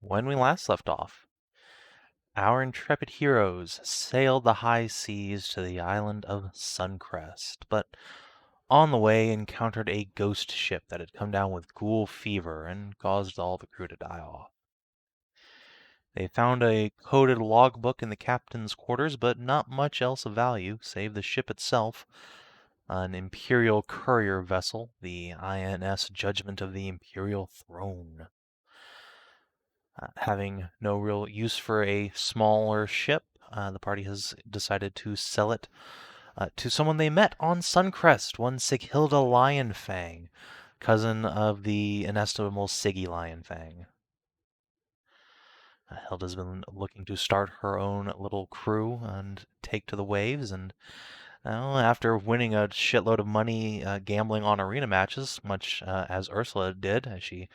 When we last left off, our intrepid heroes sailed the high seas to the island of Suncrest, but on the way encountered a ghost ship that had come down with ghoul fever and caused all the crew to die off. They found a coded logbook in the captain's quarters, but not much else of value, save the ship itself, an Imperial courier vessel, the INS Judgment of the Imperial Throne. Having no real use for a smaller ship, the party has decided to sell it to someone they met on Suncrest, one Sighilda Lionfang, cousin of the inestimable Siggy Lionfang. Hilda's been looking to start her own little crew and take to the waves, and after winning a shitload of money gambling on arena matches, much as Ursula did, as she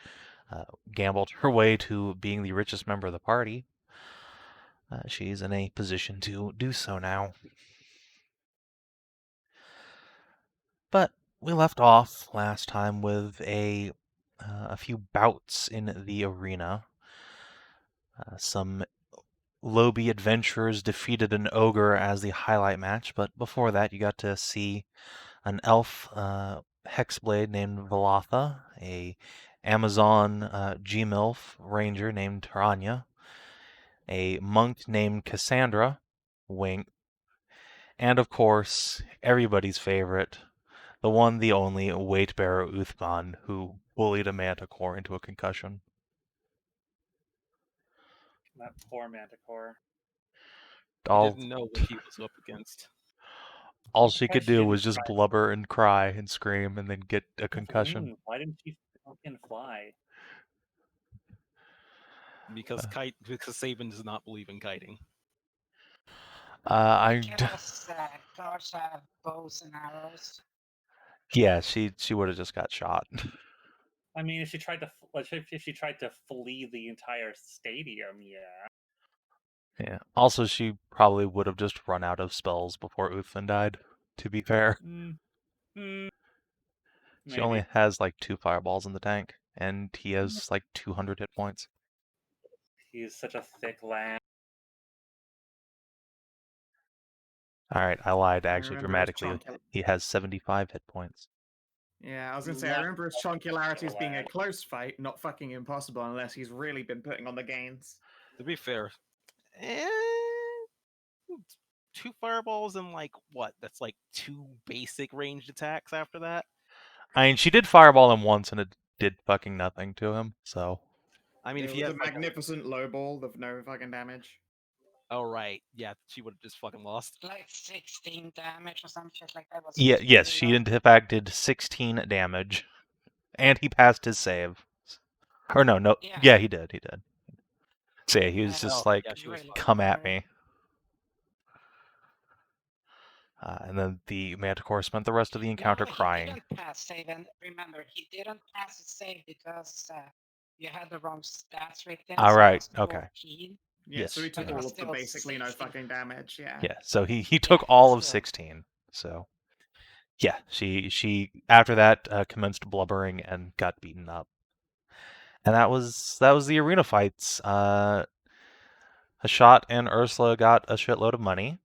gambled her way to being the richest member of the party, she's in a position to do so now. But we left off last time with a few bouts in the arena. Some Lobi adventurers defeated an ogre as the highlight match, but before that you got to see an elf hexblade named Velatha, a Amazon G-MILF ranger named Taranya, a monk named Cassandra, Wink, and of course, everybody's favorite, the one, the only, weight bearer Uthman, who bullied a manticore into a concussion. That poor manticore. All, Didn't know what he was up against. all she could She do didn't was just try. blubber and cry and scream and then get a concussion. Why didn't she fucking fly? Because Savin does not believe in kiting. Because gods have bows and arrows. Yeah, she would have just got shot. I mean, if she tried to flee the entire stadium, yeah. Yeah. Also, she probably would have just run out of spells before Uthman died, to be fair. She only has like 2 fireballs in the tank, and he has like 200 hit points. He's such a thick lad. Alright, I lied actually dramatically. He has 75 hit points. Yeah, I was going to say, I remember his chunkularity as being a close fight, not fucking impossible unless he's really been putting on the gains. To be fair, 2 fireballs and like, what? That's like 2 basic ranged attacks after that? I mean, she did fireball him once and it did fucking nothing to him, so... I mean, it if was he a magnificent low ball of no fucking damage. Oh, right. Yeah, she would have just fucking lost. Like 16 damage or some shit like that. Yeah, yes, she in fact did 16 damage. And he passed his save. Or no. Yeah, he did. So yeah, he was just like, come at me. And then the manticore spent the rest of the encounter crying. He didn't pass save, and remember, he didn't pass the save because you had the wrong stats written. Alright, okay. Yeah, yes. So he took all of the basically 16. No fucking damage, yeah. Yeah, so he took all of 16, so... Yeah, she after that commenced blubbering and got beaten up. And that was the arena fights. Hashat and Ursula got a shitload of money.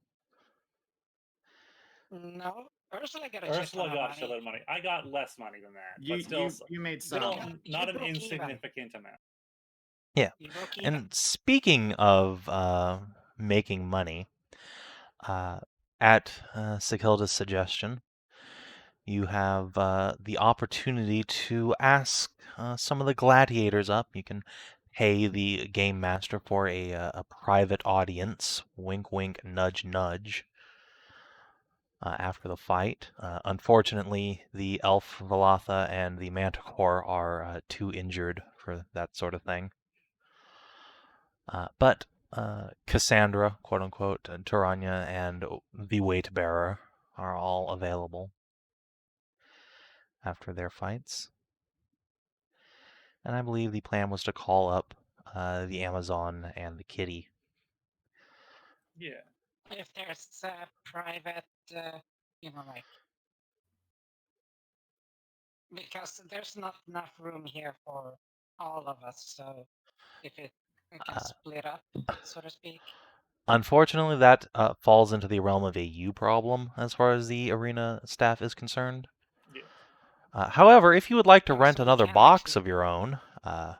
No, Ursula got a shitload of money. I got less money than that. But still, you made some. Not an insignificant amount. Yeah. And speaking of making money, at Sighilda's suggestion, you have the opportunity to ask some of the gladiators up. You can pay the game master for a private audience. Wink, wink, nudge, nudge. After the fight. Unfortunately, the elf Velatha and the manticore are too injured for that sort of thing. But Cassandra, quote-unquote, Taranya, and the weight bearer are all available after their fights. And I believe the plan was to call up the Amazon and the kitty. Yeah. If there's a private, like... Because there's not enough room here for all of us, so if it We can split up, so to speak. Unfortunately, that falls into the realm of a you problem as far as the arena staff is concerned. Yeah. However, if you would like to Oh, rent so we another can box actually- of your own, How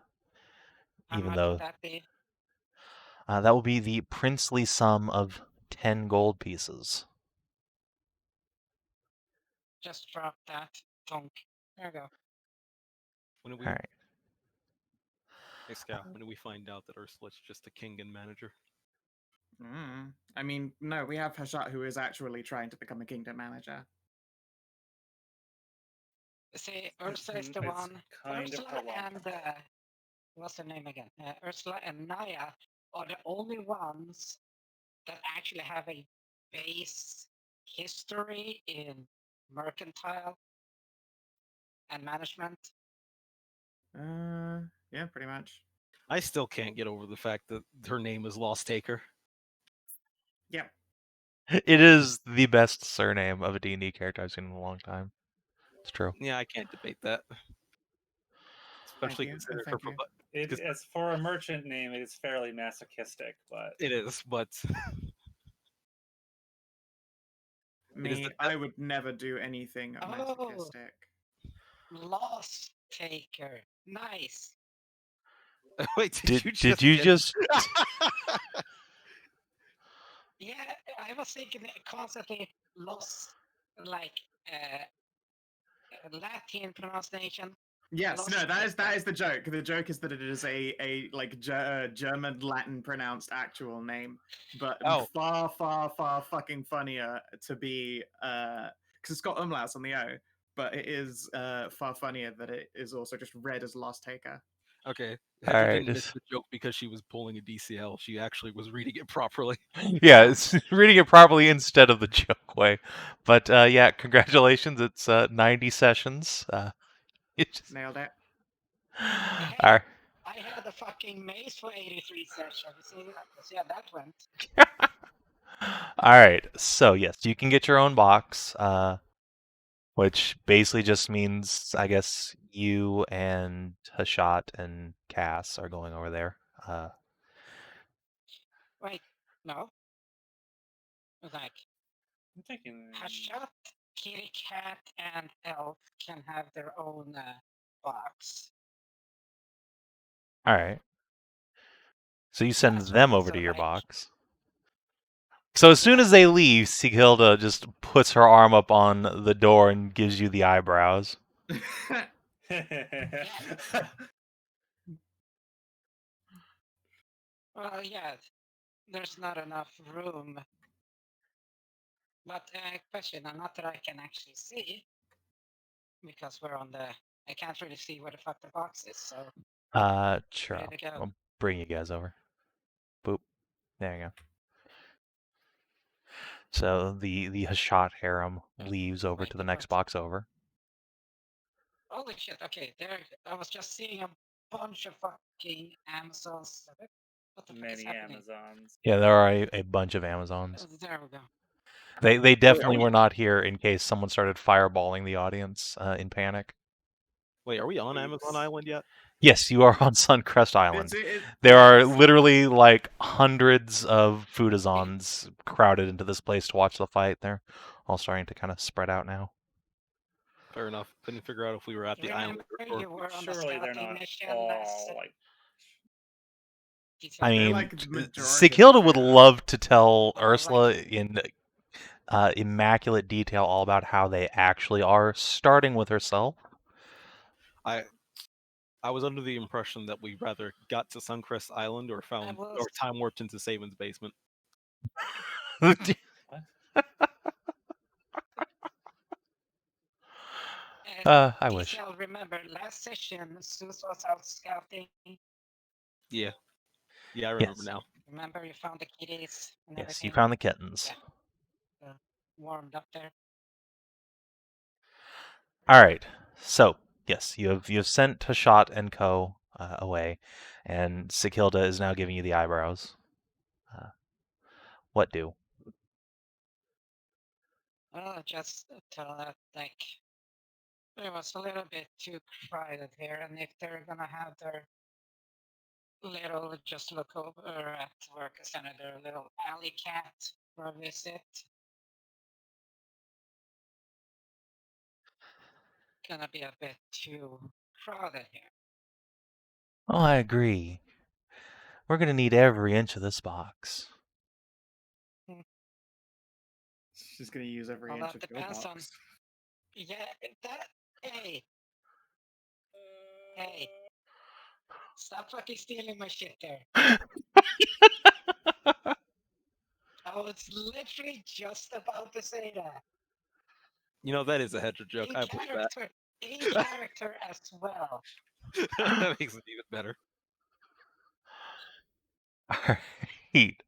even much though would that be? that will be the princely sum of 10 gold pieces. Just drop that. Tonk. There you go. When do we, All right. hey Scout, when do we find out that Ursula's just a Kingdom manager? I mean, no, we have Hashat who is actually trying to become a kingdom manager. See, Ursula is the It's one. kind of Ursula her luck. and what's her name again? Ursula and Nahia are the only ones that actually have a base history in mercantile and management. Yeah, pretty much. I still can't get over the fact that her name is Losstaker. Yep. It is the best surname of a D&D character I've seen in a long time. It's true. Yeah, I can't debate that. Especially you, considering her thank you. because As for a merchant name, it is fairly masochistic, but it is, but Me, I would never do anything Oh. masochistic. Losstaker. Nice. wait, Did you just Yeah, I was thinking constantly lost, like Latin pronunciation. Yes, no, Losstaker. that is the joke. The joke is that it is a like German Latin pronounced actual name, but Oh. far fucking funnier to be because it's got umlauts on the O, but it is far funnier that it is also just read as Losstaker. Okay. All Hedrah right, didn't miss just- the joke because she was pulling a DCL. She actually was reading it properly. yeah, it's reading it properly instead of the joke way. But yeah, congratulations. It's 90 sessions. It's just... Nailed it. Hey, All right. I had a fucking maze for 83 sessions. See how that went. All right. So yes, you can get your own box, which basically just means, I guess, you and Hashat and Cass are going over there. Wait, no. Like, I'm thinking. Hashat, Kitty Cat, and Elf can have their own box. All right. So you send That's them right, over so to your like- box. So as soon as they leave, Sigilda just puts her arm up on the door and gives you the eyebrows. Well, yeah, there's not enough room. But question, not that I can actually see, because we're on the. I can't really see where the fuck the box is. So Sure. ready to go. I'll bring you guys over. Boop. There you go. So the Hashat harem leaves over Wait, to the next what? box over. Holy shit! Okay, there. I was just seeing a bunch of fucking Amazons. What the fuck is Many happening? Amazons. Yeah, there are a bunch of Amazons. There we go. They definitely we- were not here in case someone started fireballing the audience in panic. Wait, are we on Oops. Amazon Island yet? Yes, you are on Suncrest Island. It's- There are yes. literally like hundreds of foodazons crowded into this place to watch the fight. They're all starting to kind of spread out now. Fair enough. Couldn't figure out if we were at the island Remember or you were on the Surely they're scouting not mission all last like. I They're mean, like the majority of Sigilda the would photos. love to tell like- Ursula in immaculate detail all about how they actually are, starting with herself. I was under the impression that we rather got to Suncrest Island or found was- or time warped into Savin's basement. I wish. I'll remember last session, Szooth was out scouting. Yeah. Yeah, I remember Yes. now. Remember you found the kitties and Yes, everything? you found the kittens. Yeah. Warmed up there. All right. So yes, you've sent Hashat and Co. Away, and Sigilda is now giving you the eyebrows. What do? Well, just tell that like it was a little bit too crowded here, and if they're gonna have their little just look over at where Cassandra, their little alley cat for a visit. Gonna be a bit too crowded here. Oh, I agree. We're gonna need every inch of this box. She's gonna use every Well, inch that of your depends on- box. Yeah, that. Hey, stop fucking stealing my shit there. I was literally just about to say that. You know, that is a Hedrah joke. I believe that. In character as well. That makes it even better. Alright.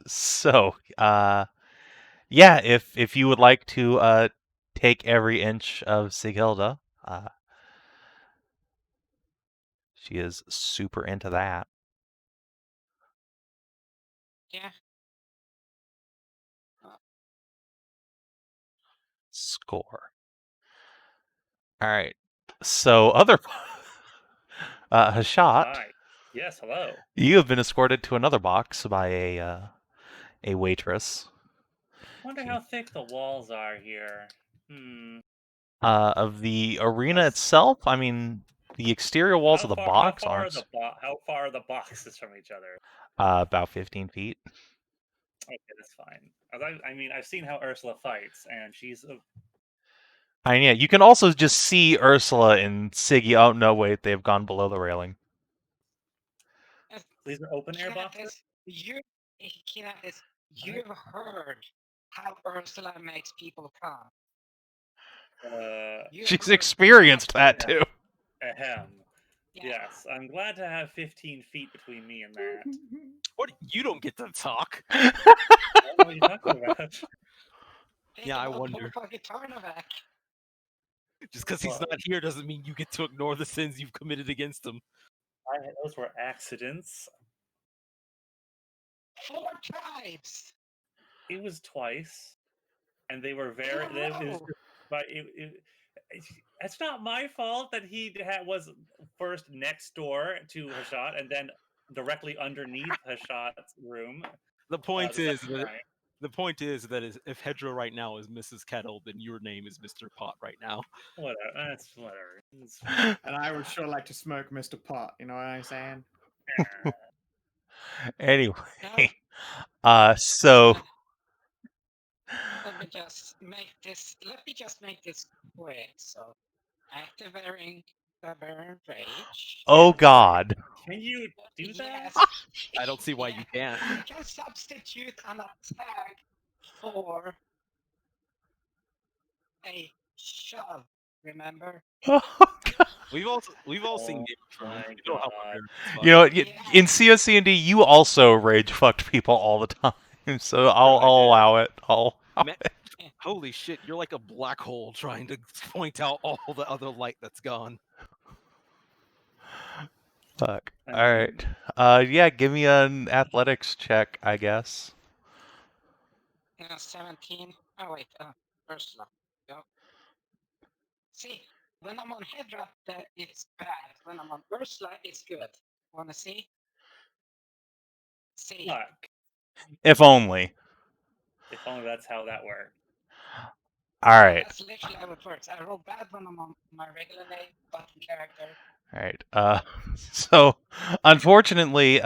So, yeah, if you would like to take every inch of Sighilda, she is super into that. Yeah. Score. Alright. So other Hashat, Hi. Yes, hello. you have been escorted to another box by a waitress. Wonder how thick the walls are here. Of the arena That's- itself, I mean, the exterior walls of the box how far aren't how far are the boxes from each other? about 15 feet. Okay, that's fine. I mean, I've seen how Ursula fights, and she's I mean, yeah, you can also just see Ursula and Siggy. Oh no, wait, they've gone below the railing. these are open air boxes. Kinathis, you've heard how Ursula makes people come. She's experienced that too. Ahem. Yeah. Yes, I'm glad to have 15 feet between me and that. What? You don't get to talk. What are you talking about? Yeah, I wonder. Fucking Tarnavak. Just because he's not here doesn't mean you get to ignore the sins you've committed against him. Those were accidents. 4 times. It was twice, and they were very. But it's not my fault that he was first next door to Hashat and then directly underneath Hashat's room. The point is that if Hedrah right now is Mrs. Kettle, then your name is Mr. Pot right now. Whatever. That's whatever. And I would sure like to smoke Mr. Pot. You know what I'm saying? Anyway, so Let me just make this quick. So, activating Barbarian Rage. oh god. Can you do that? Yes. I don't see why you can't. You can substitute an attack for a shove. Remember? Oh, god. We've all seen Oh games from my him. You know how God. barbarian it's fun. You know, Yeah. in COC&D, you also rage fucked people all the time, so I'll I did. allow it. Man, holy shit, you're like a black hole trying to point out all the other light that's gone. Fuck. I All mean- right. Yeah, give me an athletics check, I guess. 17. Oh wait, Ursula. Go. See, when I'm on Hedrah, it's bad. When I'm on Ursula, it's good. Wanna see? See. Fuck. If only. If only that's how that worked. All right. That's literally how it works. I roll bad when I'm on my regular name, button character. All right. So, unfortunately,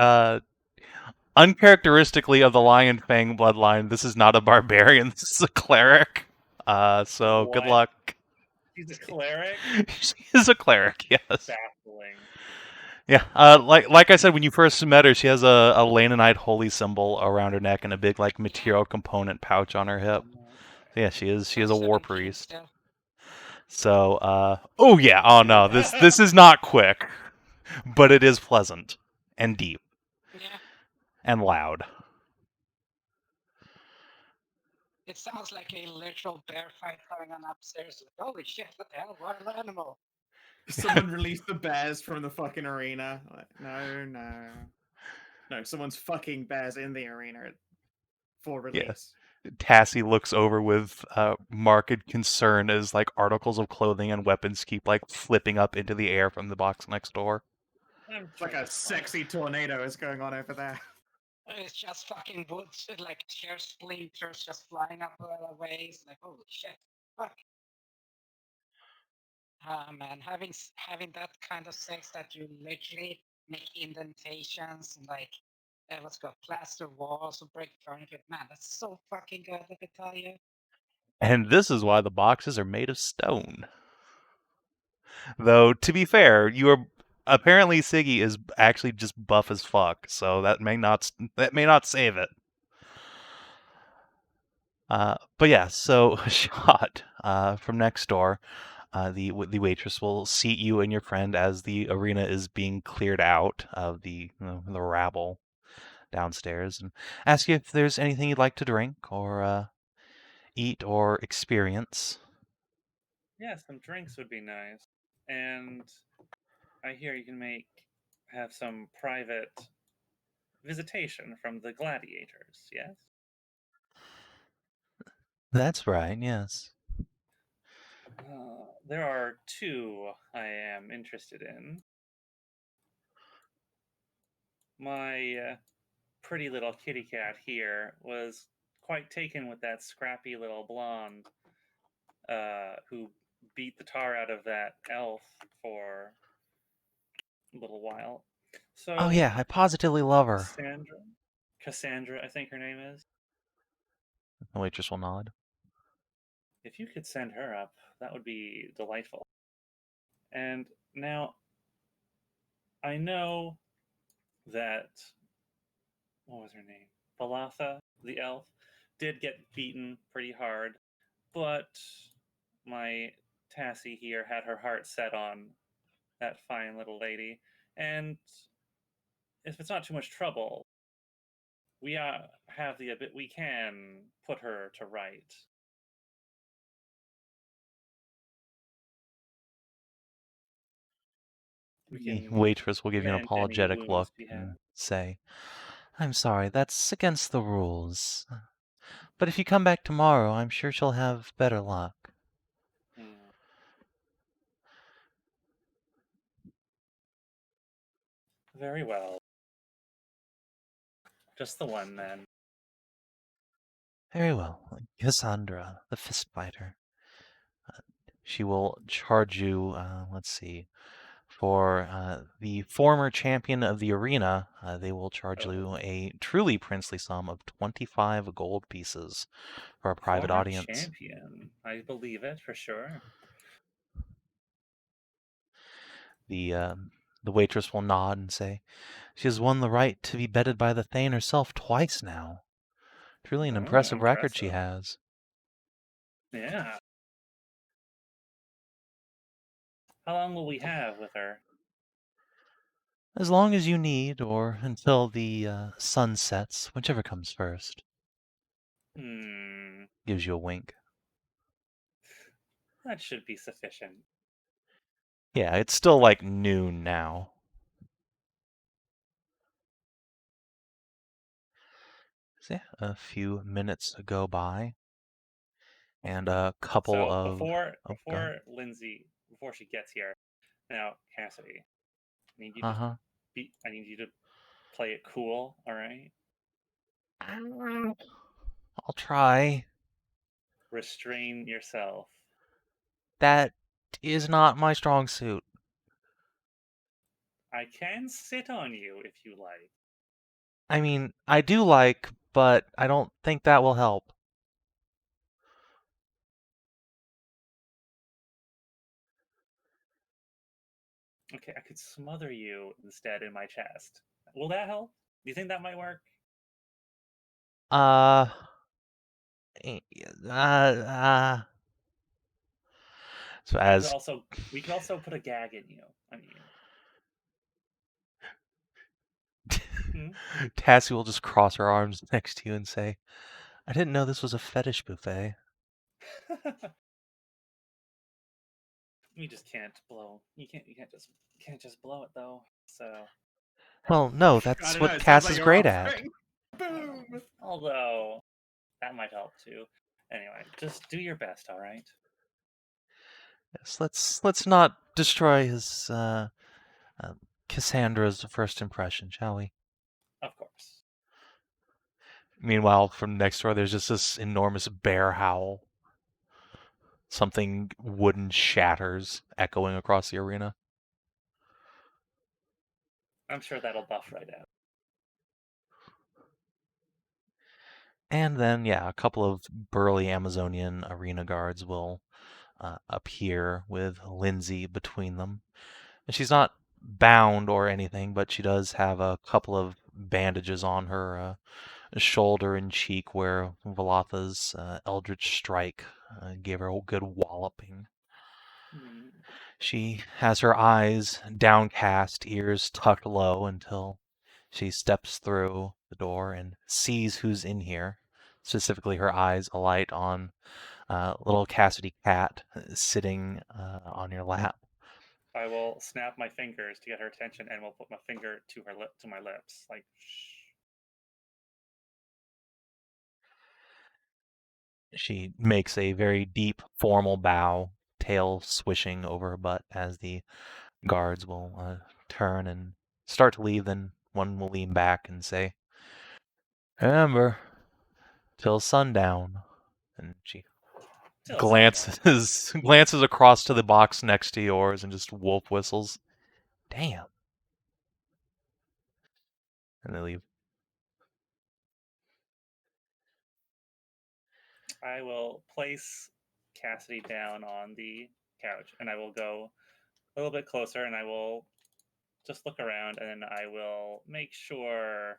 uncharacteristically of the Lion Fang bloodline, this is not a barbarian. This is a cleric. So good What? luck. He's a cleric? She is a cleric. Yes. Baffling. Yeah. Like I said when you first met her, she has a Lanonite holy symbol around her neck and a big like material component pouch on her hip. So, yeah, she is a war 17 priest. still. So, oh yeah, oh no, this is not quick, but it is pleasant and deep Yeah. and loud. It sounds like a literal bear fight going on upstairs. Holy shit, what the hell? Wild animal. Someone released the bears from the fucking arena. Like, no, someone's fucking bears in the arena for release. Tassie looks over with marked concern as like articles of clothing and weapons keep like flipping up into the air from the box next door. It's like a sexy tornado is going on over there. It's just fucking woods, like chair splinters just flying up away. It's like, holy shit, fuck. Man, having that kind of sex that you literally make indentations and like, let's go, plaster walls or break furniture. Man, that's so fucking good, I can tell you. And this is why the boxes are made of stone. Though, to be fair, apparently Siggy is actually just buff as fuck, so that may not save it. But yeah, so Hashat from next door, the waitress will seat you and your friend as the arena is being cleared out of the rabble downstairs, and ask you if there's anything you'd like to drink or eat or experience. Yeah, some drinks would be nice. And I hear you can have some private visitation from the gladiators, yes? That's right, yes. There are two I am interested in. My pretty little kitty cat here was quite taken with that scrappy little blonde who beat the tar out of that elf for a little while. So, Oh yeah, I positively love her. Cassandra, I think her name is. The waitress will nod. If you could send her up, that would be delightful. And now, I know that, what was her name? Balatha, the elf, did get beaten pretty hard, but my Tassie here had her heart set on that fine little lady. And if it's not too much trouble, we have we can put her to right. The waitress will give you an mend any apologetic wounds look we have. and say, "I'm sorry, that's against the rules. But if you come back tomorrow, I'm sure she'll have better luck." Very well. Just the one, then. Very well. Cassandra, the fist fighter. She will charge you, let's see, for the former champion of the arena, they will charge you a truly princely sum of 25 gold pieces for a private Former audience. champion. I believe it, for sure. The waitress will nod and say, "She has won the right to be bedded by the Thane herself twice now. Truly an impressive record she has." Yeah. How long will we have with her? As long as you need, or until the sun sets, whichever comes first. Gives you a wink. That should be sufficient. Yeah, it's still like noon now. So yeah, a few minutes go by, and a couple of before Lindsay, before she gets here, now Cassidy, I need you to play it cool. All right. I'll try. Restrain yourself. That is not my strong suit. I can sit on you if you like. I mean, I do like, but I don't think that will help. Okay, I could smother you instead in my chest. Will that help? Do you think that might work? So as we could also put a gag in you. I mean, Tassie will just cross her arms next to you and say, "I didn't know this was a fetish buffet." You just can't blow. You can't just blow it though. So. Well, no, that's what Cass is great at. Boom. Although that might help too. Anyway, just do your best, all right? Yes, let's not destroy his Cassandra's first impression, shall we? Of course. Meanwhile, from next door, there's just this enormous bear howl. Something wooden shatters, echoing across the arena. I'm sure that'll buff right out. And then, yeah, a couple of burly Amazonian arena guards will appear with Lindsay between them. And she's not bound or anything, but she does have a couple of bandages on her shoulder and cheek where Velatha's Eldritch Strike gave her a good walloping. Hmm. She has her eyes downcast, ears tucked low until she steps through the door and sees who's in here. Specifically, her eyes alight on little Cassidy Cat sitting on your lap. I will snap my fingers to get her attention, and will put my finger to her to my lips, like shh. She makes a very deep, formal bow, tail swishing over her butt as the guards will turn and start to leave. Then one will lean back and say, "Remember, till sundown." And she Till glances across to the box next to yours and just wolf whistles. Damn. And they leave. I will place Cassidy down on the couch, and I will go a little bit closer, and I will just look around, and then I will make sure.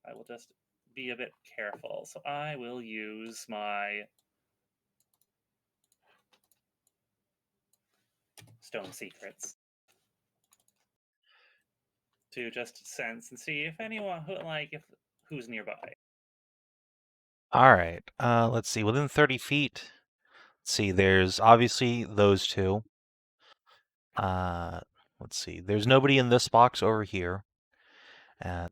I will just be a bit careful. So I will use my stone secrets to just sense and see if anyone who's nearby. All right. Let's see. Within 30 feet. Let's see. There's obviously those two. Let's see. There's nobody in this box over here.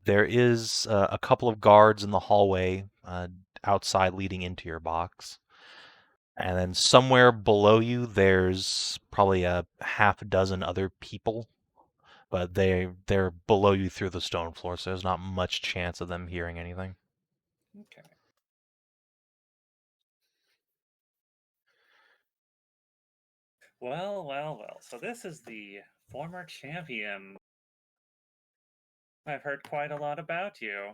There is a couple of guards in the hallway outside leading into your box. And then somewhere below you, there's probably a half a dozen other people. But they're below you through the stone floor, so there's not much chance of them hearing anything. Okay. Well. So this is the former champion. I've heard quite a lot about you.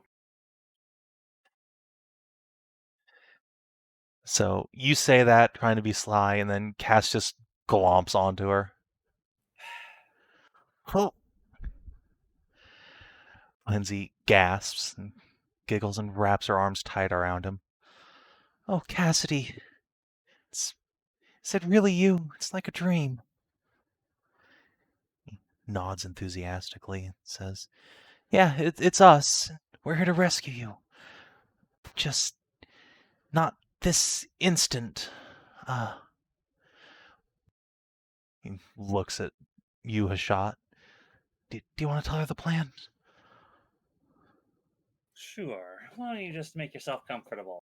So you say that, trying to be sly, and then Cass just glomps onto her. Oh. Lindsay gasps and giggles and wraps her arms tight around him. Oh, Cassidy. Is it really you? It's like a dream. He nods enthusiastically and says, Yeah, it's us. We're here to rescue you. Just not this instant. He looks at you, Hashat. Do you want to tell her the plan? Sure. Why don't you just make yourself comfortable?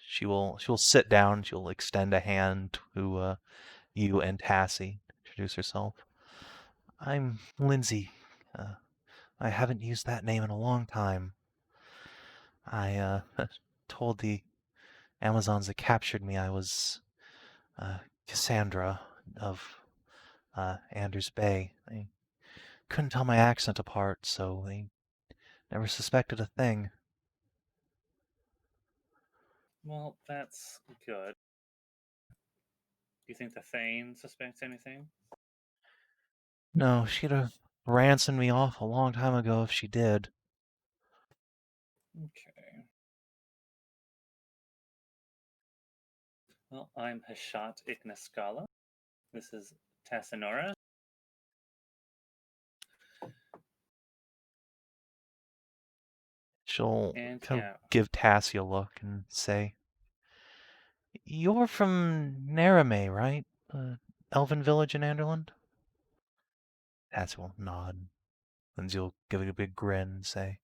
She'll sit down. She'll extend a hand to you and Tassie. Introduce herself. I'm Lindsay. I haven't used that name in a long time. I told the Amazons that captured me I was Cassandra of Anders Bay. They couldn't tell my accent apart, so they never suspected a thing. Well, that's good. Do you think the Thane suspects anything? No, she'd have ransomed me off a long time ago if she did. Okay. Well, I'm Hashat Ignaskala. This is Tassinora. She'll And kind yeah. of give Tassie a look and say, You're from Narame, right? Elven village in Anderland? Tassie will nod. Lindsay will give it a big grin and say,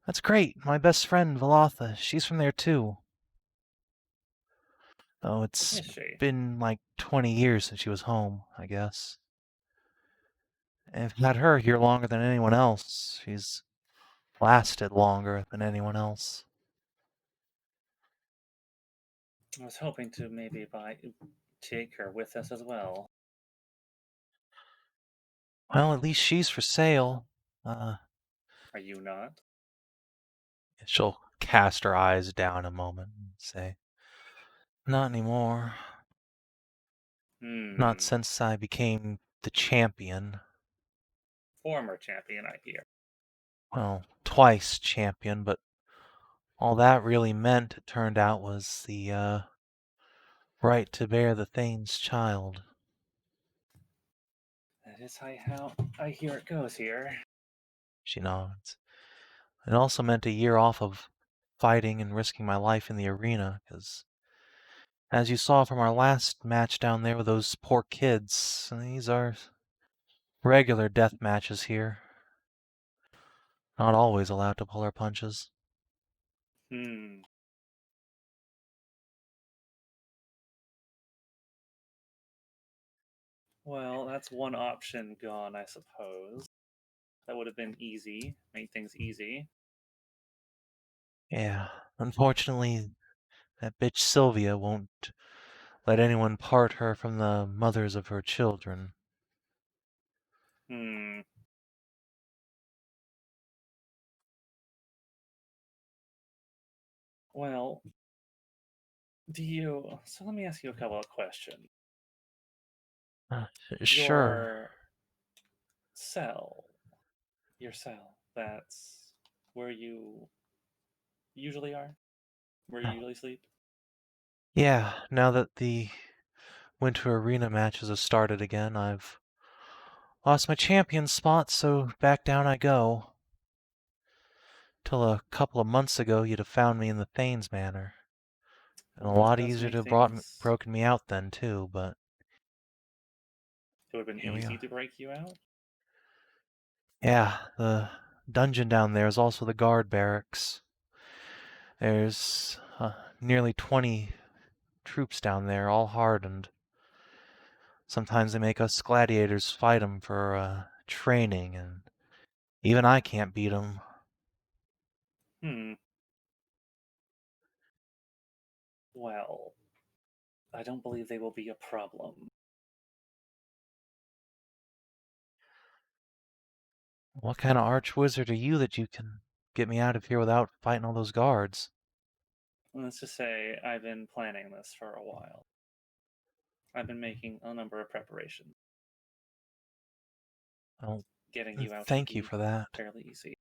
That's great. My best friend, Velatha, she's from there too. Oh, it's Is she? been like 20 years since she was home, I guess. I've had her here longer than anyone else. She's lasted longer than anyone else. I was hoping to maybe take her with us as well. Well, at least she's for sale. Are you not? She'll cast her eyes down a moment and say, "Not anymore. Not since I became the champion. Former champion, I hear. Well, twice champion, but all that really meant, it turned out, was the right to bear the Thane's child." That is how I hear it goes here. She nods. It also meant a year off of fighting and risking my life in the arena, because as you saw from our last match down there with those poor kids, these are regular death matches here. Not always allowed to pull our punches. Well, that's one option gone, I suppose. That would have been easy. Made things easy. Yeah, unfortunately, that bitch Sylvia won't let anyone part her from the mothers of her children. Well, so let me ask you a couple of questions. Sure. Your cell, that's where you usually are? Where you usually sleep? Yeah, now that the winter arena matches have started again, I've lost my champion spot, so back down I go. Till a couple of months ago, you'd have found me in the Thane's Manor. And a Well, that lot does easier make to have things... broken me out then, too, but It would have been here we easy are. to break you out? Yeah, the dungeon down there is also the guard barracks. There's nearly 20 troops down there, all hardened. Sometimes they make us gladiators fight them for training, and even I can't beat them. Well, I don't believe they will be a problem. What kind of arch-wizard are you that you can get me out of here without fighting all those guards? Let's just say I've been planning this for a while. I've been making a number of preparations. Well, Getting you out thank should you be for that. fairly easy.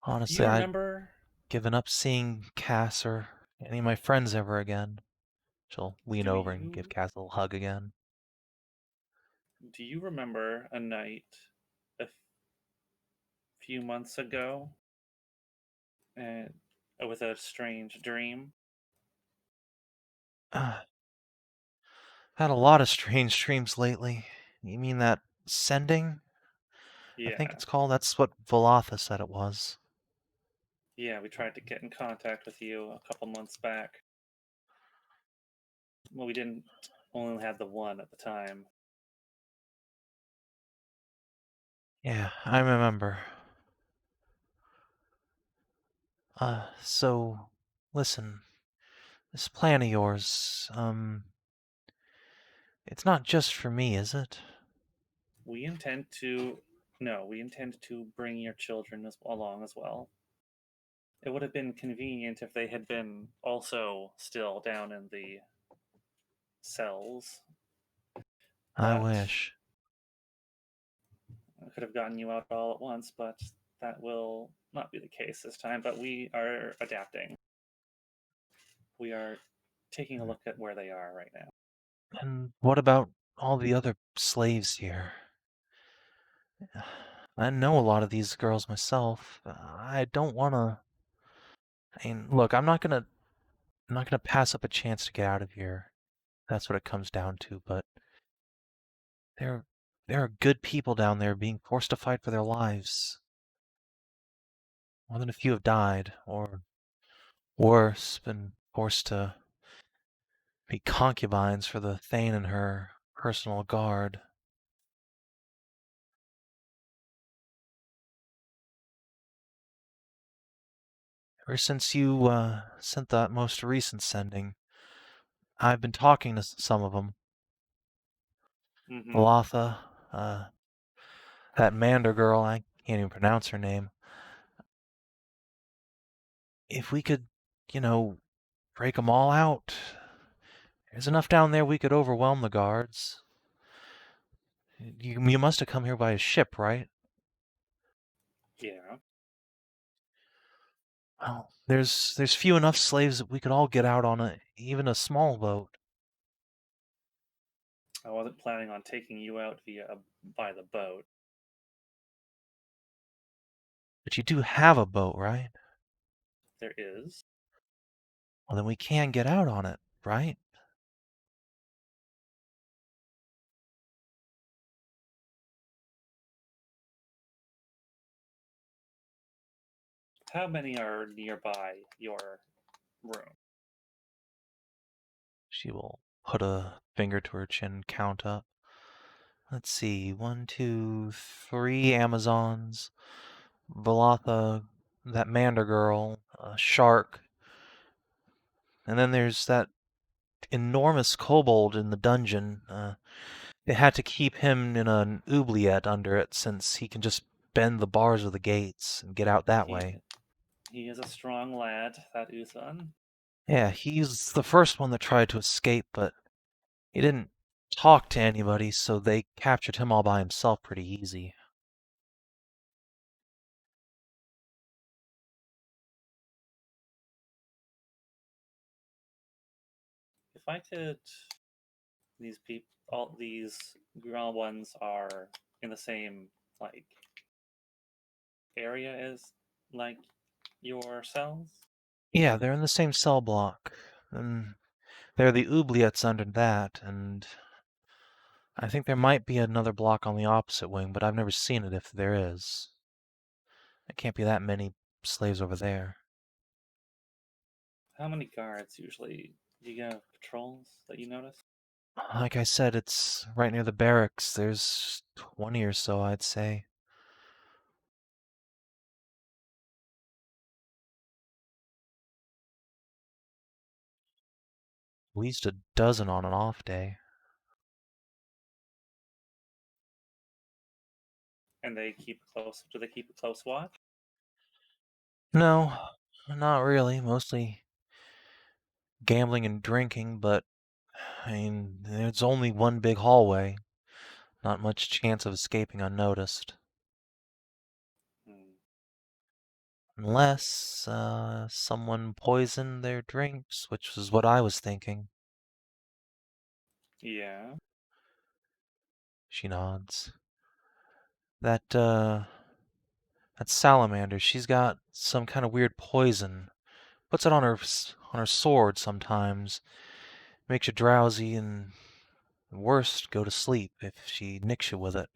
Honestly, Do you I've remember? given up seeing Cass or any of my friends ever again. She'll lean over and give Cass a little hug again. Do you remember a night a few months ago with a strange dream? Had a lot of strange dreams lately. You mean that sending? Yeah. I think it's called. That's what Velatha said it was. Yeah, we tried to get in contact with you a couple months back. Well, we didn't only have the one at the time. Yeah, I remember. So, listen, this plan of yours, it's not just for me, is it? We intend to bring your children along as well. It would have been convenient if they had been also still down in the cells. I wish. I could have gotten you out all at once, but that will not be the case this time. But we are adapting. We are taking a look at where they are right now. And what about all the other slaves here? I know a lot of these girls myself. I don't want to. I mean, look, I'm not gonna pass up a chance to get out of here. That's what it comes down to. But there are good people down there being forced to fight for their lives. More than a few have died, or worse, been forced to be concubines for the Thane and her personal guard. Ever since you sent that most recent sending, I've been talking to some of them. Mm-hmm. Latha, that Mander girl, I can't even pronounce her name. If we could, break them all out, there's enough down there we could overwhelm the guards. You must have come here by a ship, right? Yeah. Well, there's few enough slaves that we could all get out on even a small boat. I wasn't planning on taking you out by the boat. But you do have a boat, right? There is. Well, then we can get out on it, right? How many are nearby your room? She will put a finger to her chin and count up. Let's see, 1, 2, 3 Amazons, Balatha, that Mander girl, a shark, and then there's that enormous kobold in the dungeon. They had to keep him in an oubliette under it since he can just bend the bars of the gates and get out that way. He is a strong lad, that Uthan. Yeah, he's the first one that tried to escape, but he didn't talk to anybody, so they captured him all by himself pretty easy. If I could, these people, all these ground ones are in the same area as your cells. Yeah, they're in the same cell block, and there are the oubliettes under that, and I think there might be another block on the opposite wing, but I've never seen it if there is. There can't be that many slaves over there. How many guards usually do you have patrols that you notice? Like I said, it's right near the barracks. There's 20 or so, I'd say. At least a dozen on an off day. And they keep close. Do they keep a close watch? No, not really. Mostly gambling and drinking, but I mean, there's only one big hallway. Not much chance of escaping unnoticed. Hmm. Unless someone poisoned their drinks, which was what I was thinking. Yeah. She nods. That salamander, she's got some kind of weird poison. Puts it on her sword sometimes. Makes you drowsy and worst, go to sleep if she nicks you with it.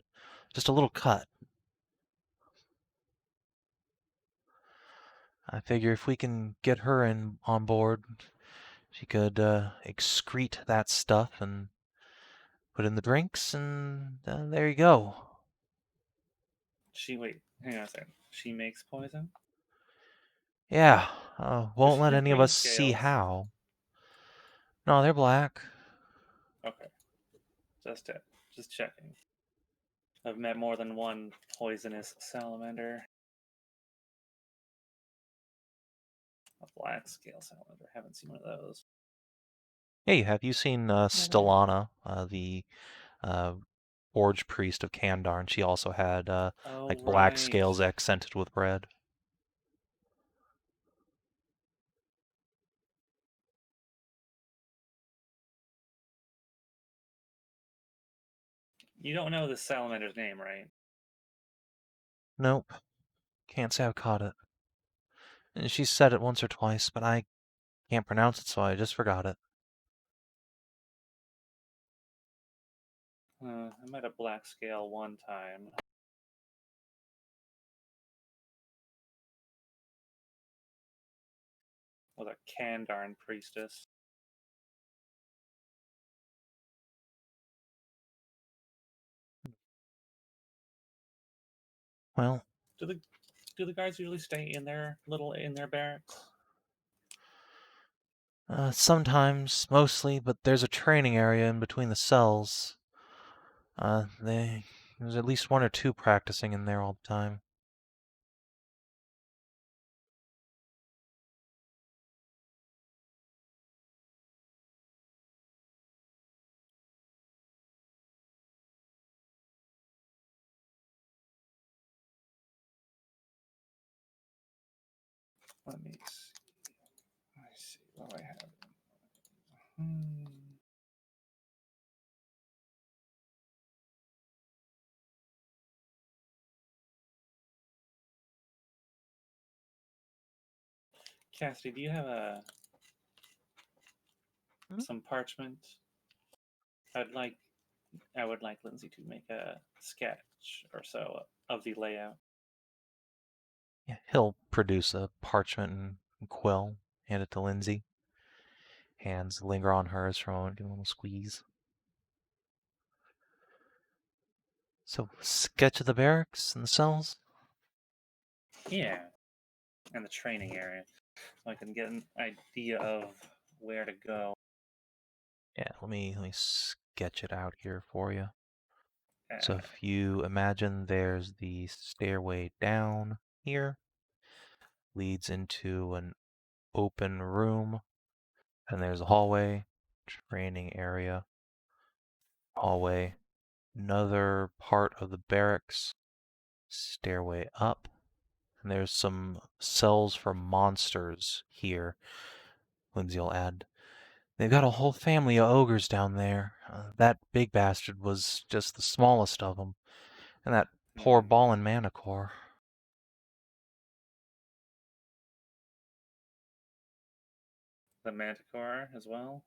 Just a little cut. I figure if we can get her on board, she could excrete that stuff and put in the drinks, and there you go. Wait, hang on a second. She makes poison? Yeah, Does won't she let have any of green us see scales? how. No, they're black. Okay. Just checking. I've met more than one poisonous salamander. A black scale salamander. Haven't seen one of those. Hey, have you seen Stellana, the Forge Priest of Kandarn? She also had Oh, like black right. scales accented with red. You don't know the salamander's name, right? Nope, can't say I've caught it. And she said it once or twice, but I can't pronounce it, so I just forgot it. I met a black scale one time. With a Kandarn priestess. Well, Do the guards usually stay in their barracks? sometimes, mostly, but there's a training area in between the cells. There's at least one or two practicing in there all the time. Let me see. What do I have? Hmm. Cassidy, do you have some parchment? I would like Lindsay to make a sketch or so of the layout. Yeah, he'll produce a parchment and quill, hand it to Lindsay. Hands linger on hers for a moment, give a little squeeze. So, sketch of the barracks and the cells? Yeah, and the training area, so I can get an idea of where to go. Yeah, let me sketch it out here for you. So if you imagine there's the stairway down here, leads into an open room, and there's a hallway, training area, hallway, another part of the barracks, stairway up, and there's some cells for monsters here. Lindsay will add. They've got a whole family of ogres down there. That big bastard was just the smallest of them. And that poor ballin' Manicore. The Manticore as well.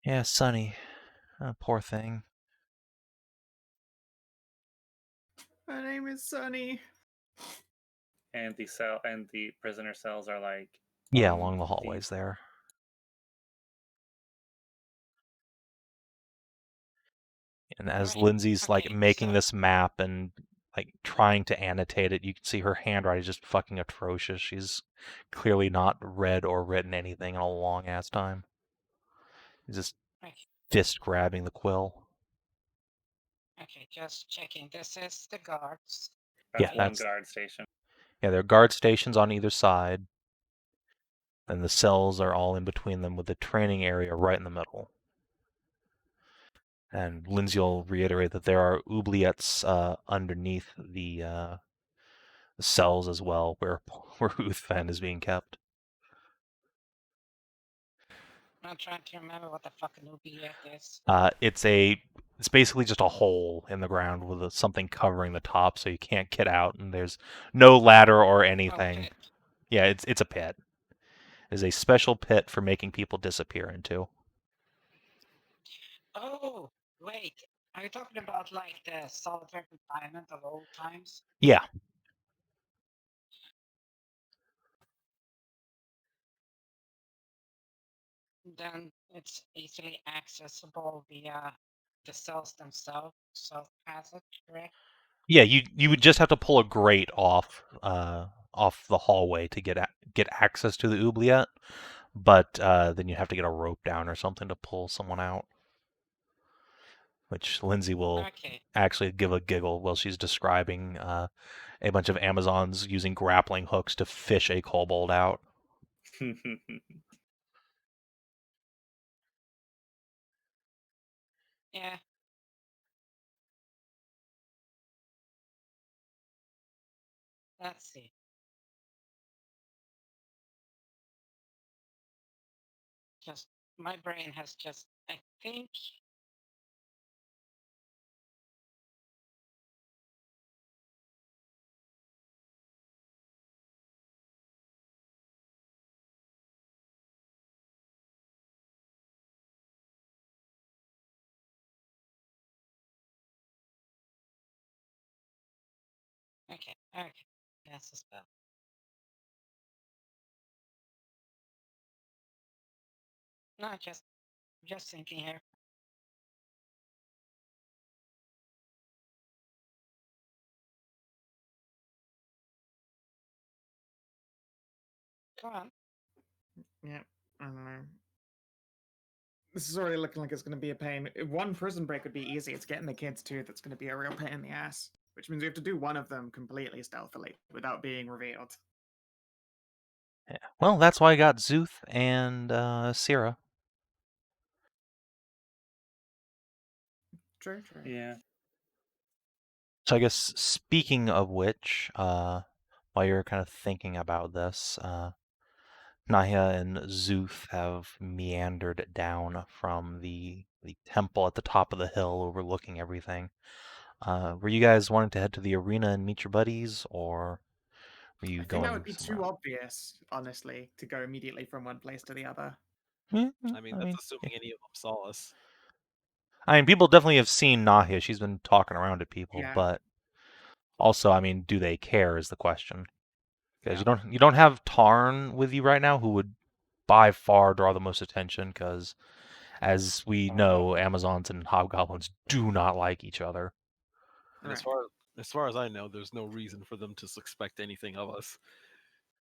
Yeah, Sonny. Poor thing. My name is Sunny. And the prisoner cells are like Yeah, along the hallways there. And as Right. Lindsay's like Okay, making so this map and like trying to annotate it, you can see her handwriting is just fucking atrocious. She's clearly not read or written anything in a long ass time. She's just okay, fist grabbing the quill. okay, just checking. This is the guards. that's Yeah, one that's guard station. yeah. There are guard stations on either side, and the cells are all in between them, with the training area right in the middle. And Lindsay will reiterate that there are oubliettes underneath the cells as well, where Uthven is being kept. I'm trying to remember what the fucking oubliette is. It's basically just a hole in the ground with something covering the top, so you can't get out, and there's no ladder or anything. Okay. Yeah, it's a pit. It's a special pit for making people disappear into. Oh, wait. Are you talking about like the solitary confinement of old times? Yeah. Then it's easily accessible via the cells themselves, self passage, correct? Yeah, you would just have to pull a grate off the hallway to get access to the oubliette, but then you have to get a rope down or something to pull someone out. Which Lindsay will Okay. actually give a giggle while she's describing a bunch of Amazons using grappling hooks to fish a kobold out. Yeah. Let's see. Just my brain has just, I think. Okay, okay. That's a spell. No, just thinking here. Come on. Yeah, I don't know. This is already looking like it's going to be a pain. One prison break would be easy. It's getting the kids too that's going to be a real pain in the ass. Which means we have to do one of them completely stealthily without being revealed. Yeah. Well, that's why I got Szooth and Syrah. True. Yeah. So I guess speaking of which, while you're kind of thinking about this, Nahia and Szooth have meandered down from the temple at the top of the hill overlooking everything. Were you guys wanting to head to the arena and meet your buddies, or were you I think that going would be somewhere too else? obvious, honestly, to go immediately from one place to the other. I mean, that's assuming any of them saw us. I mean, people definitely have seen Nahia. She's been talking around to people, Yeah. but also, I mean, do they care is the question. Because Yeah. you don't have Tarn with you right now, who would by far draw the most attention. Because as we know, Amazons and Hobgoblins do not like each other. And Right. as far as I know, there's no reason for them to suspect anything of us.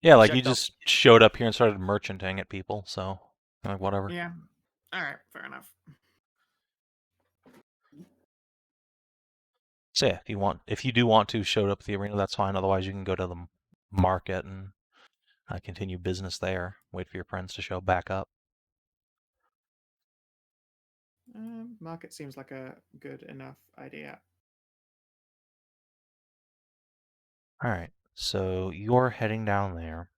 Yeah, like you Checked out- just showed up here and started merchanting at people, so like whatever. Yeah. Alright, fair enough. So yeah, if you do want to show up at the arena, that's fine. Otherwise, you can go to the market and continue business there. Wait for your friends to show back up. Market seems like a good enough idea. All right, so you're heading down there.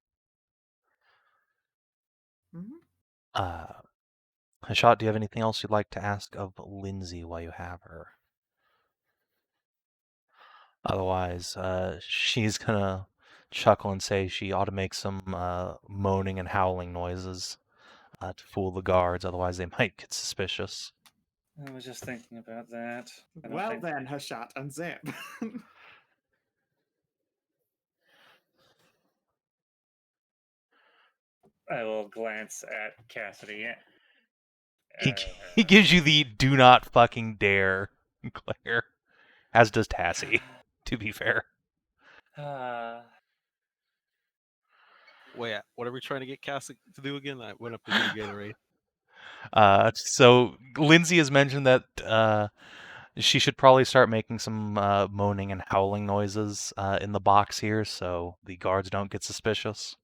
Hashat, do you have anything else you'd like to ask of Lindsay while you have her? Otherwise, she's gonna chuckle and say she ought to make some moaning and howling noises to fool the guards. Otherwise, they might get suspicious. I was just thinking about that. Well then, Hashat, unzip. I will glance at Cassidy. He gives you the "do not fucking dare" glare, as does Tassie. To be fair. Wait, what are we trying to get Cassie to do again? I went up to get a Gatorade. So Lindsay has mentioned that she should probably start making some moaning and howling noises in the box here, so the guards don't get suspicious.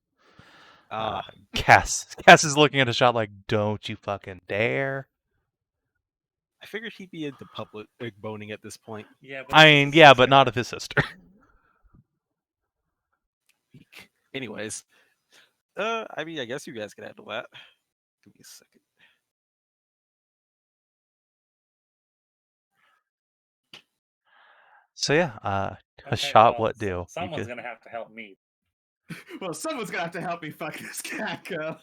Cass is looking at a shot like, "Don't you fucking dare!" I figured he'd be into public boning at this point. Yeah, I mean, yeah, but not of his sister. Anyways, I mean, I guess you guys can handle that. Give me a second. So yeah, Okay, Hashat, well, what do? Someone's gonna have to help me. Well, someone's gonna have to help me fuck this cat girl.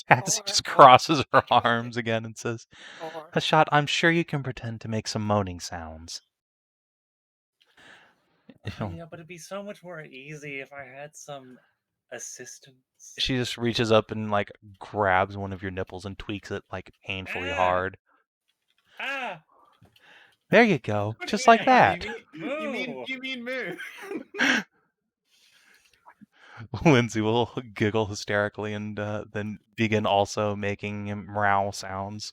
Tassie Or- just or crosses her interesting. arms again and says, Or "Hashat, I'm sure you can pretend to make some moaning sounds." Yeah, but it'd be so much more easy if I had some assistance. She just reaches up and like grabs one of your nipples and tweaks it like painfully hard. Ah! There you go, just like that. You mean moo? Lindsay will giggle hysterically and then begin also making meow sounds.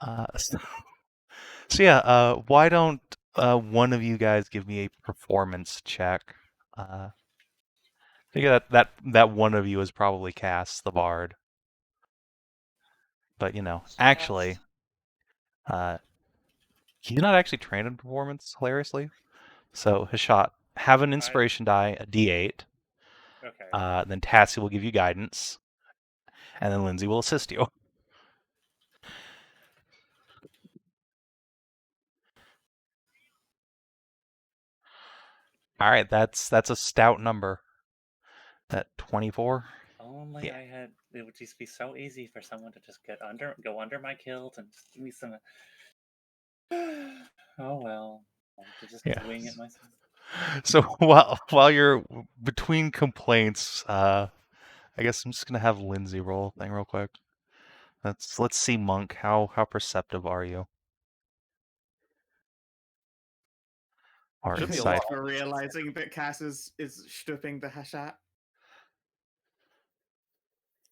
So yeah, why don't one of you guys give me a performance check? I think that one of you is probably Cass, the bard. But you know, actually, he's not actually trained in performance, hilariously. So Hashat, have an inspiration die, a D8. Okay. Then Tassie will give you guidance, and then Lindsay will assist you. All right, that's a stout number. That 24. Only Yeah. I had. It would just be so easy for someone to just go under my kilt and just give me some. Oh well, I'll have to just wing it myself. So while you're between complaints, I guess I'm just gonna have Lindsay roll a thing real quick. Let's see, Monk. How perceptive are you? are Should be a Just lot. excited. for realizing that Cass is stooping the Hashat.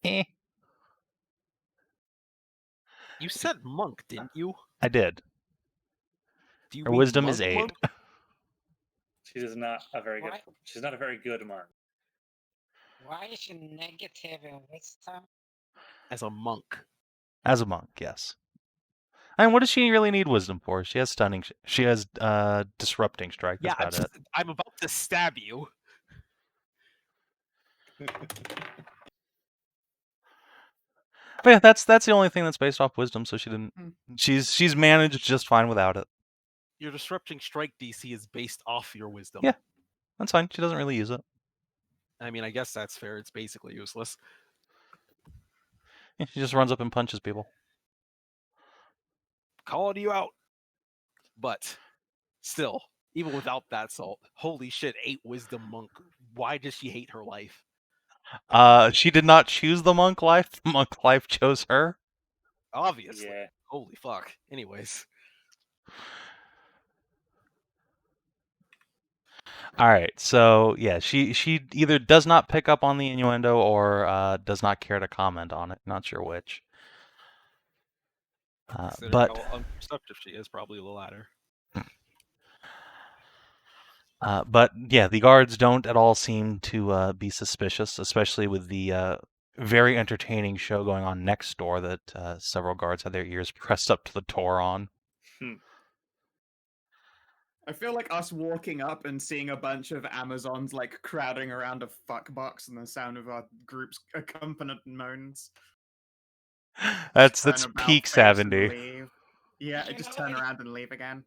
Eh, You said monk, didn't you? I did. Do you Her mean wisdom is monk 8. monk? She is not a very good. Why? She's not a very good mark. Why is she negative in wisdom? As a monk. As a monk, yes. And what does she really need wisdom for? She has stunning. She has disrupting strike. That's about it. I'm about to stab you. But yeah, that's the only thing that's based off wisdom. So she didn't. Hmm. She's managed just fine without it. Your disrupting strike DC is based off your wisdom. Yeah. That's fine. She doesn't really use it. I mean, I guess that's fair. It's basically useless. Yeah, she just runs up and punches people. Calling you out. But still, even without that salt, holy shit, 8 wisdom monk. Why does she hate her life? She did not choose the monk life. The monk life chose her. Obviously. Yeah. Holy fuck. Anyways. All right, so yeah, she either does not pick up on the innuendo or does not care to comment on it. Not sure which. Considering But how unperceptive she is, probably the latter. but yeah, the guards don't at all seem to be suspicious, especially with the very entertaining show going on next door that several guards had their ears pressed up to the door on. I feel like us walking up and seeing a bunch of Amazons like crowding around a fuck box and the sound of our group's accompaniment moans. That's Turn about peak face and Sav&D. leave. Yeah, You just know, turn around and leave again.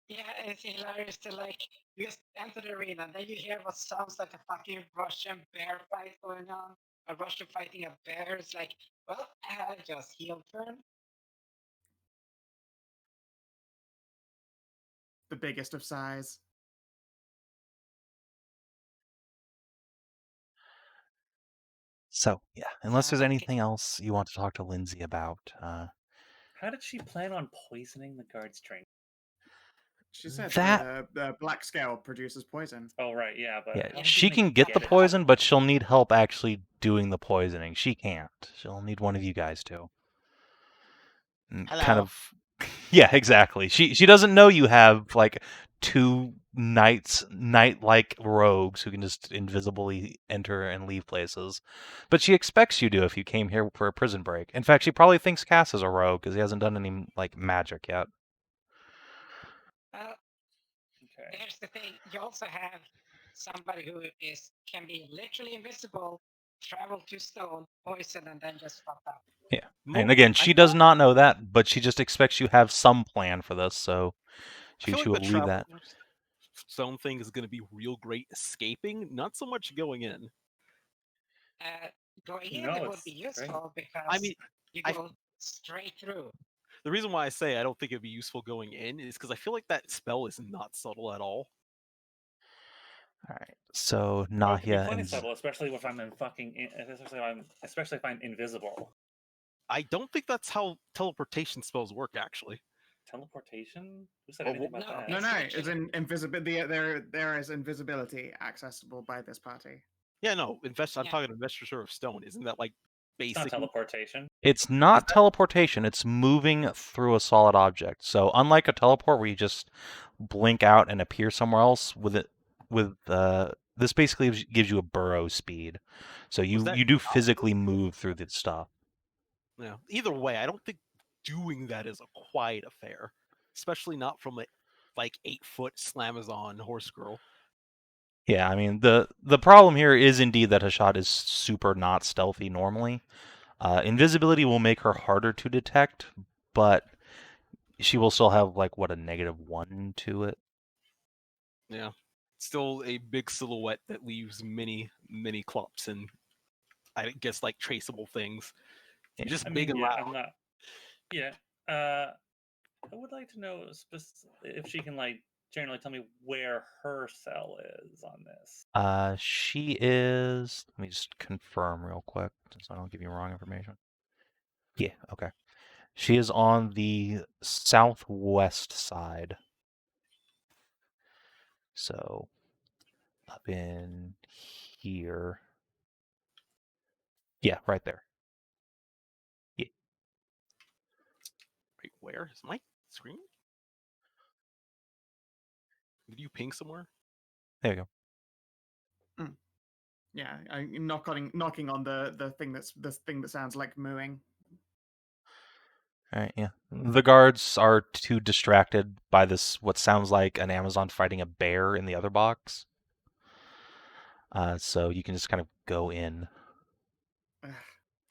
Yeah, it's hilarious to like you just enter the arena and then you hear what sounds like a fucking Russian bear fight going on. A Russian fighting a bear. It's like, well, I just heel turn. The biggest of size. So yeah, unless there's Okay. anything else you want to talk to Lindsay about, How did she plan on poisoning the guard's drink? She said That- the black scale produces poison. Oh right, yeah, but yeah, how is she gonna can get the it? poison, but she'll need help actually doing the poisoning. She can't. She'll need one of you guys to. And kind Hello. of, yeah, exactly. She doesn't know you have like 2 knight-like rogues who can just invisibly enter and leave places, but she expects you to if you came here for a prison break. In fact, she probably thinks Cass is a rogue because he hasn't done any like magic yet. Well, Okay. here's the thing. You also have somebody who can be literally invisible, travel to stone, poison, and then just fuck up. Yeah. And again, she does not know that, but she just expects you have some plan for this, so she feel like will the leave that. travel stone thing is going to be real great escaping, not so much going in. Going in No, it would it's be great. useful because I mean, you I- go straight through. The reason why I say I don't think it'd be useful going in is because I feel like that spell is not subtle at all. All right. So No, it could be Nahia plenty and subtle, especially if I'm especially if I'm invisible. I don't think that's how teleportation spells work, actually. Teleportation? Who said Oh, anything about no, that? No, It's no, literally- it's in invisibility. There is invisibility accessible by this party. Yeah, no, I'm Yeah. talking Investiture of Stone. Isn't that like It's not basically? teleportation. it's not teleportation, it's moving through a solid object. So unlike a teleport where you just blink out and appear somewhere else, this basically gives you a burrow speed. So you that do not physically move through the stuff. Yeah. Either way, I don't think doing that is a quiet affair, especially not from a like 8-foot Slamazon horse girl. Yeah, I mean the problem here is indeed that Hashat is super not stealthy normally. Invisibility will make her harder to detect, but she will still have like what, a -1 to it. Yeah. Still a big silhouette that leaves many clumps and I guess like traceable things. Yeah. Just I big mean, and yeah, loud. I'm not. Yeah. I would like to know if she can like generally tell me where her cell is on this. She is. Let me just confirm real quick, so I don't give you wrong information. Yeah, okay. She is on the southwest side. So up in here. Yeah, right there. Wait, where is my screen? Did you ping somewhere? There you go. Yeah, knocking on the thing that sounds like mooing. All right, yeah. The guards are too distracted by this, what sounds like an Amazon fighting a bear in the other box. So you can just kind of go in. Ugh.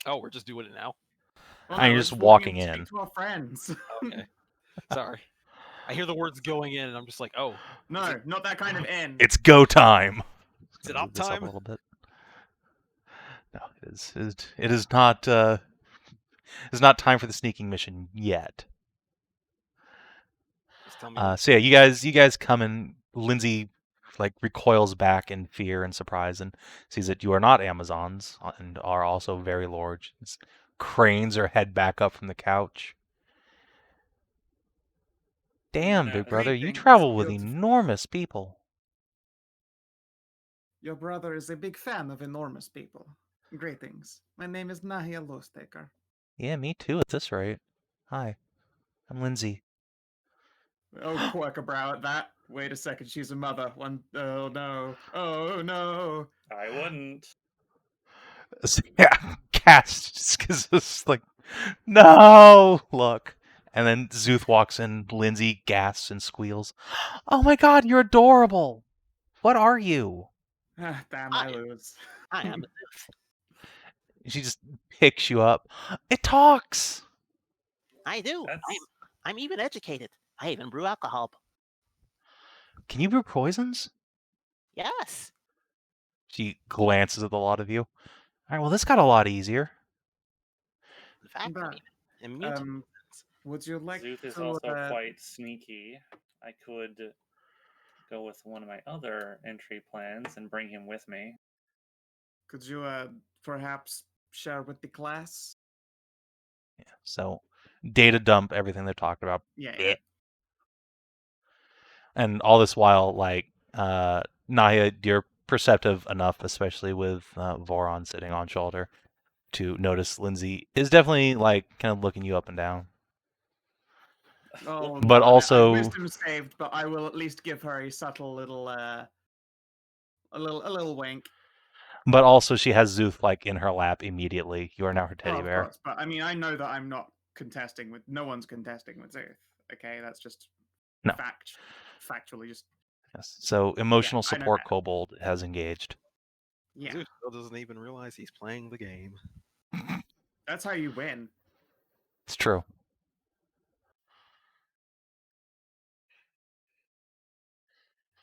Oh, we're just doing it now. Well, I'm no, we're just just walking to in. speak to our friends. Okay. Sorry. I hear the words going in, and I'm just like, oh. No, not that kind of in. It's go time. Is it Move up this time? a little bit. No, it is. It is not. It's not time for the sneaking mission yet. Just tell me. When. So yeah, you guys come in. Lindsay like recoils back in fear and surprise and sees that you are not Amazons and are also very large. Cranes her head back up from the couch. Damn, No, big brother, you greetings, travel with beautiful. enormous people. Your brother is a big fan of enormous people. Greetings. My name is Nahia Losstaker. Yeah, me too at this rate. Hi, I'm Lindsay. Oh, quirk a brow at that. Wait a second, she's a mother. Oh no. Oh no. I wouldn't. So, yeah, cast because it's like, no, look. And then Szooth walks in. Lindsay gasps and squeals. Oh my god, you're adorable. What are you? Ah, damn, I lose. I am a Szooth. She just picks you up. It talks. I do. That's I'm even educated. I even brew alcohol. Can you brew poisons? Yes. She glances at the lot of you. All right, well, this got a lot easier. In fact, But, I'm immune to um, would you like Szooth is to? also quite sneaky. I could go with one of my other entry plans and bring him with me. Could you perhaps share with the class? Yeah, so data dump everything they're talking about. Yeah. And all this while, like, Nahia, you're perceptive enough, especially with Voron sitting on shoulder, to notice Lindsay is definitely, like, kind of looking you up and down. Oh, But darn it. also- wisdom saved, but I will at least give her a subtle little, a little wink. But also she has Szooth, like, in her lap immediately. You are now her teddy Well, of bear. course, but I mean, I know that I'm not contesting with. No one's contesting with Szooth. Okay, that's just No. factually just. Yes. So emotional I know support that. Kobold has engaged. Yeah, Zeus still doesn't even realize he's playing the game. that's how you win. It's true.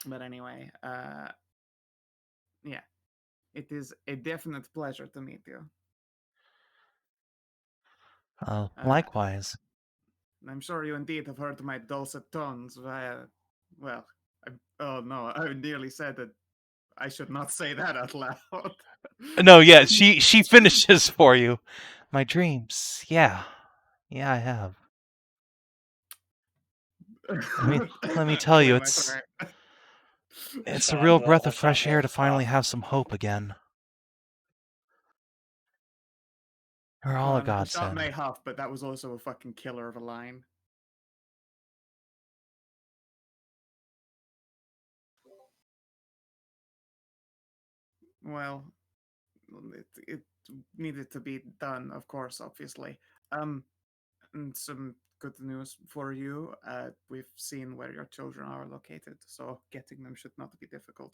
But anyway, yeah, it is a definite pleasure to meet you. Likewise. I'm sure you indeed have heard my dulcet tones via. Well, oh no, I nearly said that. I should not say that out loud. No, yeah, she finishes for you. My dreams. Yeah, I have. Let me tell you, Clear my throat. it's a real breath of Hashat fresh air will to finally cough. have some hope again. You're all a Hashat godsend. may huff, but that was also a fucking killer of a line. Well, it needed to be done, of course, obviously. And some good news for you. We've seen where your children are located, so getting them should not be difficult.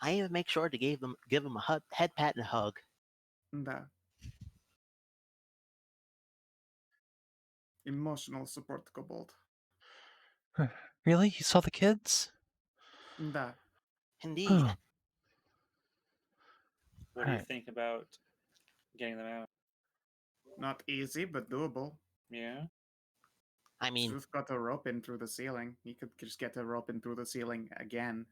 I even make sure to give them a head pat and a hug. And emotional support, Kobold. Really? You saw the kids? And Indeed. What do you Alright. think about getting them out? not easy, but doable. Yeah. I mean, Szooth got a rope in through the ceiling. He could just get a rope in through the ceiling again.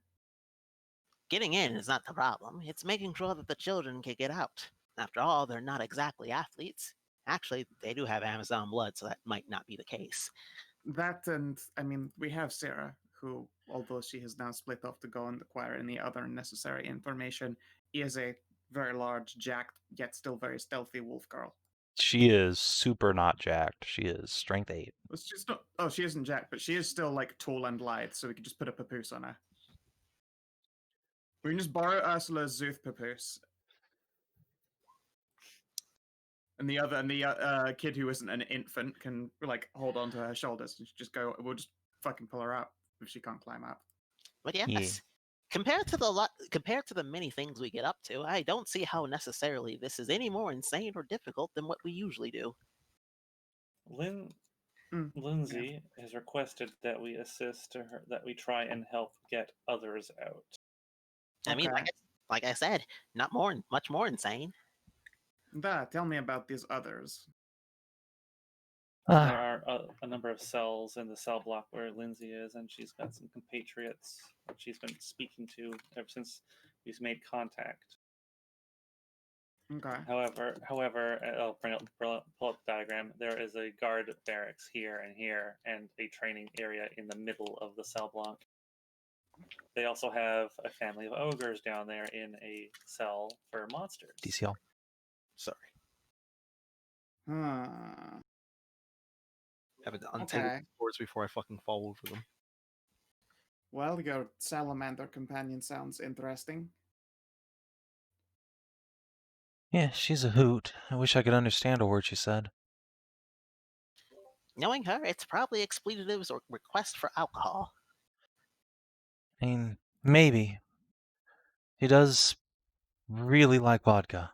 getting in is not the problem. It's making sure that the children can get out. After all, they're not exactly athletes. Actually, they do have Amazon blood, so that might not be the case. That and I mean, we have Sarah, who, although she has now split off to go and acquire any other necessary information, is a very large, jacked, yet still very stealthy wolf girl. She is super not jacked. She is strength 8. Well, she's not. Oh, she isn't jacked, but she is still like tall and lithe, so we could just put a papoose on her. We can just borrow Ursula's Szooth papoose. And the kid who isn't an infant can like hold on to her shoulders and just go. We'll just fucking pull her up if she can't climb up. But yes, Yeah. compared to the many things we get up to, I don't see how necessarily this is any more insane or difficult than what we usually do. Lindsay has requested that we assist her, that we try and help get others out. I mean, Okay. like I said, much more insane. Tell me about these others. There Ah, are a number of cells in the cell block where Lindsay is, and she's got some compatriots that she's been speaking to ever since we've made contact. Okay. However, I'll pull up the diagram. There is a guard barracks here, and a training area in the middle of the cell block. They also have a family of ogres down there in a cell for monsters. DCL. Sorry, Huh. having to untangle Okay. the cords before I fucking fall over them. Well, your salamander companion sounds interesting. Yeah, she's a hoot. I wish I could understand a word she said. Knowing her, it's probably expletives or request for alcohol. I mean, maybe. She does really like vodka.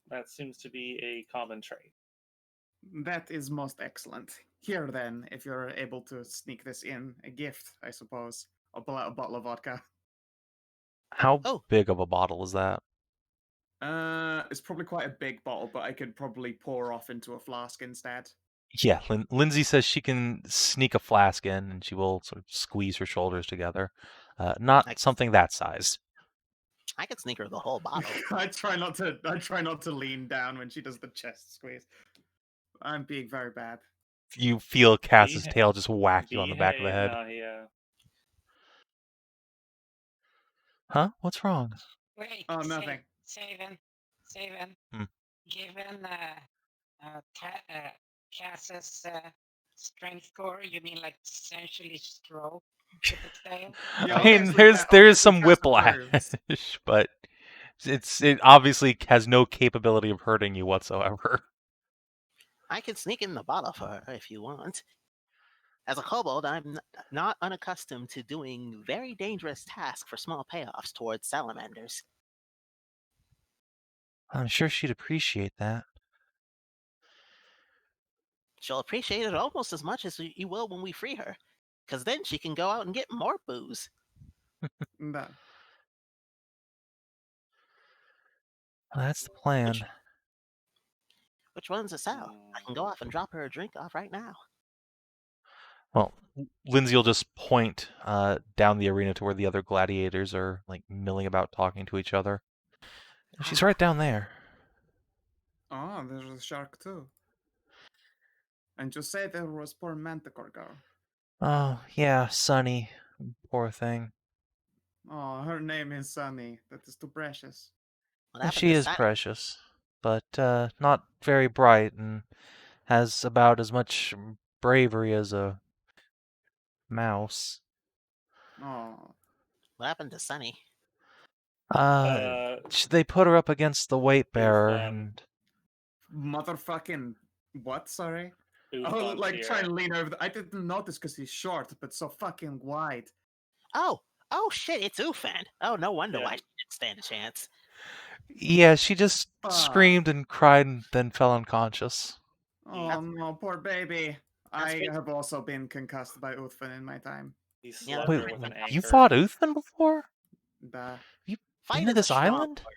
That seems to be a common trait. That is most excellent. Here, then, if you're able to sneak this in, a gift, I suppose. I'll pull out a bottle of vodka. How Oh. big of a bottle is that? It's probably quite a big bottle, but I could probably pour off into a flask instead. Yeah, Lindsay says she can sneak a flask in, and she will sort of squeeze her shoulders together. Not Nice. something that size. I could sneak her the whole bottle. I try not to lean down when she does the chest squeeze. I'm being very bad. You feel Cass's Beha- tail just whack you on the back of the Behave, head. Nahia. Huh? What's wrong? Wait, Oh, nothing. Savin. Hmm. Given Cass's strength score, you mean like essentially stroke with its tail? Yeah, I mean, obviously there is some Cass whiplash, approves. but it obviously has no capability of hurting you whatsoever. I can sneak in the bottle for her if you want. As a kobold, I'm not unaccustomed to doing very dangerous tasks for small payoffs towards salamanders. I'm sure she'd appreciate that. She'll appreciate it almost as much as you will when we free her, because then she can go out and get more booze. No. That's the plan. Which one's a sow? I can go off and drop her a drink off right now. Well, Lindsay will just point down the arena to where the other gladiators are like milling about talking to each other. She's right down there. Oh, there's a shark too. And just say there was poor Manticore girl. Oh, yeah, Sunny. Poor thing. Oh, her name is Sunny. That is too precious. What Well, happened she to is precious, but not very bright and has about as much bravery as a mouse. Oh, What happened to Sunny? They put her up against the weight bearer, Uthman. and motherfucking what? Sorry. Oh, Uthman's like here. try and lean over. I didn't notice because he's short, but so fucking wide. Oh shit, it's Ufan. Oh, no wonder Yeah. why she didn't stand a chance. yeah, she just Fuck. screamed and cried and then fell unconscious. Oh no, poor baby. That's I great. have also been concussed by Uthman in my time. He Yeah, slept Wait, her with an anchor. you fought Uthman before? Duh. Fight Been to is a this strong island? word.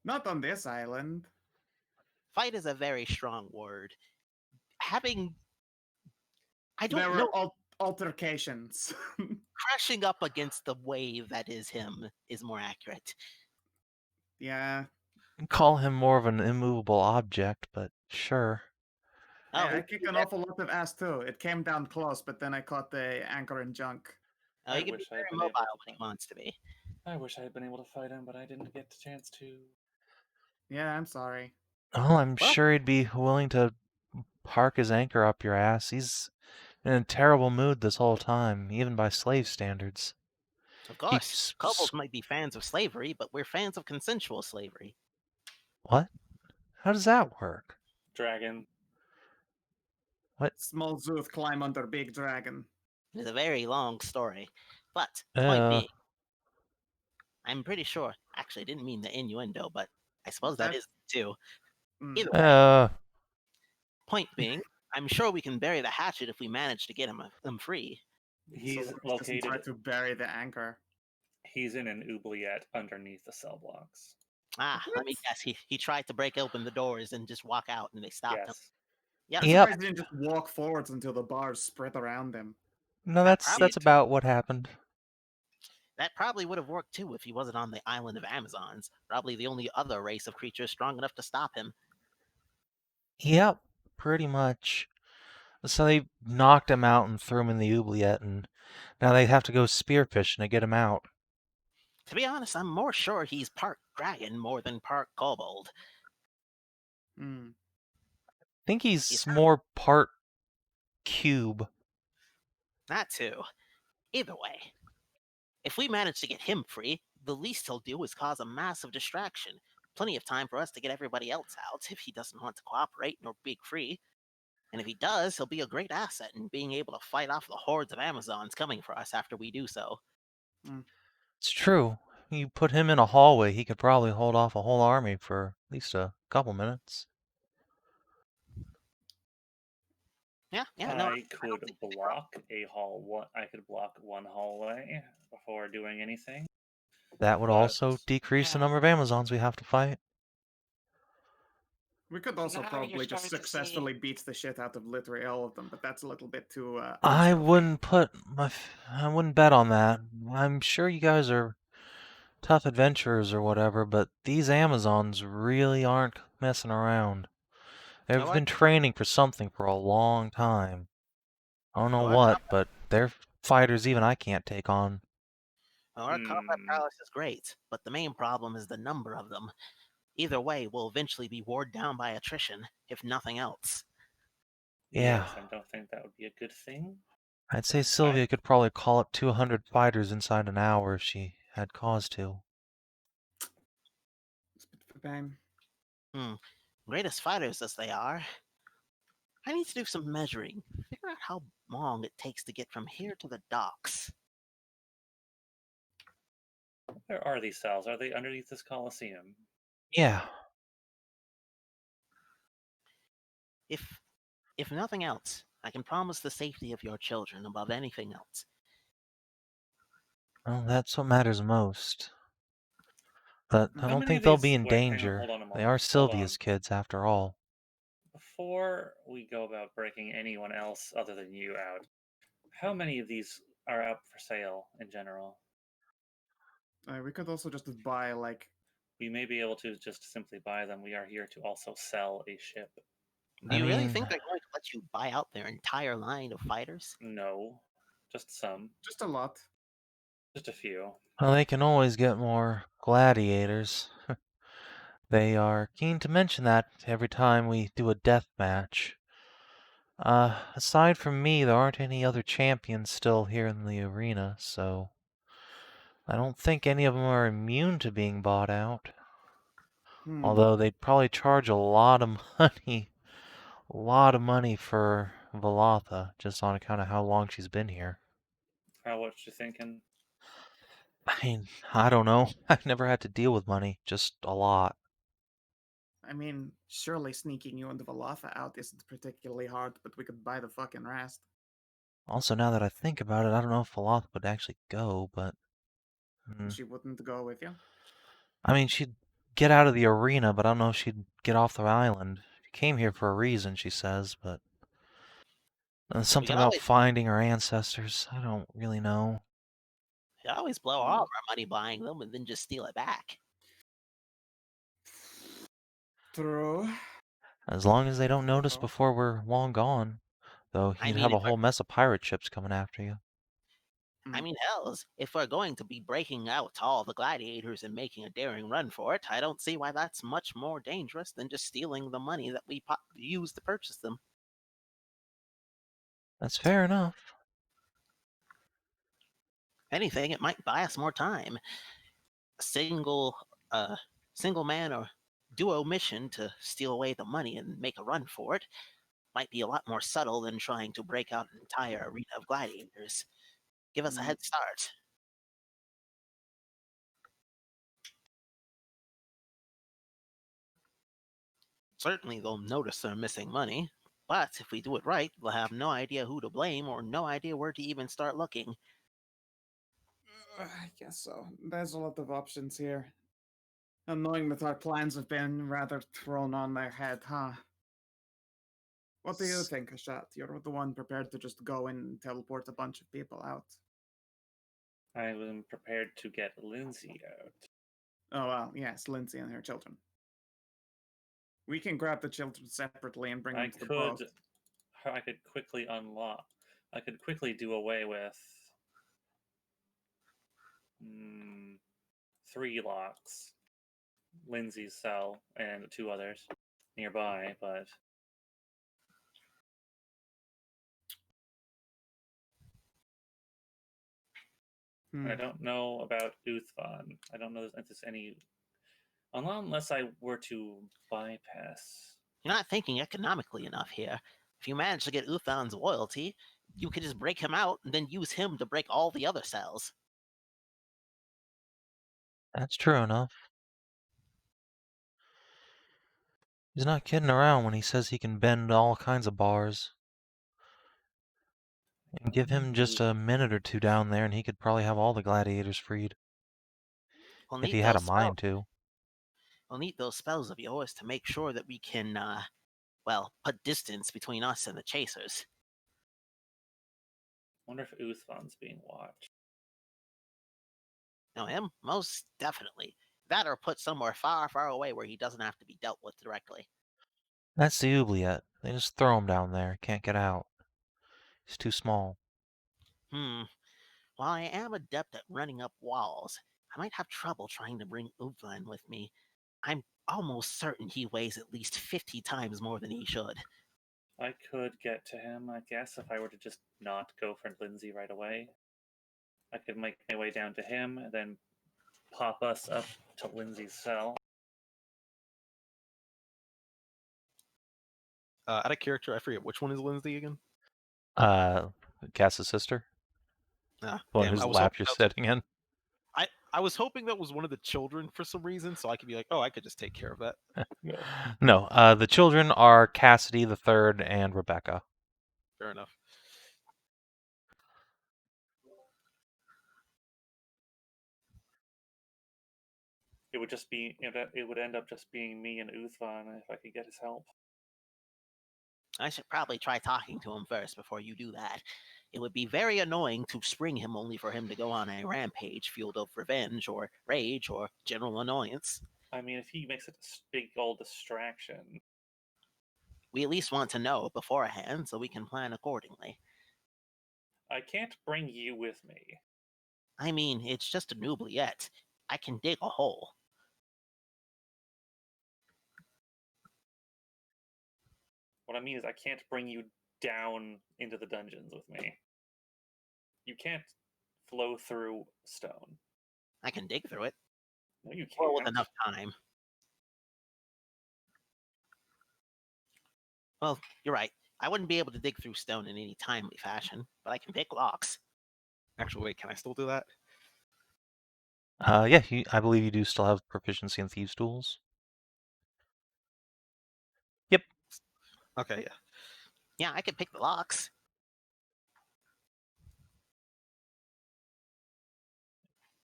Not on this island. Fight is a very strong word. Having I There don't were know, altercations. crashing up against the wave that is him is more accurate. Yeah. Call him more of an immovable object, but sure. Oh, I he kicked an awful lot of ass too. It came down close, but then I caught the anchor and junk. oh, I he can be wish I very had been mobile able to when he wants to be. I wish I had been able to fight him, but I didn't get the chance to. Yeah, I'm sorry. Oh, I'm Well- sure he'd be willing to park his anchor up your ass. He's in a terrible mood this whole time, even by slave standards. Of course, kobolds might be fans of slavery, but we're fans of consensual slavery. What? How does that work? Dragon. Small Szooth climb under big dragon. It's a very long story. But, point being, I'm pretty sure, actually, I didn't mean the innuendo, but I suppose that That- is too. Mm. Either way, Uh, point being, I'm sure we can bury the hatchet if we manage to get him free. He's So Roach doesn't try located. to bury the anchor. He's in an oubliette underneath the cell blocks. Ah, let me guess. He tried to break open the doors and just walk out, and they stopped him. Yes. Yeah, I'm Yep. surprised he didn't just walk forwards until the bars spread around him. No, that's about what happened. that probably would have worked too if he wasn't on the island of Amazons. Probably the only other race of creatures strong enough to stop him. Yep, pretty much. So they knocked him out and threw him in the oubliette, and now they have to go spearfishing to get him out. To be honest, I'm more sure he's part dragon more than part kobold. Hmm. I think he's He's more part cube. That too. Either way, if we manage to get him free, the least he'll do is cause a massive distraction. Plenty of time for us to get everybody else out if he doesn't want to cooperate nor break free. And if he does, he'll be a great asset in being able to fight off the hordes of Amazons coming for us after we do so. It's true. You put him in a hallway, he could probably hold off a whole army for at least a couple minutes. Yeah, no, I could block I could block one hallway before doing anything. That would But- also decrease the number of Amazons we have to fight. We could also Now probably you're just starting to see- successfully beat the shit out of literally all of them, but that's a little bit too. I unstealthy. wouldn't bet on that. I'm sure you guys are tough adventurers or whatever, but these Amazons really aren't messing around. They've No, been training for something for a long time. I don't know what, but they're fighters even I can't take on. Our combat prowess is great, but the main problem is the number of them. Either way, we'll eventually be worn down by attrition, if nothing else. Yeah. Yes, I don't think that would be a good thing. I'd say Sylvia could probably call up 200 fighters inside an hour if she had cause to. It's a bit of a pain. Greatest fighters as they are, I need to do some measuring. Figure out how long it takes to get from here to the docks. Where are these cells? Are they underneath this Coliseum? Yeah. If nothing else, I can promise the safety of your children above anything else. Well, that's what matters most. But I How don't many think of they'll these- be in wait, hang on, danger. hold on a They moment, are hold Sylvia's on. kids, after all. Before we go about breaking anyone else other than you out, how many of these are up for sale in general? We could also just buy like. We may be able to just simply buy them. We are here to also sell a ship. Do you really think they're going to let you buy out their entire line of fighters? No, just some. Just a lot. Just a few. Well, they can always get more gladiators. They are keen to mention that every time we do a death match. Aside from me, there aren't any other champions still here in the arena, so I don't think any of them are immune to being bought out. Although they'd probably charge a lot of money for Velatha, just on account of how long she's been here. How much you thinking? I mean, I don't know. I've never had to deal with money, just a lot. I mean, surely sneaking you and Velatha out isn't particularly hard, but we could buy the fucking rest. Also, now that I think about it, I don't know if Velatha would actually go, but... She wouldn't go with you. I mean, she'd get out of the arena, but I don't know if she'd get off the island. She came here for a reason, she says, but... something about finding her ancestors. I don't really know. You always blow all of our money buying them and then just steal it back. True. As long as they don't notice Oh. before we're long gone. Though I you'd mean, have a if we're, whole mess of pirate ships coming after you. I mean, hells, if we're going to be breaking out all the gladiators and making a daring run for it, I don't see why that's much more dangerous than just stealing the money that we use to purchase them. That's fair enough. If anything, it might buy us more time. A single man or duo mission to steal away the money and make a run for it might be a lot more subtle than trying to break out an entire arena of gladiators. Give us a head start. Certainly, they'll notice they're missing money, but if we do it right, they'll have no idea who to blame or no idea where to even start looking. I guess so. There's a lot of options here. Annoying that our plans have been rather thrown on their head, huh? What do you think, Hashat? You're the one prepared to just go in and teleport a bunch of people out. I am prepared to get Lindsay out. Oh, well, yes, Lindsay and her children. We can grab the children separately and bring them to the boat. I could quickly unlock. I could quickly do away with 3 locks, Lindsay's cell, and 2 others nearby, but I don't know about Uthvan. I don't know if there's any, unless I were to bypass. You're not thinking economically enough here. If you manage to get Uthon's loyalty, you could just break him out and then use him to break all the other cells. That's true enough. He's not kidding around when he says he can bend all kinds of bars. And give him just a minute or two down there and he could probably have all the gladiators freed. We'll If need he had a those spells. mind to. We'll need those spells of yours to make sure that we can, put distance between us and the chasers. Wonder if Uthvan's being watched. Know him? Most definitely. That or put somewhere far, far away where he doesn't have to be dealt with directly. That's the oubliette. They just throw him down there. Can't get out. He's too small. While I am adept at running up walls, I might have trouble trying to bring Uthvan with me. I'm almost certain he weighs at least 50 times more than he should. I could get to him, I guess, if I were to just not go for Lindsay right away. I could make my way down to him and then pop us up to Lindsay's cell. Out of character, I forget which one is Lindsay again. Cass's sister. Ah, The one damn, whose I was lap hoping you're that was- sitting in. I was hoping that was one of the children for some reason, so I could be like, oh, I could just take care of that. No, the children are Cassidy the Third and Rebecca. Fair enough. It would just be, it would end up just being me and Uthvan if I could get his help. I should probably try talking to him first before you do that. It would be very annoying to spring him only for him to go on a rampage fueled of revenge or rage or general annoyance. I mean, if he makes it a big old distraction. We at least want to know beforehand so we can plan accordingly. I can't bring you with me. I mean, it's just an oubliette. I can dig a hole. What I mean is I can't bring you down into the dungeons with me. You can't flow through stone. I can dig through it. No, you Well, with can't. enough time. Well, you're right. I wouldn't be able to dig through stone in any timely fashion, but I can pick locks. Actually, wait, can I still do that? Yeah, I believe you do still have proficiency in thieves' tools. Yep. Okay, yeah. Yeah, I can pick the locks.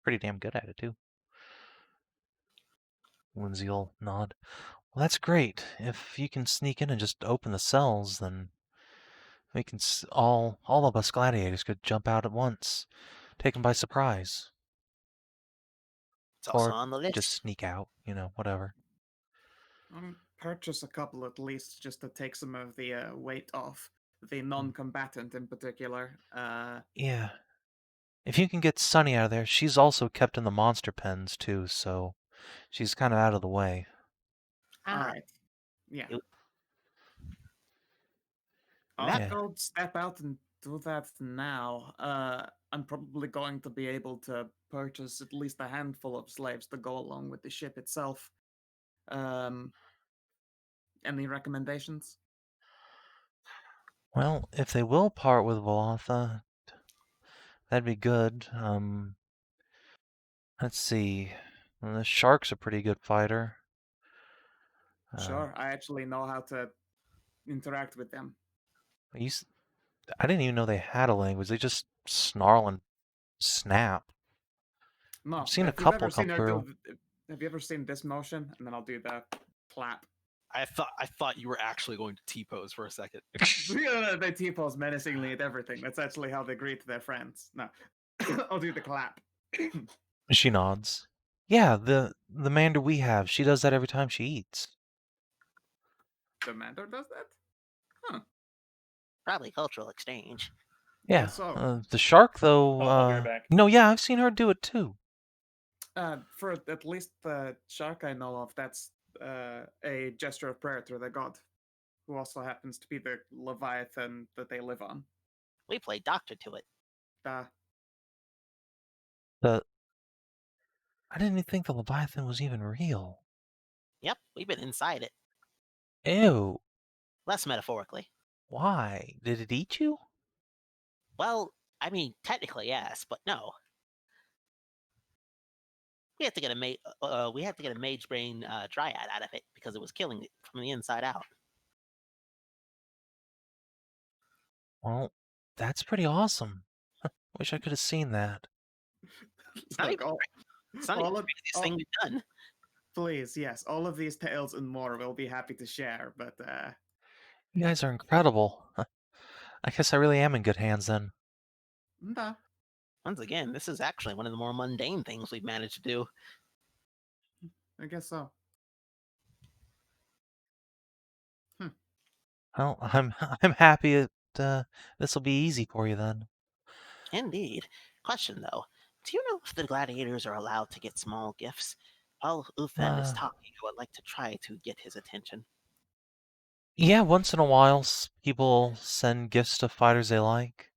Pretty damn good at it, too. Lindsay will nod. Well, that's great. If you can sneak in and just open the cells, then we can all of us gladiators could jump out at once, take them by surprise. It's also Or on the list. just sneak out, whatever. purchase a couple at least, just to take some of the weight off the non-combatant in particular. Yeah. If you can get Sunny out of there, she's also kept in the monster pens too, so she's kind of out of the way. All right. Yeah. It- I'll That- go step out and do that now. I'm probably going to be able to purchase at least a handful of slaves to go along with the ship itself. Any recommendations? Well, if they will part with Valotha, that'd be good. Let's see. The Shark's a pretty good fighter. Sure, I actually know how to interact with them. I didn't even know they had a language. They just snarl and snap. No, I've seen a if you've couple ever seen come her through. have you ever seen this motion? And then I'll do the clap. I thought you were actually going to T-pose for a second. They T-pose menacingly at everything. That's actually how they greet their friends. No, I'll do the clap. She nods. Yeah, the Mander we have, she does that every time she eats. The Mandor does that? Probably cultural exchange. Yeah. So, The Shark, though. Oh, I'll be right back. No, yeah, I've seen her do it too. for at least the shark I know of, that's a gesture of prayer to the god, who also happens to be the Leviathan that they live on. We played doctor to it. Uh, I didn't even think the Leviathan was even real. Yep, we've been inside it. Ew. Less metaphorically. Why? Did it eat you? Well, I mean, technically yes, but no. We had to get a mage brain dryad out of it because it was killing it from the inside out. Well, that's pretty awesome. Wish I could have seen that. It's not even it's not even the craziest thing we've done. Please, yes, all of these tales and more we'll be happy to share, but You guys are incredible. I guess I really am in good hands then. nah. Once again, this is actually one of the more mundane things we've managed to do. I guess so. Well, I'm happy that this will be easy for you then. Indeed. Question though, do you know if the gladiators are allowed to get small gifts? While Uthen is talking, I would like to try to get his attention. Yeah, once in a while, people send gifts to fighters they like.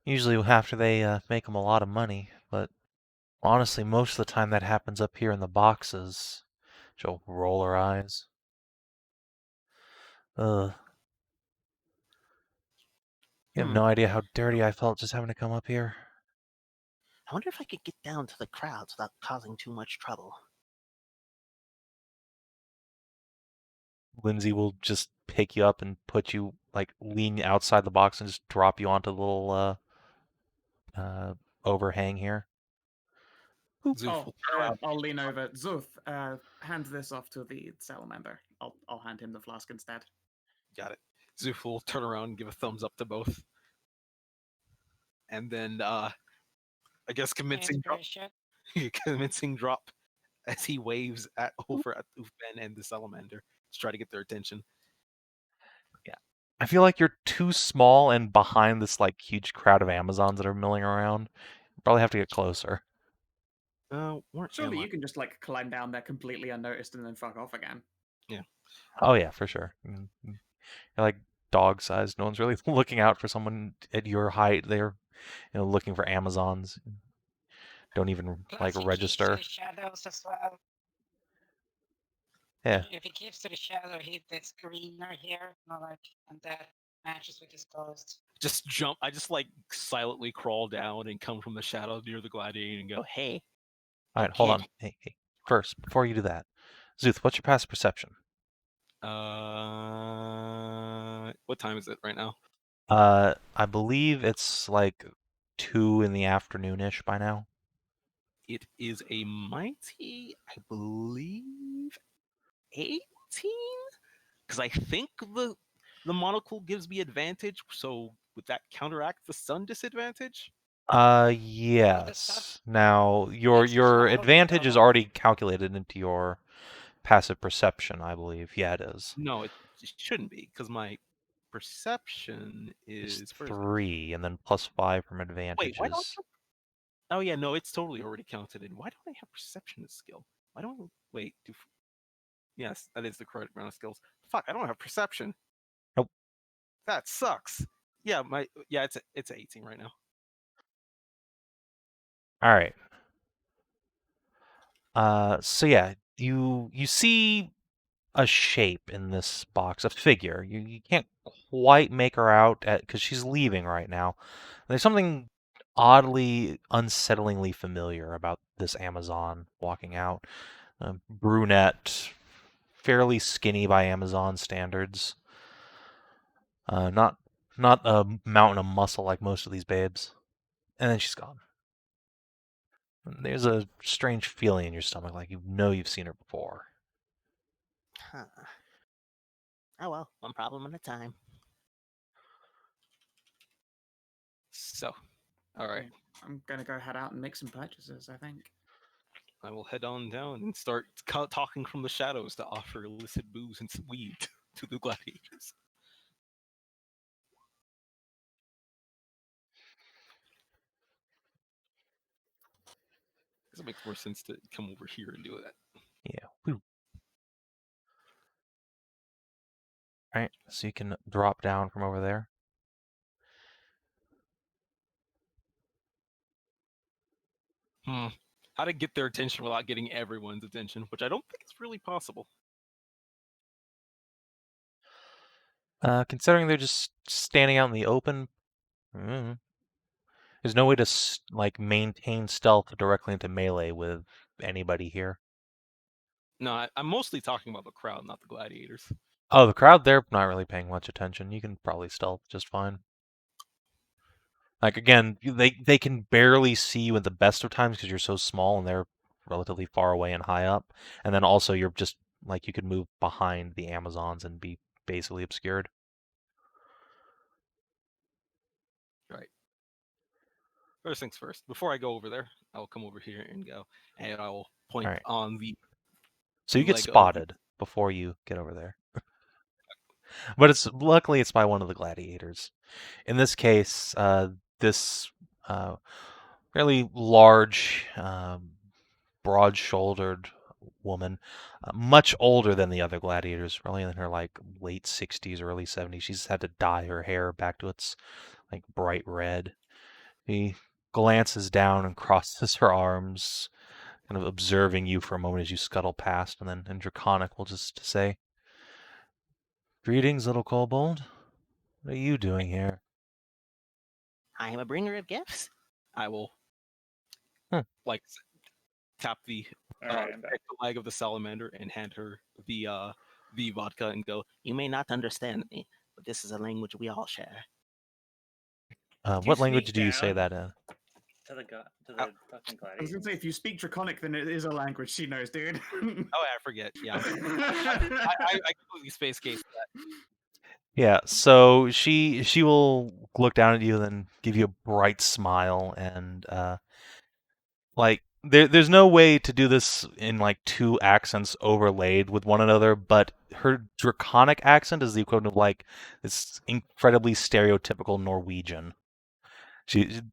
Usually after they make them a lot of money, but honestly, most of the time that happens up here in the boxes. She'll roll her eyes. Ugh. You have no idea how dirty I felt just having to come up here. I wonder if I could get down to the crowds without causing too much trouble. Lindsay will just pick you up and put you, like, lean outside the box and just drop you onto the little overhang here. Szooth will turn around. I'll lean over. Szooth, hand this off to the salamander. I'll hand him the flask instead. Got it. Szooth will turn around and give a thumbs up to both. And then, I guess convincing drop as he waves over at Uthen and the salamander to try to get their attention. Yeah. I feel like you're too small and behind this, like, huge crowd of Amazons that are milling around. You probably have to get closer. Surely you can just, like, climb down there completely unnoticed and then fuck off again. Yeah. Oh, yeah, for sure. You're like dog sized. No one's really looking out for someone at your height. They're, looking for Amazons. Don't even Plus, he register. keeps to the shadows as well. Yeah. If he keeps to the shadow, he's greener here, and that matches with his clothes. Just jump. I just like silently crawl down and come from the shadow near the gladiator and go, "Hey." All right, hold on. Hey. First, before you do that, Szooth, what's your passive perception? What time is it right now? I believe it's like 2 in the afternoon-ish by now. It is a mighty, I believe, 18. Because I think the monocle gives me advantage. So would that counteract the sun disadvantage? Yes. Now your advantage is already calculated into your passive perception, I believe. Yeah, it is. No, it shouldn't be because my perception It's is where is it? 3, and then +5 from Wait, why don't advantages. you? Oh yeah, no, it's totally already counted in. Why don't I have perception as skill? Why don't I... wait? Yes, that is the correct amount of skills. Fuck, I don't have perception. Nope. That sucks. Yeah, it's 18 right now. All right. So yeah, you see a shape in this box, a figure. You can't quite make her out because she's leaving right now. There's something oddly, unsettlingly familiar about this Amazon walking out. Brunette, fairly skinny by Amazon standards. Not a mountain of muscle like most of these babes. And then she's gone. There's a strange feeling in your stomach, like you've seen her before. Huh. Oh well, one problem at a time. So, all right, I'm gonna go head out and make some purchases, I think. I will head on down and start talking from the shadows to offer illicit booze and weed to the gladiators. Because it makes more sense to come over here and do that. Yeah. Woo. Alright, so you can drop down from over there. How to get their attention without getting everyone's attention, which I don't think is really possible. Considering they're just standing out in the open, there's no way to maintain stealth directly into melee with anybody here. No, I'm mostly talking about the crowd, not the gladiators. Oh, the crowd, they're not really paying much attention. You can probably stealth just fine. Like, again, they can barely see you at the best of times because you're so small and they're relatively far away and high up. And then also you're just, you could move behind the Amazons and be basically obscured. Right. First things first. Before I go over there, I will come over here and go, and I will point Alright. on the. So you get leg of the- spotted before you get over there. But luckily it's by one of the gladiators. In this case, this fairly large, broad-shouldered woman, much older than the other gladiators, probably in her late 60s, early 70s. She's had to dye her hair back to its bright red. She glances down and crosses her arms, kind of observing you for a moment as you scuttle past, and then in Draconic will just say, "Greetings, little kobold. What are you doing here?" I am a bringer of gifts. I will tap the Alright, I'm back. take the leg of the salamander and hand her the vodka and go. You may not understand me, but this is a language we all share. What language sneak do you say down? that in? To the fucking I was gladiator. gonna say, if you speak Draconic, then it is a language she knows, dude. Oh, I forget. Yeah, I completely space case that. Yeah, so she will look down at you and then give you a bright smile, and there's no way to do this in two accents overlaid with one another, but her Draconic accent is the equivalent of this incredibly stereotypical Norwegian.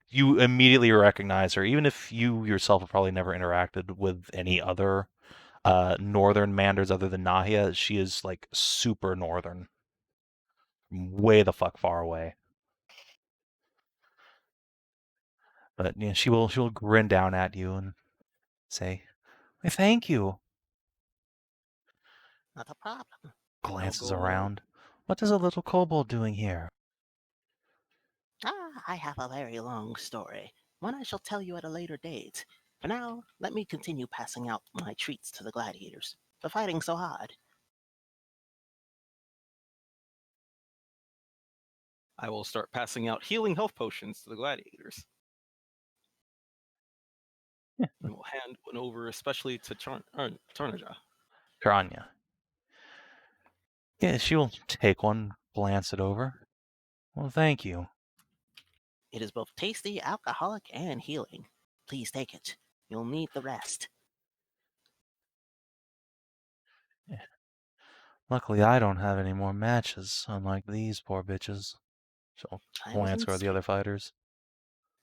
You immediately recognize her, even if you yourself have probably never interacted with any other northern Manders other than Nahia. She is super northern, way the fuck far away. But she'll grin down at you and say, "Why, thank you." Not a problem. Glances go along. around. What is a little kobold doing here? I have a very long story. One I shall tell you at a later date. For now, let me continue passing out my treats to the gladiators for fighting so hard. I will start passing out healing health potions to the gladiators. Yeah. And we'll hand one over, especially to Tarnavak. Tranya. Yeah, she will take one, glance it over. Well, thank you. It is both tasty, alcoholic, and healing. Please take it. You'll need the rest. Luckily, I don't have any more matches, unlike these poor bitches. She'll I glance wasn't over at the other fighters.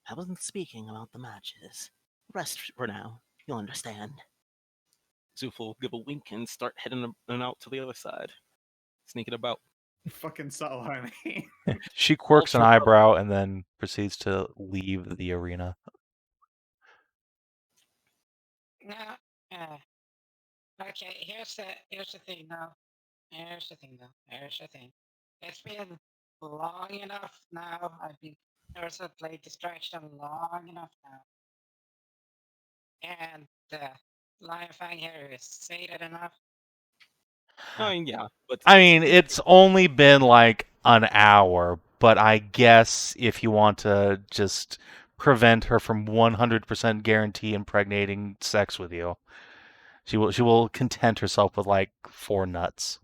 I wasn't speaking about the matches. Rest for now. You'll understand. Szooth will give a wink and start heading out to the other side, sneaking about. Fucking subtle, homie. She quirks an Ultra- eyebrow and then proceeds to leave the arena. No. Okay, here's the thing now. Here's the thing It's been long enough now. I've been Ursula played distraction long enough now. And Lion Fang here is sated enough. I mean, yeah, but I mean, it's only been like an hour, but I guess if you want to just prevent her from 100% guarantee impregnating sex with you, she will content herself with like 4 nuts.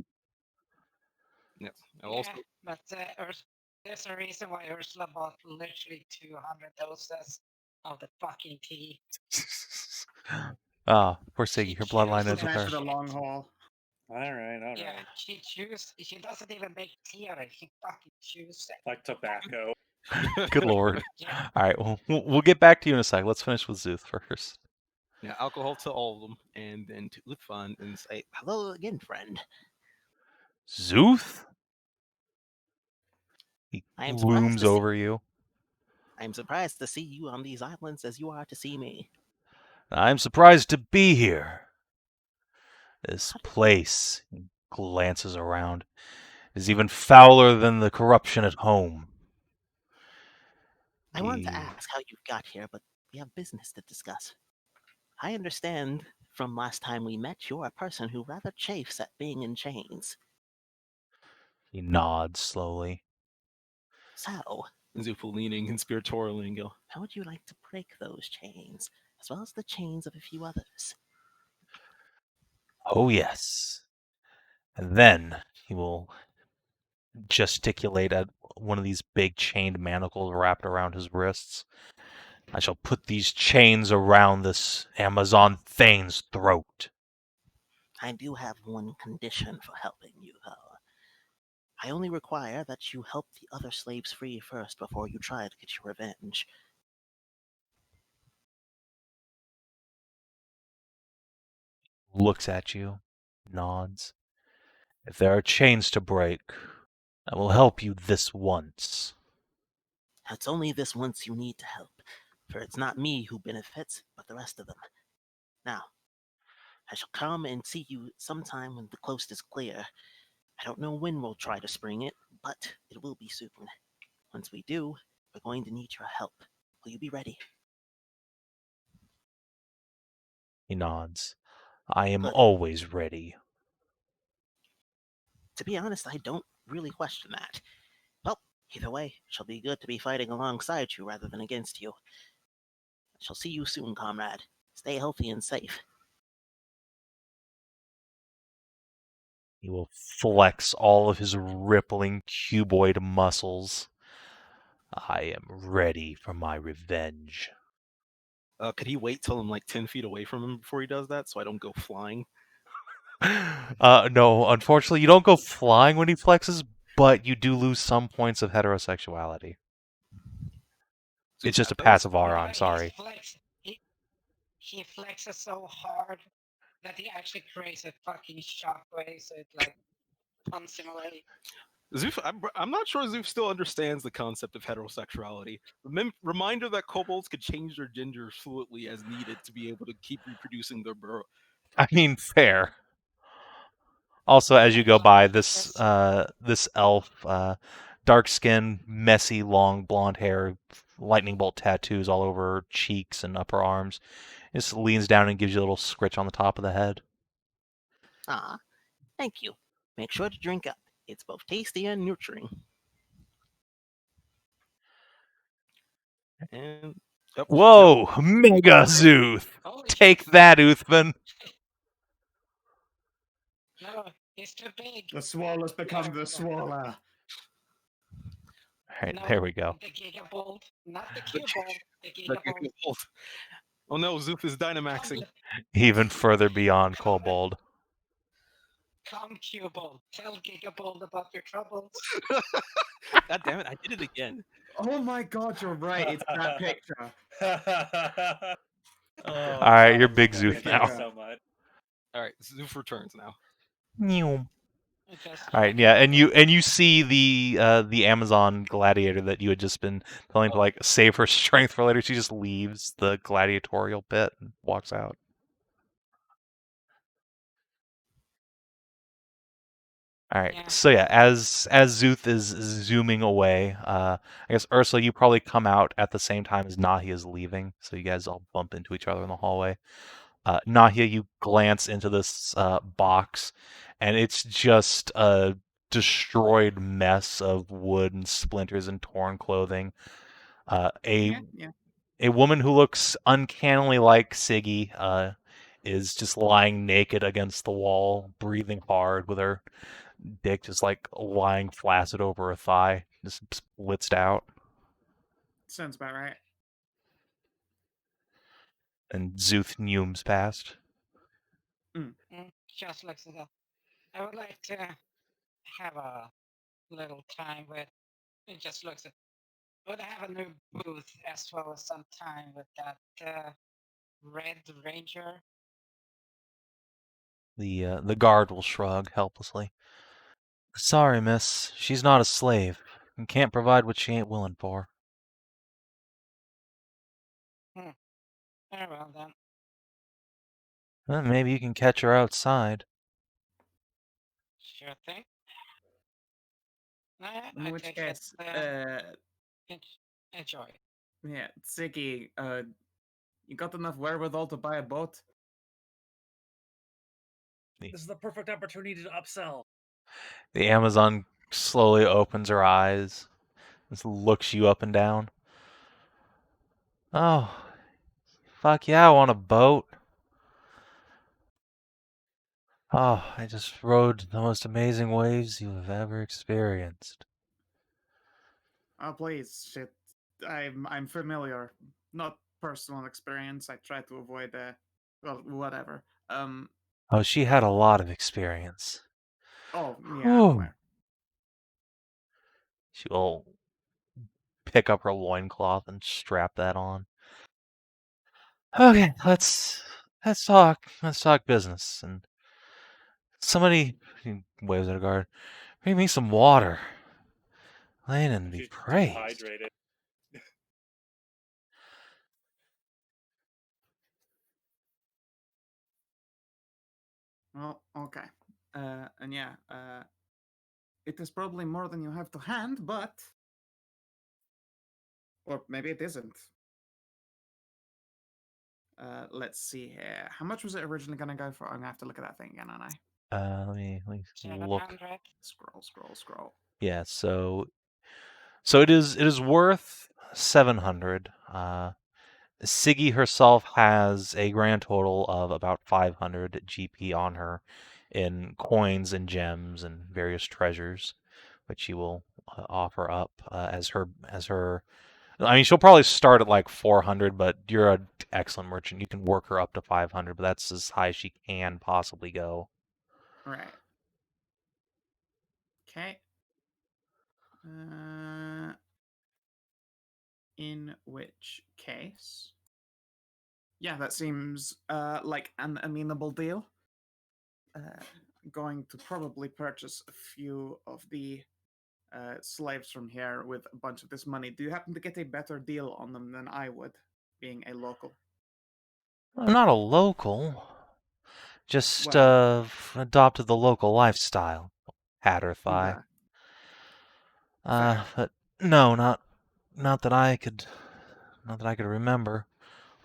yeah. And also, But there's a reason why Ursula bought literally 200 doses of the fucking tea. Ah, poor Siggy, She her bloodline chose is with Plan her. for the shit. long haul. All right. Yeah, she doesn't even make tea out of it. She fucking chews it. Like tobacco. Good lord. Yeah. All right, well, we'll get back to you in a sec. Let's finish with Szooth first. yeah, alcohol to all of them, and then to Uthvan and say, Hello again, friend. Szooth? He I am surprised looms to see over you. I am surprised to see you on these islands as you are to see me. I'm surprised to be here. This place, he glances around, is even fouler than the corruption at home. I wanted to The- ask how you got here, but we have business to discuss. I understand from last time we met you're a person who rather chafes at being in chains. He nods slowly. So, Szooth leaning conspiratorially and go, how would you like to break those chains, as well as the chains of a few others? Oh, yes. And then he will gesticulate at one of these big chained manacles wrapped around his wrists. I shall put these chains around this Amazon Thane's throat. I do have one condition for helping you, though. I only require that you help the other slaves free first before you try to get your revenge. Looks at you, nods. If there are chains to break, I will help you this once. It's only this once you need to help, for it's not me who benefits, but the rest of them. Now, I shall come and see you sometime when the coast is clear. I don't know when we'll try to spring it, but it will be soon. Once we do, we're going to need your help. Will you be ready? He nods. I am Good. always ready. To be honest, I don't really question that. Well, either way, it shall be good to be fighting alongside you rather than against you. I shall see you soon, comrade. Stay healthy and safe. He will flex all of his rippling cuboid muscles. I am ready for my revenge. could he wait till I'm like 10 feet away from him before he does that so I don't go flying? No, unfortunately, you don't go flying when he flexes, but you do lose some points of heterosexuality. It's just a passive aura, I'm sorry. He flexes so hard that he actually creates a fucking shockwave, so it like pumps him away. Szooth, I'm not sure Szooth still understands the concept of heterosexuality. Reminder that kobolds could change their gender fluidly as needed to be able to keep reproducing their burrow. I mean, fair. Also, as you go by, this elf, dark skin, messy, long blonde hair, lightning bolt tattoos all over her cheeks and upper arms, just leans down and gives you a little scritch on the top of the head. Ah, thank you. Make sure to drink up. It's both tasty and nurturing. And Whoa, Mega Szooth! Holy Take shit. that, Uthman! No, he's too big. The swallows become the swaller. Alright, No, there we go. The Gigabolt, not the Cubold, the Like, Gigabolt. oh no, Szooth is Dynamaxing. Even further beyond Kobold. Come, Kobold. Tell Gigabold about your troubles. God damn it! I did it again. Oh my god, you're right. It's that picture. Oh, All right, God, you're I big love that Szooth picture now. so much. All right, Szooth returns now. All It just right, yeah, and you see the Amazon gladiator that you had just been telling to like save her strength for later. She just leaves the gladiatorial pit and walks out. All right, Yeah. so yeah, as Szooth is zooming away, I guess Ursula, you probably come out at the same time as Nahia is leaving, so you guys all bump into each other in the hallway. Nahia, you glance into this box, and it's just a destroyed mess of wood and splinters and torn clothing. Yeah. A woman who looks uncannily like Siggy is just lying naked against the wall, breathing hard, with her dick just like lying flaccid over her thigh, just blitzed out. Sounds about right. And Szooth neumes past. Just looks at that. I would like to have a little time with. It just looks at. Would have a new booth as well as some time with that Red Ranger. The guard will shrug helplessly. Sorry, miss. She's not a slave and can't provide what she ain't willing for. Very well then. Well, maybe you can catch her outside. Sure thing. Nah, In I which take case, it. Enjoy. yeah, Ziggy, you got enough wherewithal to buy a boat? This is the perfect opportunity to upsell. The Amazon slowly opens her eyes, just looks you up and down. Oh, fuck yeah, I want a boat. Oh, I just rode the most amazing waves you have ever experienced. Oh, please, shit. I'm familiar. Not personal experience. I try to avoid well, whatever. Oh, she had a lot of experience. Oh, yeah, I'm Whew. aware. She will pick up her loincloth and strap that on. Okay, let's talk business. And somebody, he waves at a guard, bring me some water. Lanin be She's praised. dehydrated. Well, okay. And yeah, it is probably more than you have to hand, but. Or maybe it isn't. Let's see here. How much was it originally going to go for? I'm going to have to look at that thing again, aren't I? Let me look. 700. Scroll. Yeah, so it is worth 700. Siggy herself has a grand total of about 500 GP on her in coins and gems and various treasures, which she will offer up as her. I mean, she'll probably start at like 400, but you're an excellent merchant. You can work her up to 500, but that's as high as she can possibly go. Right. Okay. In which case, yeah, that seems like an amenable deal. Going to probably purchase a few of the slaves from here with a bunch of this money. Do you happen to get a better deal on them than I would, being a local? I'm not a local, just Well, adopted the local lifestyle. Had her thigh. Fair. But no, not that I could remember.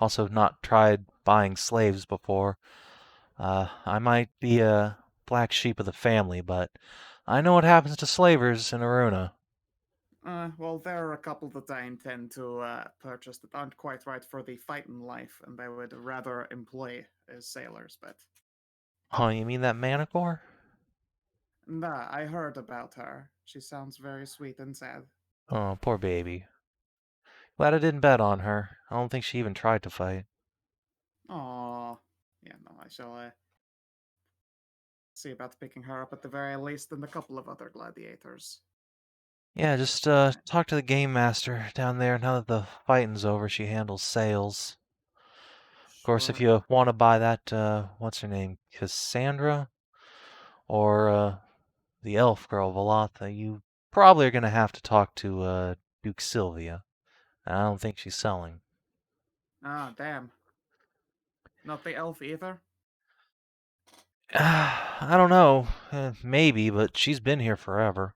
Also, not tried buying slaves before. I might be a black sheep of the family, but I know what happens to slavers in Aruna. Well, there are a couple that I intend to purchase that aren't quite right for the fighting life, and I would rather employ as sailors, but. Oh, you mean that Manticore? Nah, I heard about her. She sounds very sweet and sad. Oh, poor baby. Glad I didn't bet on her. I don't think she even tried to fight. Aww. Yeah, no, I shall see about picking her up at the very least, and a couple of other gladiators. Yeah, just talk to the game master down there. Now that the fighting's over, she handles sales. Of course, if Sure. you want to buy that, what's her name, Cassandra, or the elf girl Valatha, you probably are gonna have to talk to Duke Sylvia. I don't think she's selling. Ah, damn. Not the elf either? I don't know. Maybe, but she's been here forever.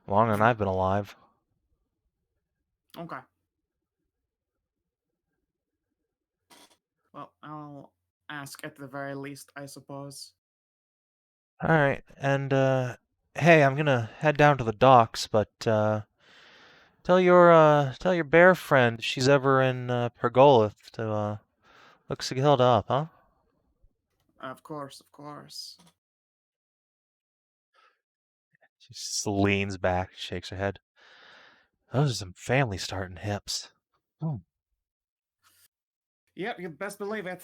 Longer than Hmm. I've been alive. Okay. Well, I'll ask at the very least, I suppose. Alright, and hey, I'm gonna head down to the docks, but tell your bear friend if she's ever in Pergolith to look Sigilda up, huh? Of course, of course. She just leans back, shakes her head. Those are some family starting hips. Hmm. Yep, you'd best believe it.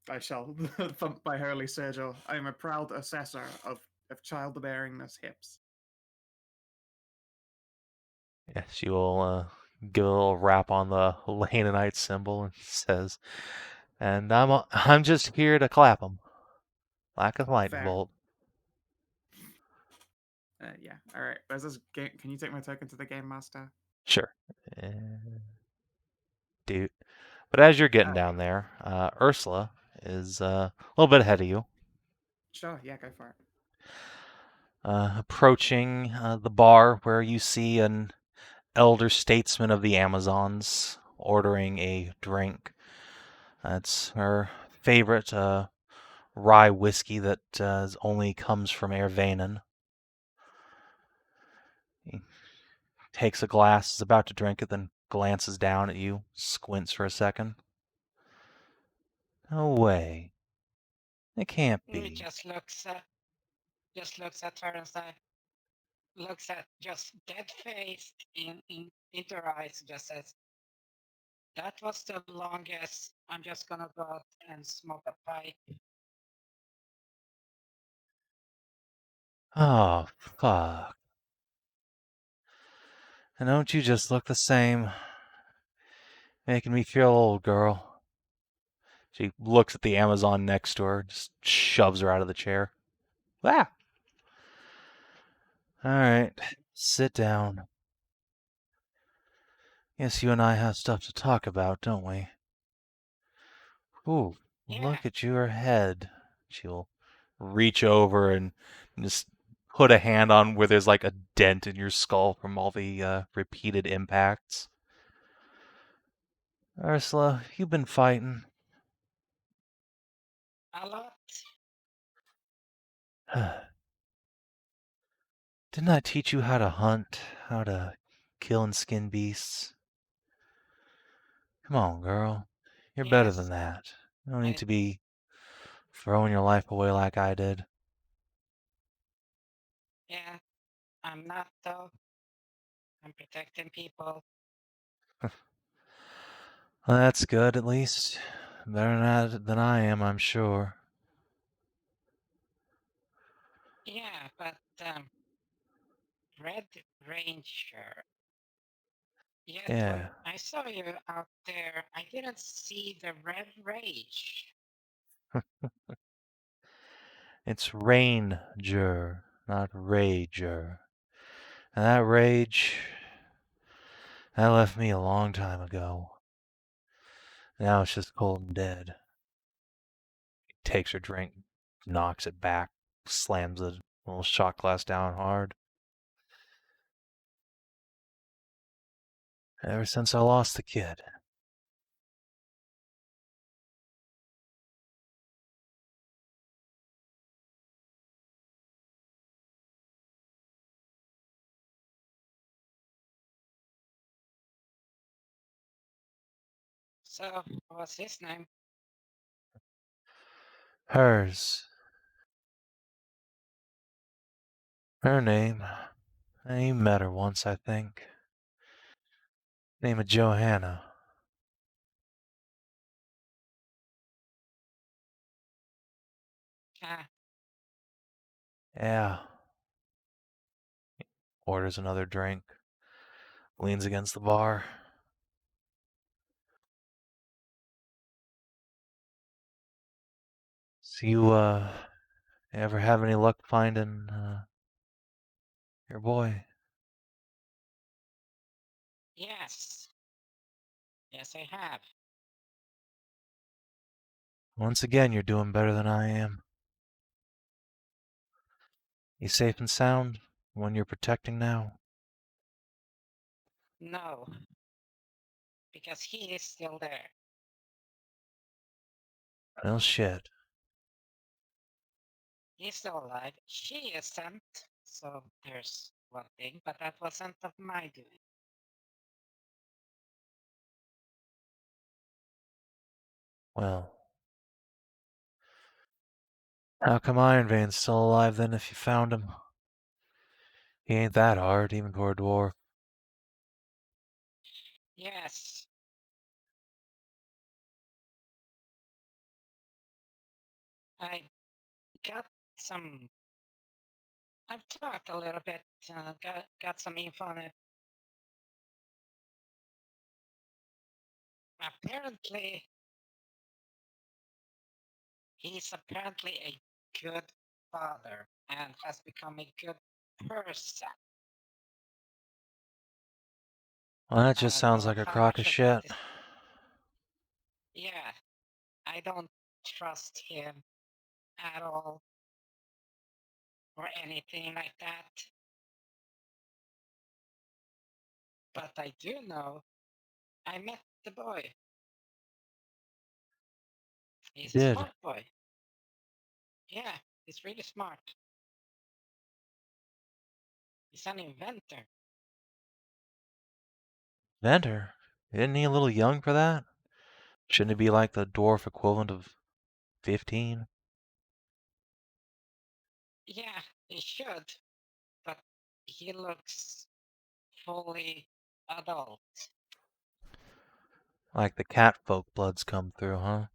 I shall thump my Hurley Sigil. I am a proud assessor of childbearingness hips. Yeah, she will give a little rap on the Laneanite symbol and says, "And I'm just here to clap 'em like a lightning Fair. bolt." Yeah. All right. There's this game. Can you take my token to the game master? Sure. Dude. But as you're getting Uh, down there, Ursula is a little bit ahead of you, Sure. Yeah, go for it. approaching the bar where you see an elder statesman of the Amazons ordering a drink. It's her favorite rye whiskey that only comes from Ervanen. He takes a glass, is about to drink it, then glances down at you, squints for a second. No way. It can't He be. just looks at her and looks at just dead faced into her eyes, just says, "That was the longest. I'm just gonna go out and smoke a pipe." Oh, fuck. And don't you just look the same? Making me feel old, girl. She looks at the Amazon next to her, just shoves her out of the chair. Ah! Alright, sit down. Guess you and I have stuff to talk about, don't we? Ooh, Yeah, look at your head. She'll reach over and just put a hand on where there's like a dent in your skull from all the repeated impacts. Ursula, you've been fighting. a lot. Didn't I teach you how to hunt, how to kill and skin beasts? Come on, girl. You're better than Yes, that. You don't need I to be throwing your life away like I did. yeah, I'm not though. I'm protecting people. Well, that's good, at least. Better than I am, I'm sure. Yeah, but Red Ranger. Yet when Yeah, I saw you out there, I didn't see the Red Rage. it's Ranger, not Rager. And that rage, that left me a long time ago. Now it's just cold and dead. Takes her drink, knocks it back, slams the little shot glass down hard. Ever since I lost the kid. So, what's his name? Hers. Her name. I met her once, I think. Name of Johanna. Yeah. Orders another drink. Leans against the bar. So you, ever have any luck finding, your boy? Yes. Yes, I have. Once again, you're doing better than I am. You safe and sound? The one you're protecting now? No. Because he is still there. Well, shit. He's still alive. She isn't. So there's one thing, but that wasn't of my doing. Well. How come Iron Vein's still alive then if you found him? He ain't that hard, even for a dwarf. Yes. I got some. I've talked a little bit, got some info on it. Apparently, he's apparently a good father and has become a good person. Well, that I just don't sounds know like a how crock of much of that shit. is. Yeah, I don't trust him at all or anything like that. But I do know I met the boy. He's a Did. smart boy. Yeah, he's really smart. He's an inventor. Venter? Isn't he a little young for that? Shouldn't he be like the dwarf equivalent of 15? Yeah, he should, but he looks fully adult. Like the cat folk bloods come through, huh?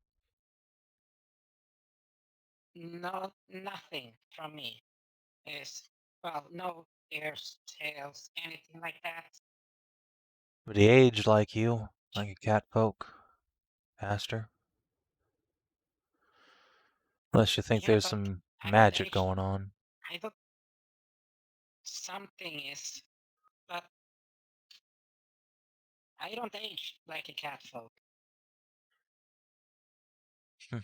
No, nothing from me is, well, no ears, tails, anything like that. But he aged like you, like a cat folk. Faster. Unless you think Yeah, there's but some I don't magic age. going on. I don't. Something is, but I don't age like a cat folk. Hmm.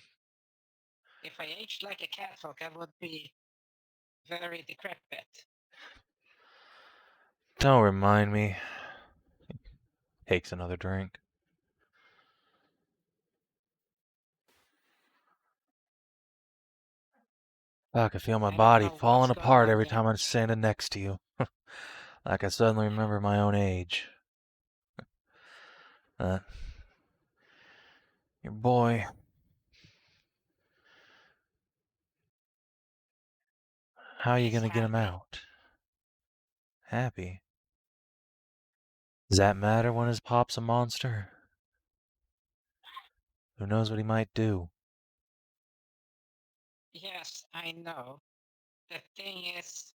If I aged like a cat folk, I would be very decrepit. Don't remind me. Takes another drink. I can feel my I don't body know what's falling going apart on every there. time I'm standing next to you. Like I suddenly remember my own age. Uh, your boy. How are you He's gonna get him happy. out? Happy? Does that matter when his pop's a monster? Who knows what he might do? Yes, I know. The thing is,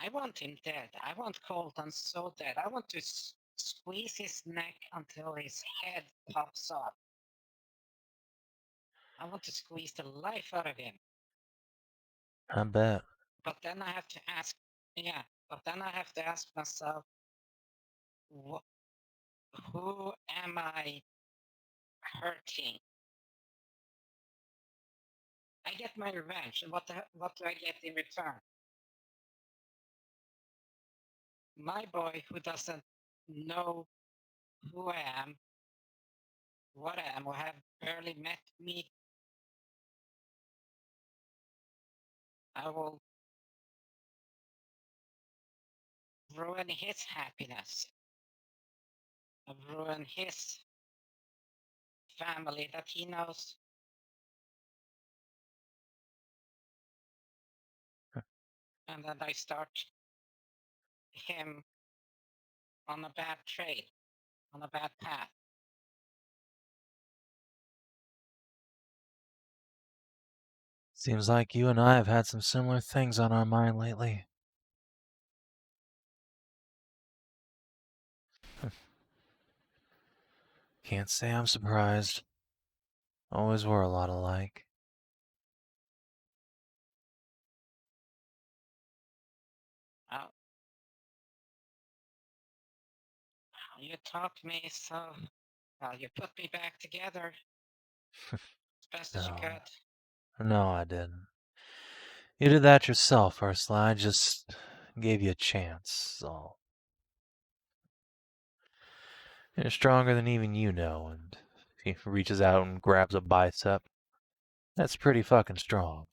I want him dead. I want Colton so dead. I want to squeeze his neck until his head pops off. I want to squeeze the life out of him. I bet. But then I have to ask, yeah, but then I have to ask myself, who am I hurting? I get my revenge, and what do I get in return? My boy who doesn't know who I am, what I am, or have barely met me. I will ruin his happiness. I'll ruin his family that he knows. And then I start him on a bad trail, on a bad path. Seems like you and I have had some similar things on our mind lately. Can't say I'm surprised. Always were a lot alike. Oh. You taught me, so you put me back together as best as you could. No, I didn't. You did that yourself, Ursula. I just gave you a chance, so. You're stronger than even you know, and he reaches out and grabs a bicep. That's pretty fucking strong.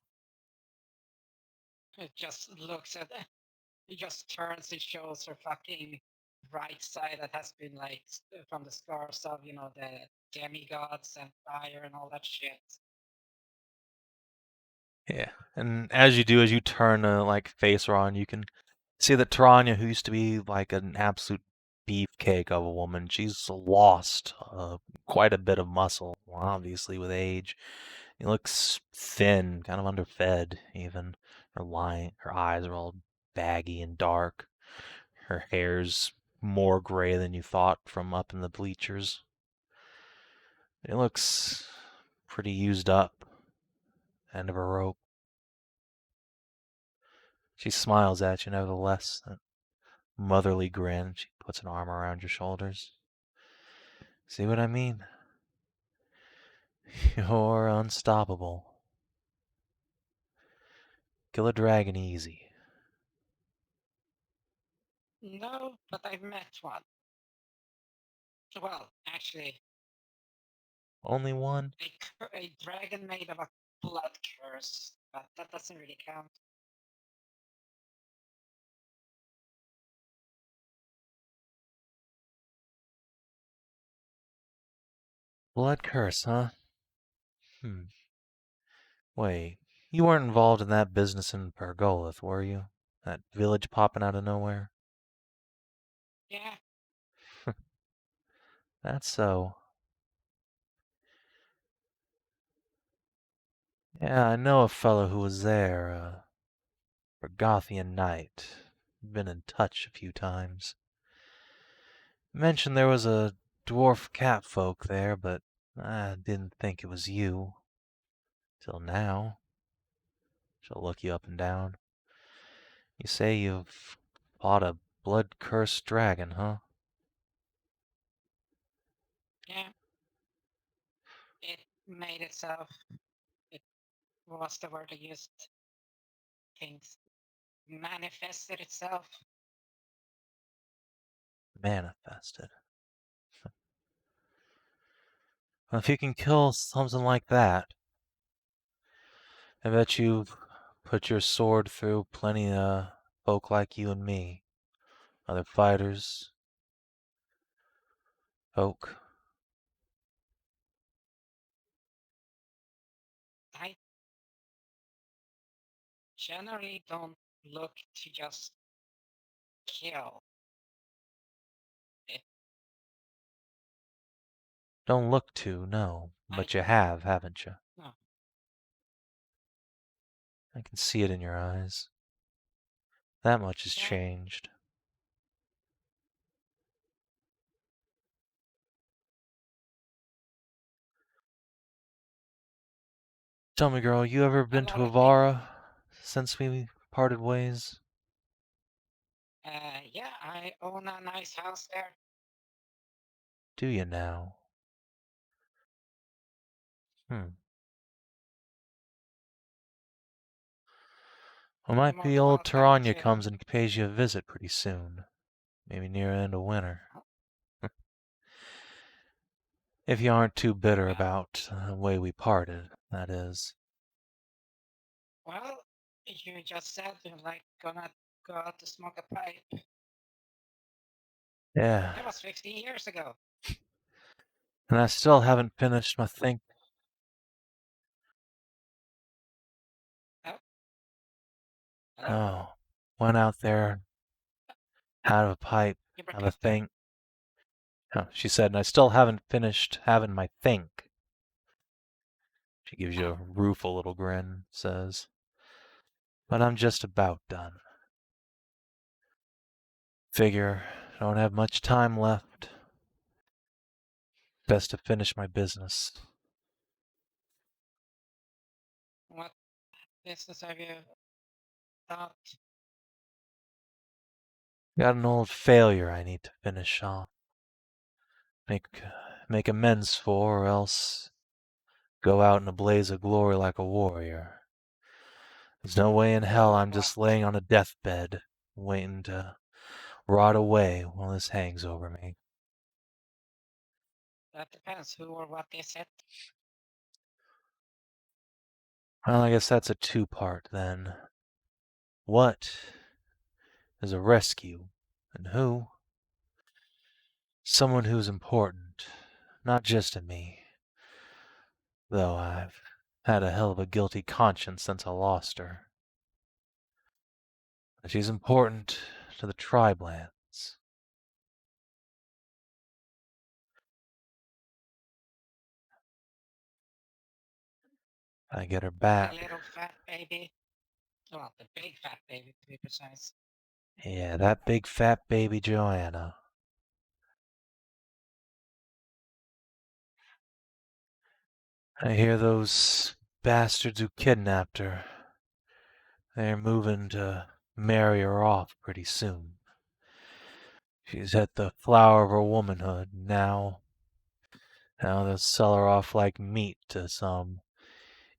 It just looks at it. He just turns and shows her fucking right side that has been like from the scars of, you know, the demigods and fire and all that shit. Yeah, and as you do, as you turn to like face her on, you can see that Taranya, who used to be like an absolute beefcake of a woman, she's lost quite a bit of muscle, obviously with age. She looks thin, kind of underfed even. Her eyes are all baggy and dark. Her hair's more gray than you thought from up in the bleachers. It looks pretty used up. End of a rope. She smiles at you nevertheless, that motherly grin. She puts an arm around your shoulders. See what I mean? You're unstoppable. Kill a dragon easy. No, but I've met one. Well, actually, Only one? a dragon made of a blood curse, but that doesn't really count. Blood curse, huh? Wait, you weren't involved in that business in Pergolith, were you? That village popping out of nowhere? Yeah, That's so. Yeah, I know a fellow who was there, a Gothian knight. Been in touch a few times. Mentioned there was a dwarf catfolk there, but I didn't think it was you. Till now. She'll look you up and down. You say you've fought a blood-cursed dragon, huh? yeah. It made itself. It was the word I used. Things manifested itself. Manifested. Well, if you can kill something like that, I bet you've put your sword through plenty of folk like you and me. Other fighters, folk. I generally don't look to just kill. It, Don't look to, no. But you have, haven't you? no. I can see it in your eyes. That much has Yeah. changed. Tell me, girl, you ever been to lot of people. Avara since we parted ways? Yeah, I own a nice house there. Do you now? Well, might More be than old welcome Taranya to. comes and pays you a visit pretty soon. Maybe near the end of winter. If you aren't too bitter about the way we parted, that is. Well, you just said you're like gonna go out to smoke a pipe. Yeah. That was 15 years ago. And I still haven't finished my think. Oh. Went out there, out of a pipe, You have broke a up there. think. Oh, she said, and I still haven't finished having my think. She gives you a rueful little grin, says, "But I'm just about done. Figure I don't have much time left. Best to finish my business." What business have you thought? Got an old failure I need to finish off. Make amends for, or else go out in a blaze of glory like a warrior. There's no way in hell I'm just laying on a deathbed, waiting to rot away while this hangs over me. That depends who or what is it. Well, I guess that's a two-part then. What is a rescue, and who? Someone who's important, not just to me. Though I've had a hell of a guilty conscience since I lost her. But she's important to the tribelands. I get her The back. little fat baby. Well, the big fat baby, to be precise. Yeah, that big fat baby Joanna. I hear those bastards who kidnapped her. They're moving to marry her off pretty soon. She's at the flower of her womanhood now. Now they'll sell her off like meat to some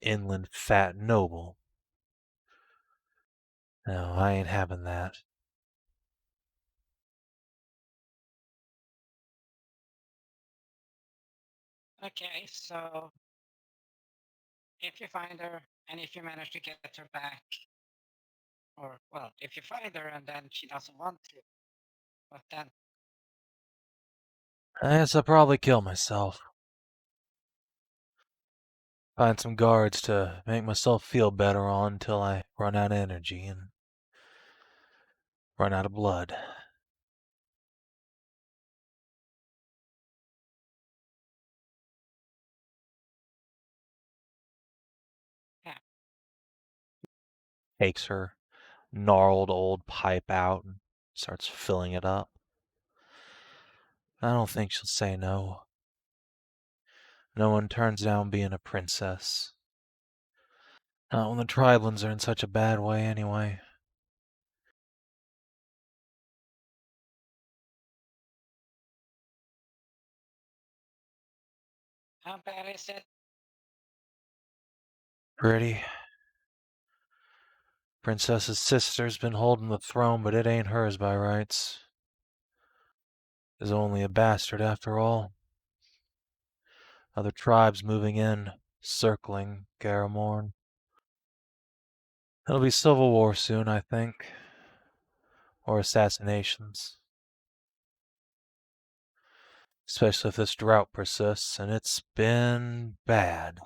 inland fat noble. No, I ain't having that. Okay, so if you find her and if you manage to get her back, or well, if you find her and then she doesn't want to, but then I guess I'll probably kill myself. Find some guards to make myself feel better on until I run out of energy and run out of blood. yeah, Takes her gnarled old pipe out and starts filling it up. I don't think she'll say no. No one turns down being a princess. Not when the tribelands are in such a bad way anyway. how bad is it? Pretty. Princess's sister's been holding the throne, but it ain't hers by rights. Is only a bastard after all. Other tribes moving in, circling Garamorn. It'll be civil war soon, I think. Or assassinations. Especially if this drought persists, and it's been bad.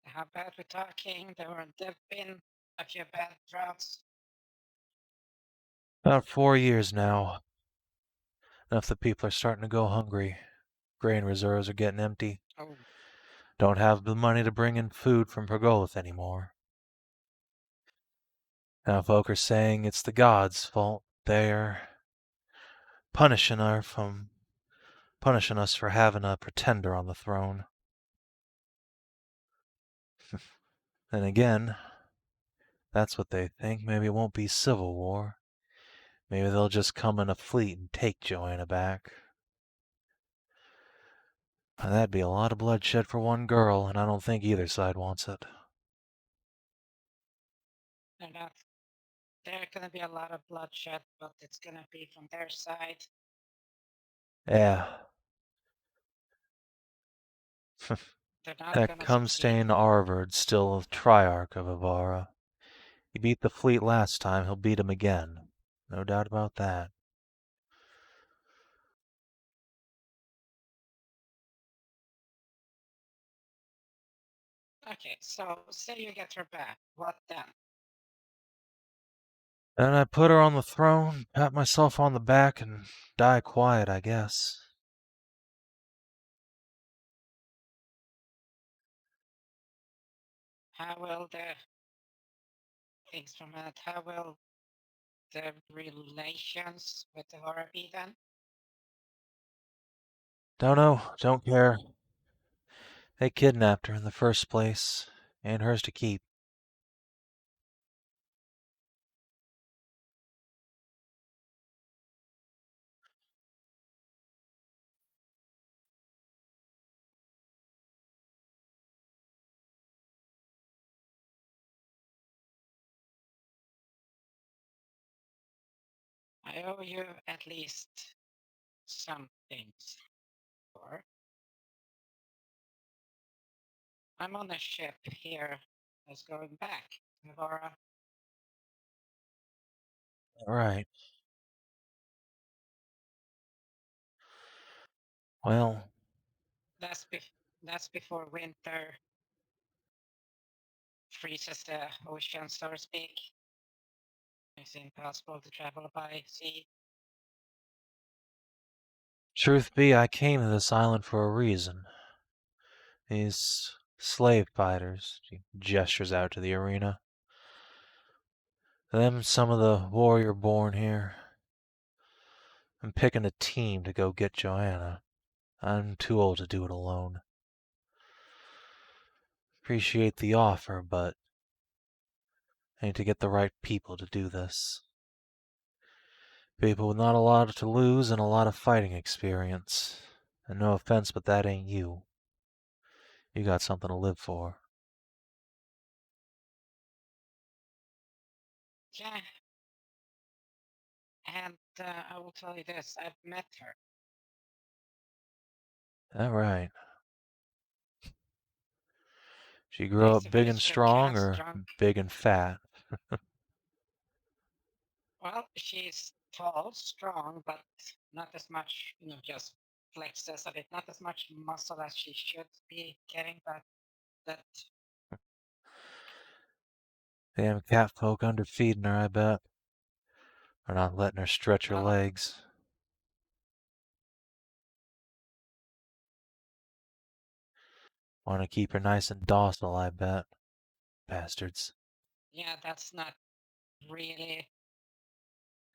How bad we're talking? There've been a few bad droughts. About 4 years now. Enough the people are starting to go hungry. Grain reserves are getting empty. Oh, Don't have the money to bring in food from Pergolith anymore. Now folk are saying it's the gods' fault. They're punishing us for having a pretender on the throne. Then again, that's what they think. Maybe it won't be civil war. Maybe they'll just come in a fleet and take Joanna back. And that'd be a lot of bloodshed for one girl, and I don't think either side wants it. they're not. There's gonna be a lot of bloodshed, but it's gonna be from their side. Yeah. They're not That gonna succeed. Cumstain Arvard's still Triarch of Avara. He beat the fleet last time, he'll beat him again. No doubt about that. Okay, so say you get her back. What then? Then I put her on the throne, pat myself on the back, and die quiet, I guess. How will the things from it? How will the relations with the Hora be then? Don't know, don't care. They kidnapped her in the first place, and hers to keep. I owe you at least some things. Or I'm on a ship here that's going back to Hora. Right. Well, That's before winter freezes the ocean, so to speak. It's impossible to travel by sea. truth be, I came to this island for a reason. These slave fighters, she gestures out to the arena. Them, some of the warrior born here. I'm picking a team to go get Joanna. I'm too old to do it alone. Appreciate the offer, but I need to get the right people to do this. People with not a lot to lose and a lot of fighting experience. And no offense, but that ain't you. You got something to live for. Yeah. And I will tell you this, I've met her. That right. She grew She's up a big very and strong cast or drunk. big and fat? Well, she's tall, strong, but not as much, just flexes a bit, not as much muscle as she should be getting, but that, Damn cat folk underfeeding her, I bet. Or not letting her stretch her well, legs. Want to keep her nice and docile, I bet. Bastards. yeah, that's not really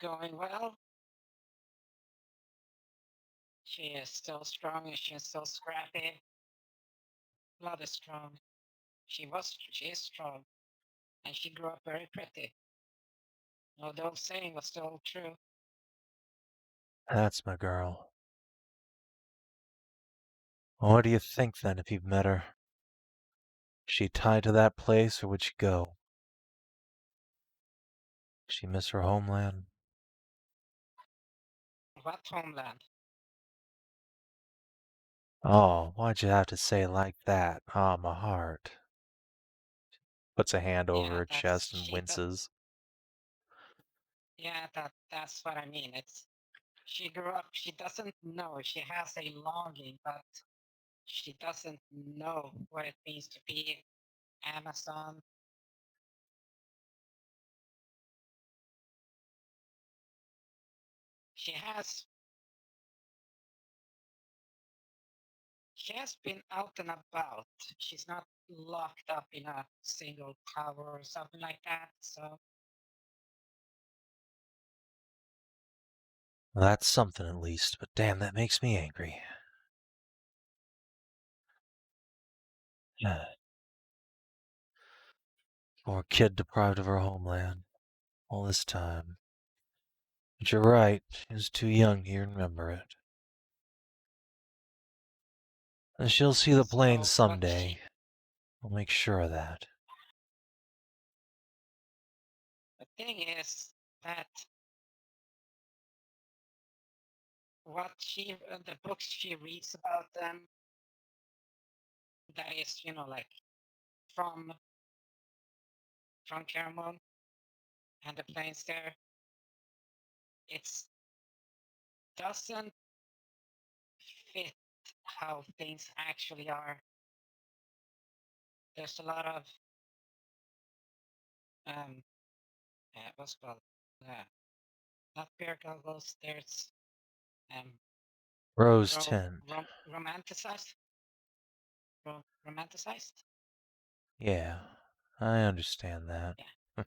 going well. She is still strong and she is still scrappy. Blood is strong. She is strong. And she grew up very pretty. No, the old saying was still true. That's my girl. Well, what do you think then if you've met her? Is she tied to that place or would she go? Does she miss her homeland? What homeland? Oh, why'd you have to say it like that? Ah, my heart. Puts a hand over Yeah, her that's chest and she. winces. Yeah, that's what I mean. It's she grew up. She doesn't know. She has a longing, but she doesn't know what it means to be Amazon. She has she has been out and about. She's not locked up in a single tower or something like that. So Well, that's something at least, but damn, that makes me angry. Poor kid deprived of her homeland. All this time. But you're right, she was too young to remember it. And she'll see the plains so what someday. I'll make sure of that. the thing is that the books she reads about them, that is, like from Caramon and the plains there, it's doesn't fit how things actually are. There's a lot of what's it called? not beer goggles. There's Rose tint. romanticized. Romanticized. Yeah, I understand that. Yeah.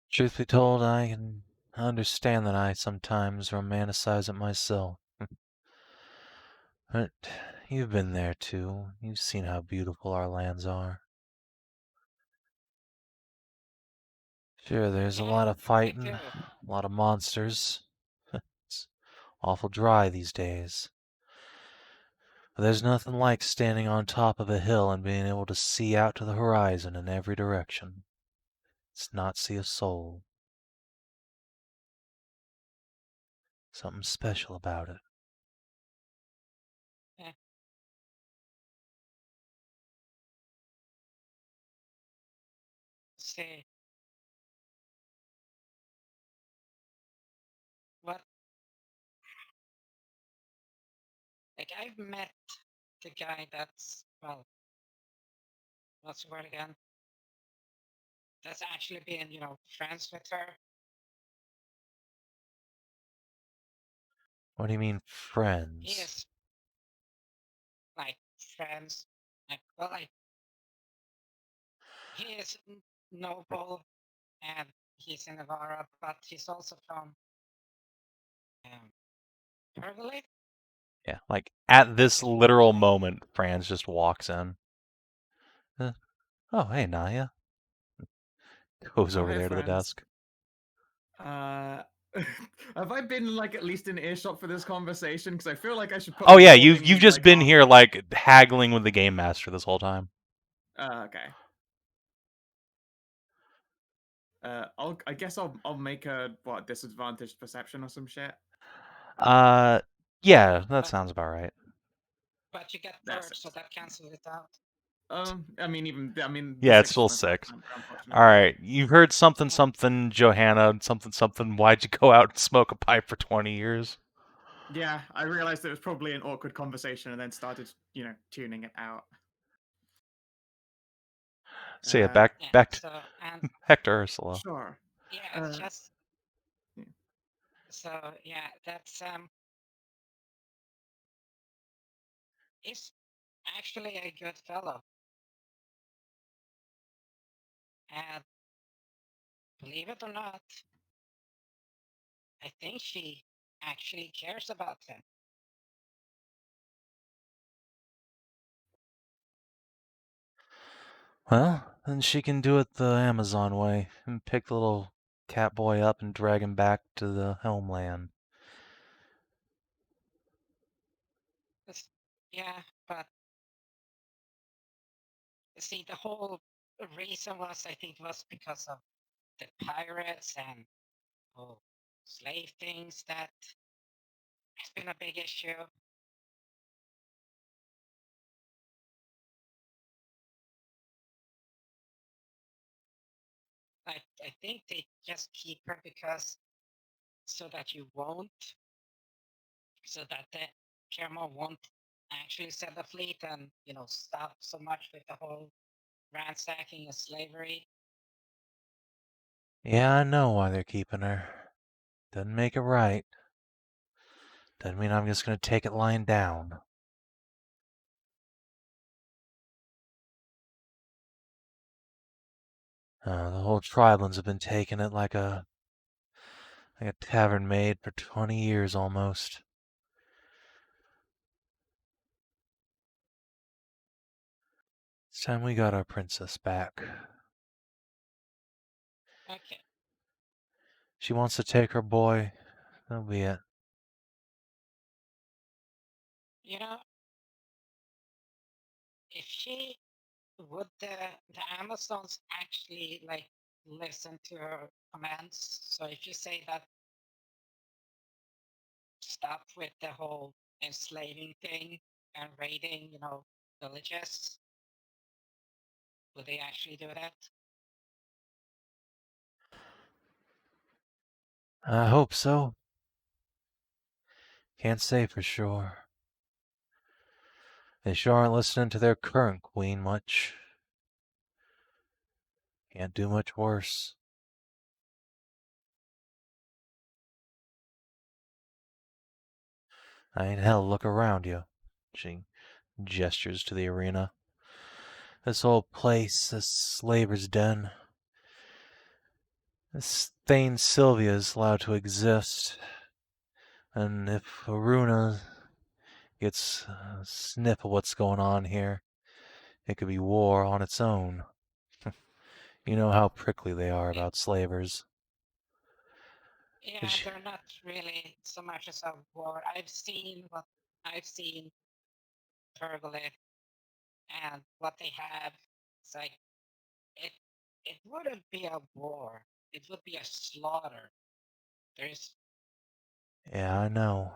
Truth be told, I can understand that I sometimes romanticize it myself. But you've been there too. You've seen how beautiful our lands are. Sure, there's a Yeah, lot of I fighting, do. a lot of monsters. It's awful dry these days. But there's nothing like standing on top of a hill and being able to see out to the horizon in every direction. It's not see a soul. Something special about it. Yeah. See. What? Like, I've met the guy that's, well, what's the word again? That's actually been, friends with her. What do you mean, He friends? is, like, friends. Like, he is noble and he's in Navarra, but he's also from Pergolade. Yeah, like at this literal moment, Franz just walks in. Oh, hey, Nahia. Goes Oh, over hey, there to the friends. desk. Have I been like at least in earshot for this conversation? Because I feel like I should put. Oh my yeah, whole you've thingy, just like, been on. here like haggling with the game master this whole time. Okay. I guess I'll make a disadvantaged perception or some shit. Yeah, that sounds about right. But you get That's third, so that cancels it out. I mean, the Yeah, it's 6 is still my 6. number, unfortunately. All right, you heard something, Johanna, something. Why'd you go out and smoke a pipe for 20 years? Yeah, I realized it was probably an awkward conversation, and then started, tuning it out. So yeah, back Yeah, back to so, and back to Ursula. Sure. yeah, it's just Yeah. so yeah, that's he's actually a good fellow, and believe it or not, I think she actually cares about him. Well, then she can do it the Amazon way and pick the little cat boy up and drag him back to the homeland. Yeah, but see, the whole reason was, I think, was because of the pirates and slave things that has been a big issue. I think they just keep her because so that the Kerma won't actually set the fleet and stop so much with the whole ransacking and slavery. Yeah, I know why they're keeping her. Doesn't make it right. Doesn't mean I'm just gonna take it lying down. The whole tribelands have been taking it like a tavern maid for 20 years almost. It's time we got our princess back. Okay. She wants to take her boy. That'll be it. If she would the Amazons actually listen to her commands? So if you say that stop with the whole enslaving thing and raiding, villages, would they actually do that? I hope so. Can't say for sure. They sure aren't listening to their current queen much. Can't do much worse. I mean, hell, look around you. She gestures to the arena. This whole place, this slaver's den. This Thane Sylvia is allowed to exist. And if Aruna gets a sniff of what's going on here, it could be war on its own. You know how prickly they are about slavers. Yeah, they're not really so much as a war. I've seen Pergolith and what they have. It's like it wouldn't be a war. It would be a slaughter. There's Yeah, I know.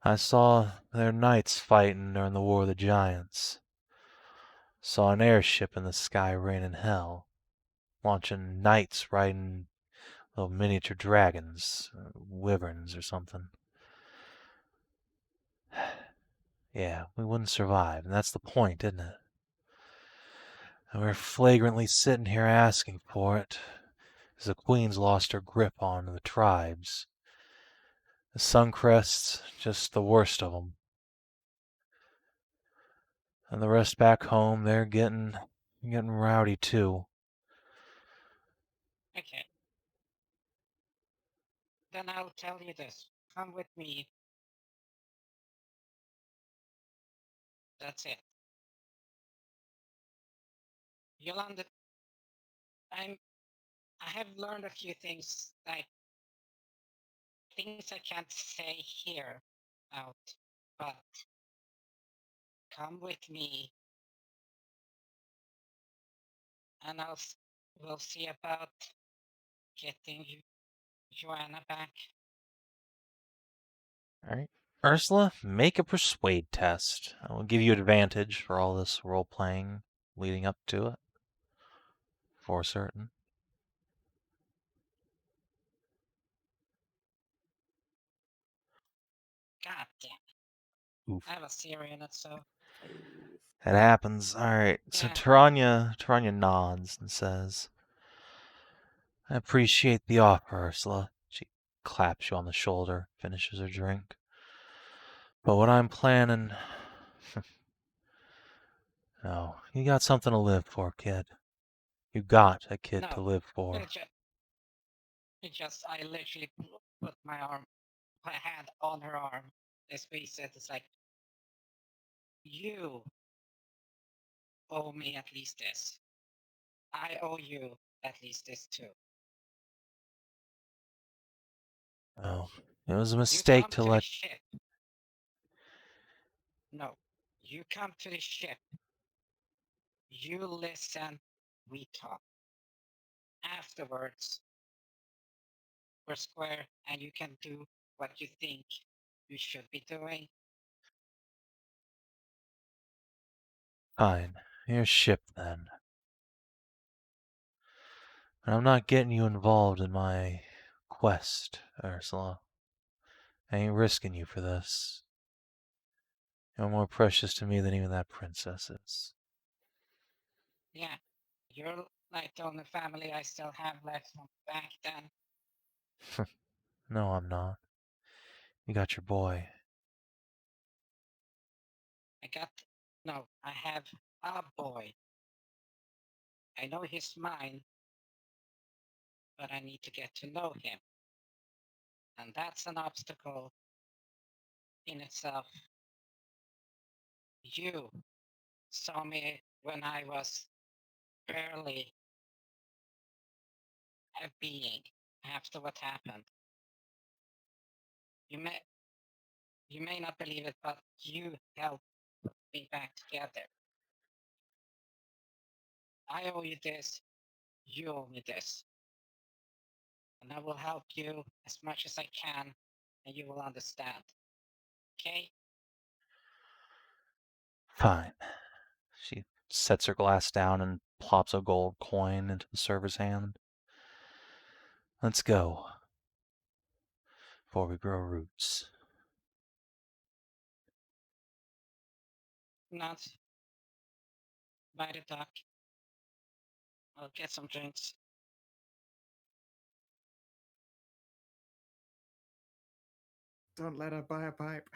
I saw their knights fighting during the War of the Giants. Saw an airship in the sky raining hell, launching knights riding little miniature dragons, wyverns or something. Yeah, we wouldn't survive, and that's the point, isn't it? And we're flagrantly sitting here asking for it, as the Queen's lost her grip on the tribes. The Suncrest's just the worst of them. And the rest back home, they're getting rowdy too. okay. Then I'll tell you this. Come with me. That's it. Yolanda, I have learned a few things, like things I can't say here out, but come with me and we'll see about getting Joanna back. Alright. Ursula, make a persuade test. I will give you advantage for all this role playing leading up to it. For certain. God damn. Oof. I have a Siri in it, so That happens. Alright. So yeah. Taranya nods and says, I appreciate the offer, Ursula. She claps you on the shoulder, finishes her drink. But what I'm planning... Oh, you got something to live for, kid. You got a kid to No, live for. I literally put my hand on her arm. As we said, it's like, you owe me at least this. I owe you at least this too. Oh, it was a You mistake come to to the let... ship. No, you come to the ship. You listen, we talk. Afterwards, we're square and you can do what you think you should be doing. Fine. Your ship, then. But I'm not getting you involved in my quest, Ursula. I ain't risking you for this. You're more precious to me than even that princess is. Yeah, you're like the only family I still have left from back then. No, I'm not. You got your boy. I have a boy. I know he's mine, but I need to get to know him. And that's an obstacle in itself. You saw me when I was barely a being after what happened. You may not believe it, but you helped me back together. I owe you this, you owe me this. And I will help you as much as I can, and you will understand. Okay? Fine. She sets her glass down and plops a gold coin into the server's hand. Let's go. Before we grow roots. Not by the dock. I'll get some drinks. Don't let her buy a pipe.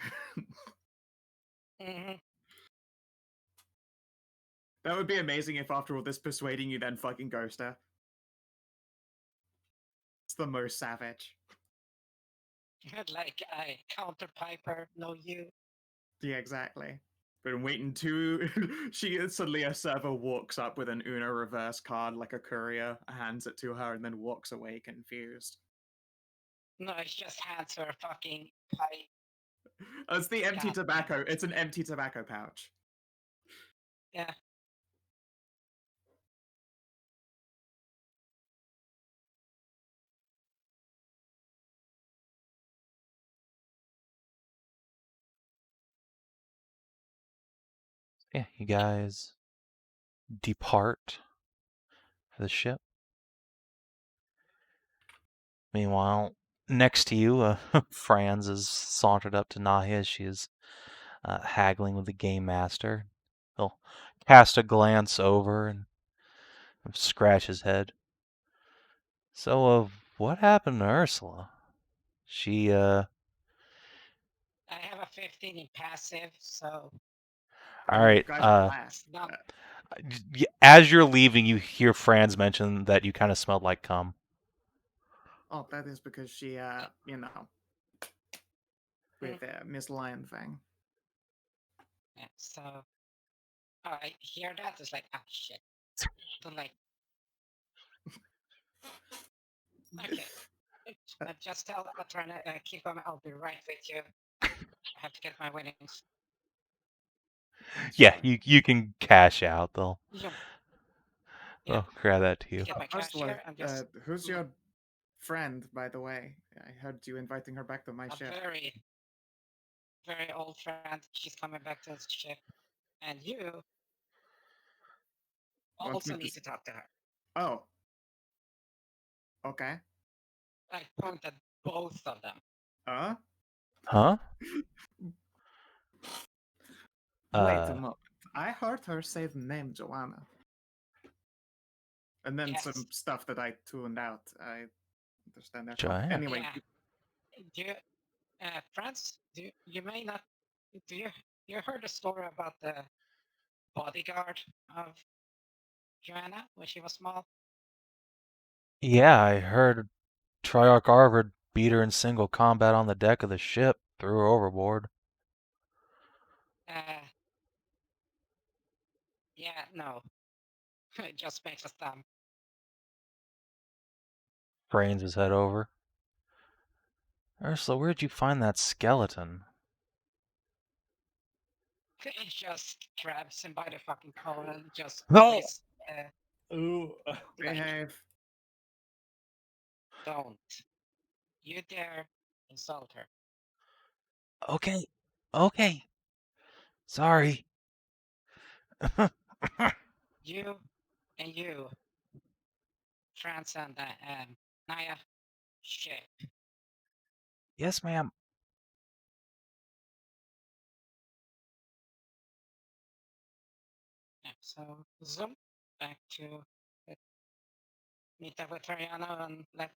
Mhm. That would be amazing if after all this persuading you then fucking ghost her. It's the most savage. Like I counter piper, no you. Yeah, exactly. Been waiting to. She suddenly a server walks up with an Uno reverse card like a courier, hands it to her, and then walks away confused. No, it's just hands her a fucking pipe. It's the empty God damn tobacco. it. It's an empty tobacco pouch. Yeah. Yeah, you guys depart for the ship. Meanwhile, next to you, Franz is sauntered up to Nahia. She is haggling with the game master. He'll cast a glance over and scratch his head. So, what happened to Ursula? She, I have a 15 in passive, so I all mean, you right. guys are last. not As you're leaving, you hear Franz mention that you kind of smelled like cum. Oh, that is because she, with the Miss Lion thing. yeah, so I hear that, it's like, ah shit. So like okay. Just tell Atrana, keep on, I'll be right with you. I have to get my winnings. Yeah, Sure. you can cash out. They'll Yeah. grab that to you. Get my cash First of all, here and just who's your friend, by the way? I heard you inviting her back to my a ship. very, very old friend. She's coming back to the ship. And you Want also me need to... to talk to her. Oh. Okay. I pointed both of them. Huh? Wait a moment. I heard her say the name Joanna. And then Yes. some stuff that I tuned out. I understand that. Joanna. Anyway, Yeah. Do you, Franz, you may not, do you heard the story about the bodyguard of Joanna when she was small? Yeah, I heard Triarch Arvid beat her in single combat on the deck of the ship, threw her overboard. Yeah, no. It just makes us dumb. Brains his head over. Ursula, where'd you find that skeleton? It just grabs him by the fucking collar and just No! Ooh. like, behave. don't. You dare insult her. Okay. Okay. Sorry. You and you, Franz and Nahia, ship. Yes, ma'am. Yeah, so zoom back to meet up with Ariana and let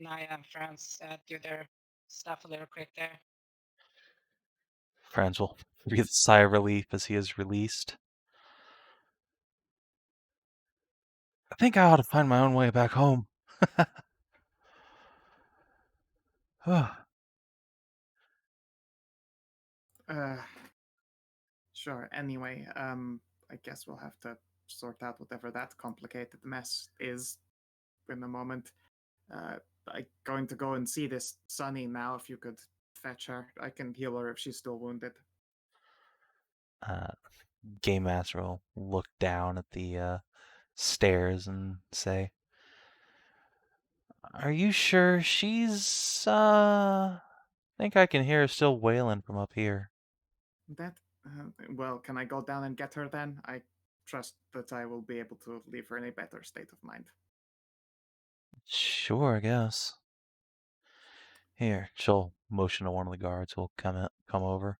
Nahia and Franz do their stuff a little quick there. Franz will breathe a sigh of relief as he is released. I think I ought to find my own way back home. Sure. Anyway, I guess we'll have to sort out whatever that complicated mess is in a moment. I'm going to go and see this Sunny now. If you could fetch her, I can heal her if she's still wounded. Game Master will look down at the stairs and say, "Are you sure she's, I think I can hear her still wailing from up here." That, well, can I go down and get her then? I trust that I will be able to leave her in a better state of mind. Sure, I guess. Here, she'll motion to one of the guards who'll come over.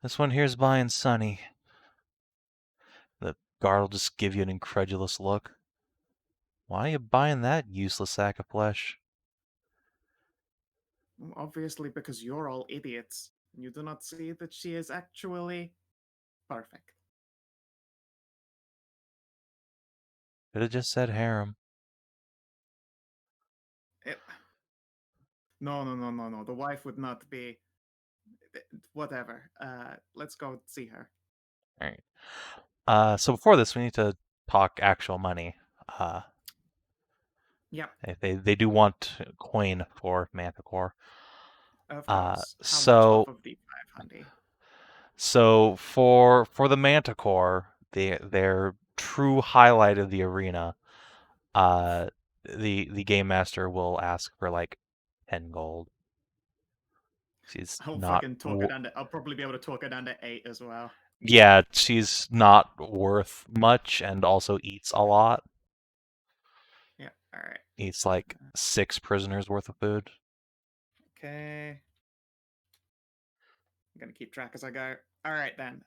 This one here's buying Sunny. The guard will just give you an incredulous look. Why are you buying that useless sack of flesh? Obviously, because you're all idiots, and you do not see that she is actually perfect. Could have just said harem. It... No, no, no, no, no. The wife would not be. Whatever. Let's go see her. All right. So before this, we need to talk actual money. Yep, They do want coin for Manticore. of course. How much So off of the 500? So for the Manticore, their true highlight of the arena, the game master will ask for like 10 gold. She's I'll not. fucking talk it down to. I'll probably be able to talk it down to 8 as well. Yeah, she's not worth much, and also eats a lot. Yeah. All right. Eats like 6 prisoners worth of food. Okay. I'm gonna keep track as I go. All right then,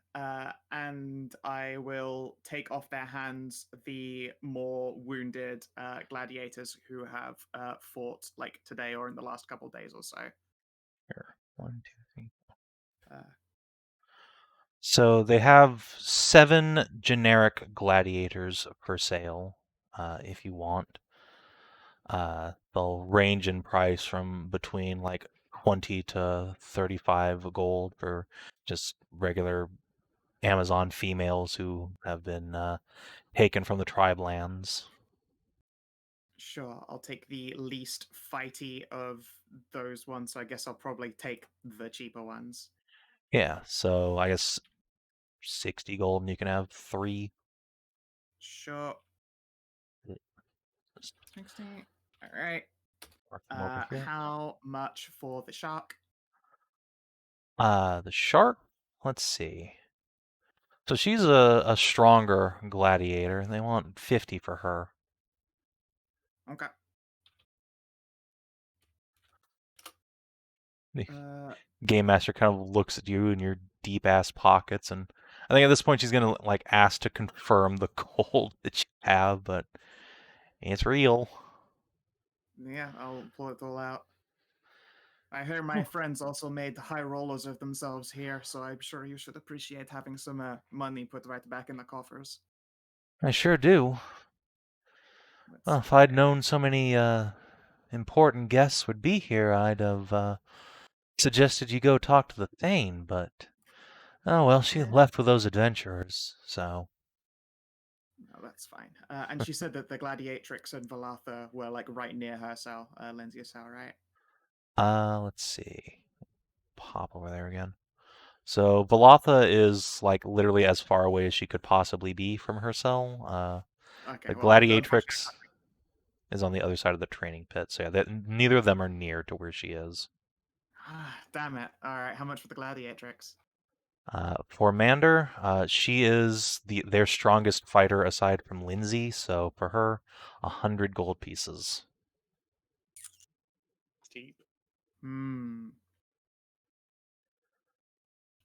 and I will take off their hands the more wounded gladiators who have fought like today or in the last couple days or so. Here, 1, 2, 3. Uh, So they have 7 generic gladiators for sale, if you want. They'll range in price from between like 20 to 35 gold for just regular Amazon females who have been taken from the tribe lands. Sure, I'll take the least fighty of those ones. So I guess I'll probably take the cheaper ones. Yeah, so I guess 60 gold and you can have 3. Sure. 60. All right. Mark them over here. How much for the shark? The shark, let's see. So she's a stronger gladiator, and they want 50 for her. Okay. Game Master kind of looks at you in your deep ass pockets, and I think at this point she's gonna like ask to confirm the gold that you have, but it's real. Yeah, I'll pull it all out. I hear my friends also made high rollers of themselves here, so I'm sure you should appreciate having some money put right back in the coffers. I sure do. Let's Well, see if I'd here. known so many important guests would be here, I'd have suggested you go talk to the Thane, but oh well, she Yeah. left with those adventurers, so. No, that's fine. And she said that the gladiatrix and Valatha were like right near her cell, Lindsay's cell, right? Let's see. Pop over there again. So Valatha is like literally as far away as she could possibly be from her cell. Okay, The well, gladiatrix is on the other side of the training pit, so yeah, neither of them are near to where she is. Damn it. All right, how much for the gladiatrix? For Mander, she is their strongest fighter aside from Lindsay, so for her, 100 gold pieces. Steep. I'm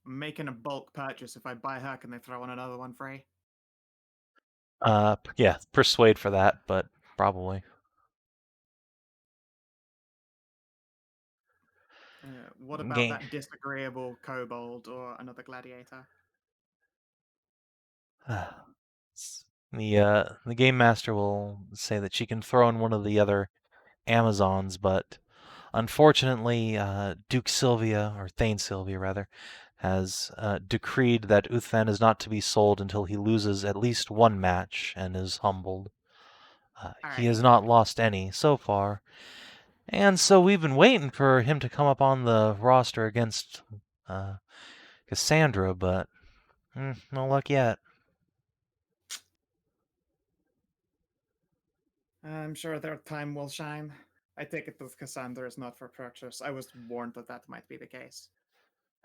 making a bulk purchase. If I buy her, can they throw on another one free? Yeah, persuade for that, but probably. What about that disagreeable kobold or another gladiator? The game master will say that she can throw in one of the other Amazons, but unfortunately, Duke Sylvia, or Thane Sylvia rather, has decreed that Uthan is not to be sold until he loses at least one match and is humbled. He has not lost any so far, and so we've been waiting for him to come up on the roster against Cassandra, but no luck yet. I'm sure their time will shine. I take it that Cassandra is not for purchase. I was warned that that might be the case.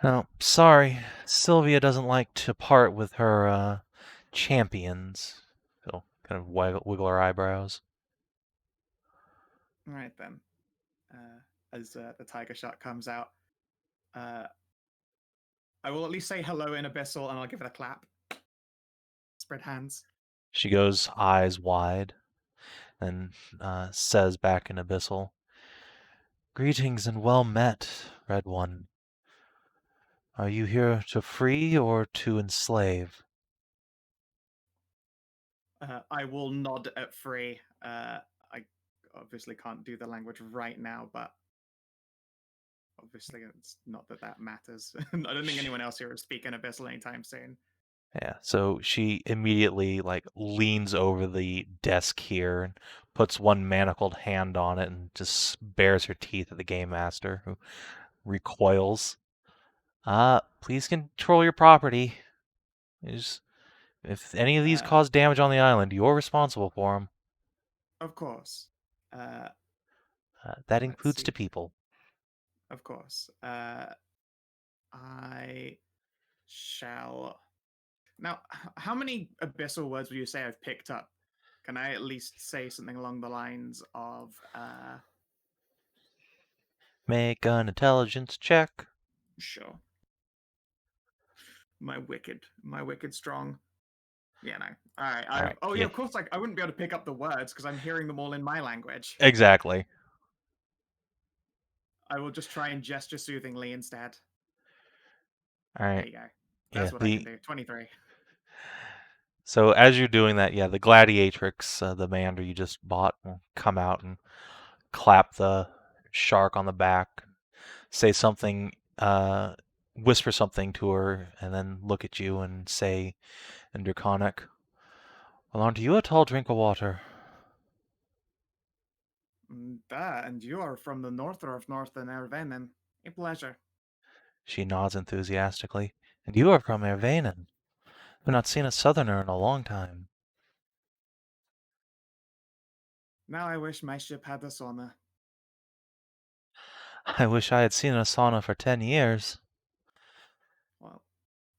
Oh, sorry. Sylvia doesn't like to part with her champions. She'll kind of wiggle her eyebrows. All right then. As the tiger shot comes out, I will at least say hello in Abyssal, and I'll give it a clap. Spread hands. She goes eyes wide and says back in Abyssal, Greetings and well met, Red One. Are you here to free or to enslave? I will nod at free. I obviously can't do the language right now, but obviously it's not that matters. I don't think anyone else here is speaking Abyssal anytime soon. Yeah, so she immediately leans over the desk here and puts one manacled hand on it and just bares her teeth at the game master, who recoils. Please control your property. If any of these cause damage on the island, you're responsible for them. Of course. That Let's includes see. to people. Of course. I shall. Now, how many abyssal words would you say I've picked up? Can I at least say something along the lines of, Make an intelligence check. sure. My wicked strong. Yeah, no. All right. All right, Oh, yeah, yeah. of course. I wouldn't be able to pick up the words because I'm hearing them all in my language. Exactly. I will just try and gesture soothingly instead. All There right. you go. That's what I can do. 23. So as you're doing that, the gladiatrix, the mander you just bought, will come out and clap the shark on the back, say something, whisper something to her, and then look at you and say in Draconic, "Well, aren't you a tall drink of water?" And you are from the north of Northern Ervenin. A pleasure. She nods enthusiastically. "And you are from Ervanen. I've not seen a southerner in a long time." Now I wish my ship had a sauna. "I wish I had seen a sauna for 10 years. Well,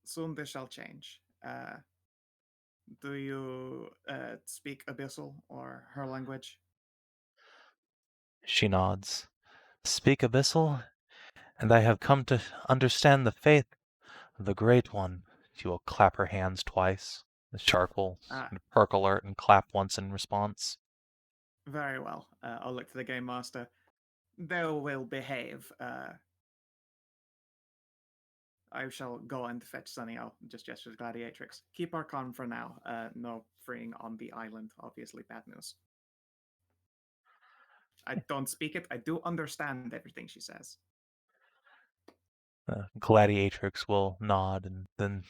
soon this shall change. Do you speak Abyssal or her language? She nods. "Speak Abyssal, and I have come to understand the faith of the Great One." She will clap her hands twice. The shark will perk alert and clap once in response. Very well. I'll look to the game master. They will behave. I shall go and fetch Sunny. I'll just gesture to Gladiatrix. Keep our calm for now. No freeing on the island. Obviously, bad news. I don't speak it. I do understand everything she says. Gladiatrix will nod and then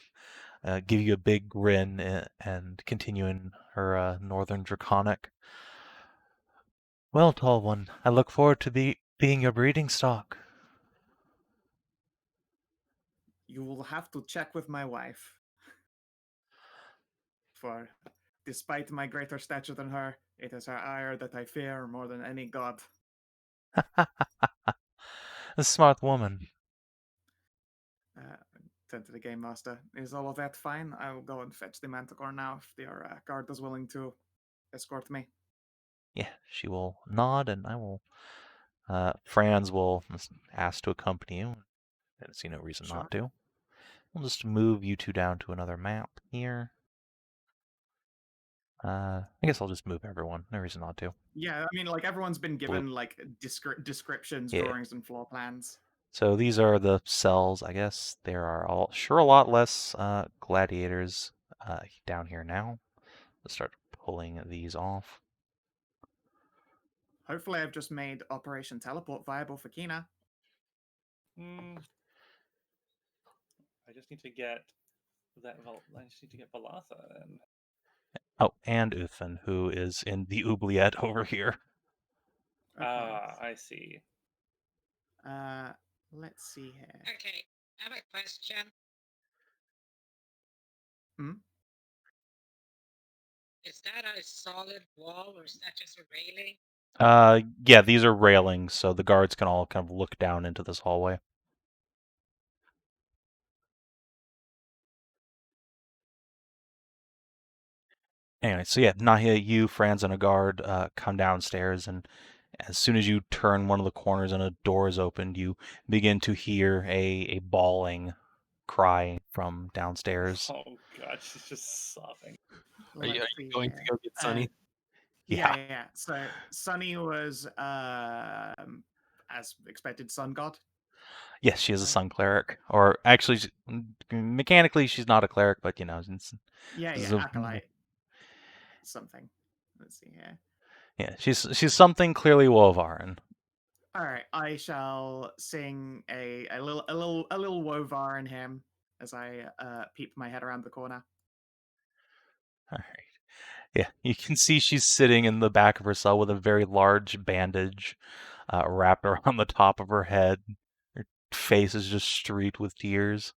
give you a big grin and continue in her Northern Draconic. "Well, Tall One, I look forward to being your breeding stock." You will have to check with my wife. For despite my greater stature than her, it is her ire that I fear more than any god. A smart woman. Turn to the game master. Is all of that fine? I will go and fetch the Manticore now if your guard is willing to escort me. Yeah, she will nod, and I will. Franz will ask to accompany you. I see no reason Sure. not to. We'll just move you two down to another map here. I guess I'll just move everyone. No reason not to. Yeah, I mean, everyone's been given descriptions, Yeah. drawings, and floor plans. So these are the cells. I guess there are a lot less gladiators down here now. Let's start pulling these off. Hopefully, I've just made Operation Teleport viable for Kina. I just need to get that. I just need to get Balatha in. Oh, and Uthin, who is in the oubliette over here. I see. Let's see here. Okay, I have a question. Is that a solid wall or is that just a railing? Yeah, these are railings, so the guards can all kind of look down into this hallway. Anyway, so yeah, Nahia, you, Franz, and a guard come downstairs, and as soon as you turn one of the corners and a door is opened, you begin to hear a bawling cry from downstairs. Oh god, she's just sobbing. Are you going to go get Sunny? Yeah. So Sunny was as expected, sun god. Yes, she is a Right. sun cleric. Or actually, mechanically, she's not a cleric, but Yeah, this is yeah, acolyte. Something. Let's see here. yeah, she's something clearly Wolvarin. All right, I shall sing a little Wovarin hymn as I peep my head around the corner. All right. Yeah, you can see she's sitting in the back of her cell with a very large bandage wrapped around the top of her head. Her face is just streaked with tears.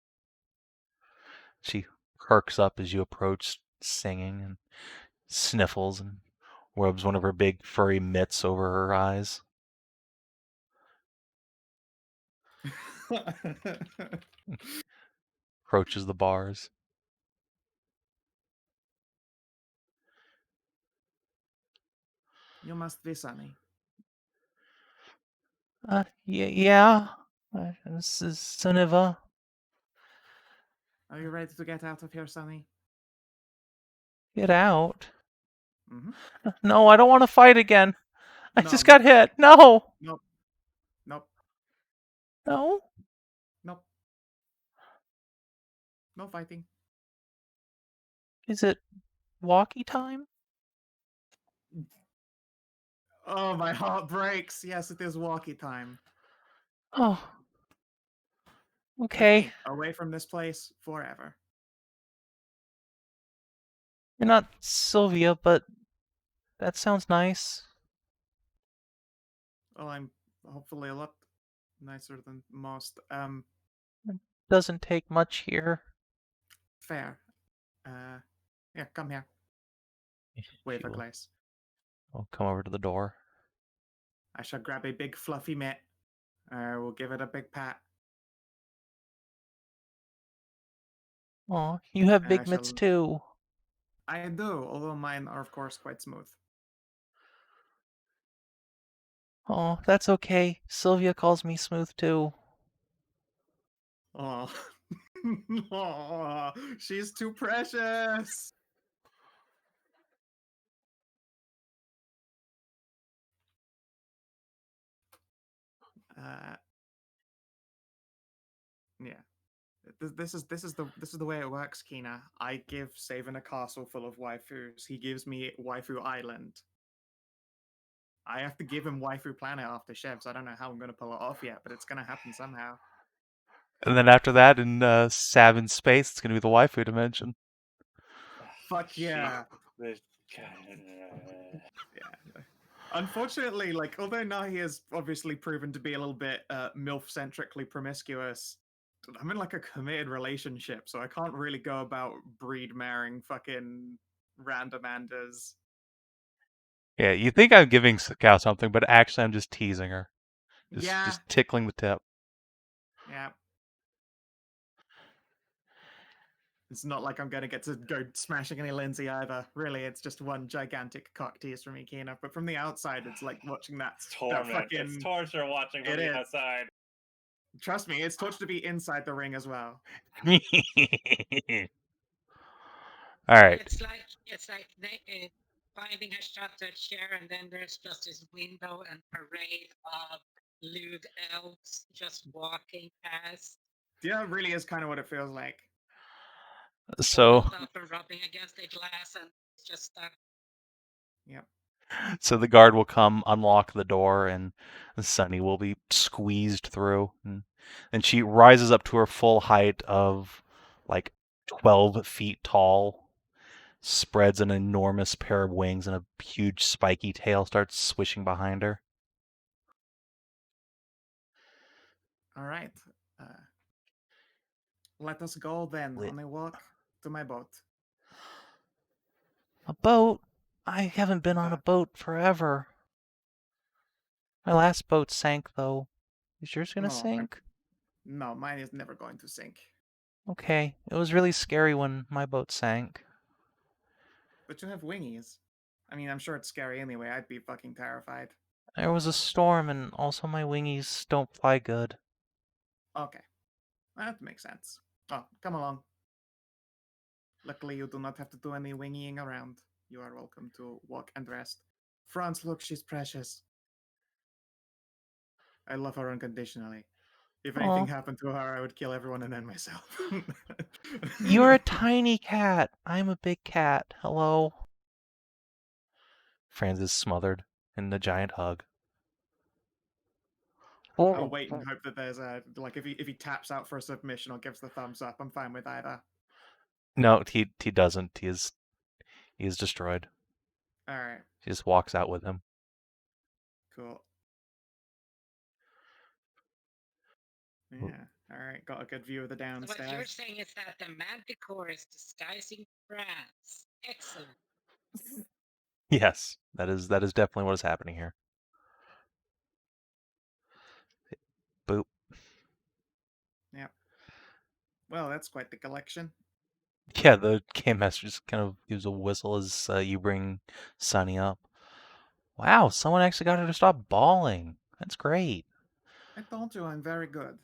She perks up as you approach, singing, and sniffles and rubs one of her big furry mitts over her eyes. Approaches the bars. You must be Sunny. Yeah. This is Suniva. Are you ready to get out of here, Sunny? Get out. Mm-hmm. No, I don't want to fight again. I No, just got hit. No. Nope. Nope. No. Nope. No fighting. Is it walkie time? Oh, my heart breaks. Yes, it is walkie time. Oh. With Okay. me, away from this place forever. You're not Sylvia, but that sounds nice. Well, I'm hopefully a lot nicer than most. Doesn't take much here. Fair. Yeah, come here. Wave a She will glaze. come over to the door. I shall grab a big fluffy mitt. We'll give it a big pat. Oh, you have I big mitts shall- too. I do, although mine are, of course, quite smooth. Oh, that's okay. Sylvia calls me smooth too. Oh. Oh, she's too precious. Uh, yeah. This is the way it works, Kina. I give Savin a castle full of waifus. He gives me Waifu Island. I have to give him Waifu Planet after Chefs. I don't know how I'm going to pull it off yet, but it's going to happen somehow. And then after that, in Savin space, it's gonna be the waifu dimension. Fuck yeah. This- Yeah. Unfortunately, like, although Nahia has obviously proven to be a little bit MILF-centrically promiscuous, I'm in like a committed relationship, so I can't really go about breed marrying fucking randomanders. Yeah, you think I'm giving Cow something, but actually I'm just teasing her. Yeah. Just tickling the tip. Yeah. It's not like I'm going to get to go smashing any Lindsay either. Really, it's just one gigantic cock tease from me, Kina. But from the outside, it's like watching that. It's torment. Fucking... It's torture watching from It the is. outside. Trust me, it's torture to be inside the ring as well. All right. It's like they, finding Hashat to a chair, and then there's just this window and parade of lewd elves just walking past. Yeah, it really is kind of what it feels like. So After rubbing against a glass, and it's just stuck. Yep. So the guard will come unlock the door, and Sunny will be squeezed through. And she rises up to her full height of like 12 feet tall, spreads an enormous pair of wings, and a huge spiky tail starts swishing behind her. All right. Let us go then Lit. on a walk to my boat. A boat? I haven't been on a boat forever. My last boat sank, though. Is yours gonna No, sink? No, mine is never going to sink. Okay. It was really scary when my boat sank. But you have wingies. I mean, I'm sure it's scary anyway. I'd be fucking terrified. There was a storm, and also my wingies don't fly good. Okay. That makes sense. Oh, come along. Luckily, you do not have to do any winging around. You are welcome to walk and rest. Franz, look, she's precious. I love her unconditionally. If Aw. anything happened to her, I would kill everyone and then myself. You're a tiny cat. I'm a big cat. Hello. Franz is smothered in the giant hug. I'll wait and hope that there's a like if he taps out for a submission or gives the thumbs up, I'm fine with either. No, he doesn't. He is destroyed. All right, He just walks out with him. cool. Yeah. All right, got a good view of the So what you're downstairs. saying is that the Manticore is disguising France. Excellent. Yes, that is definitely what is happening here. Boop. Yep. Well, that's quite the collection. Yeah, the game master just kind of gives a whistle as you bring Sunny up. Wow, someone actually got her to stop bawling. That's great. I told you I'm very good.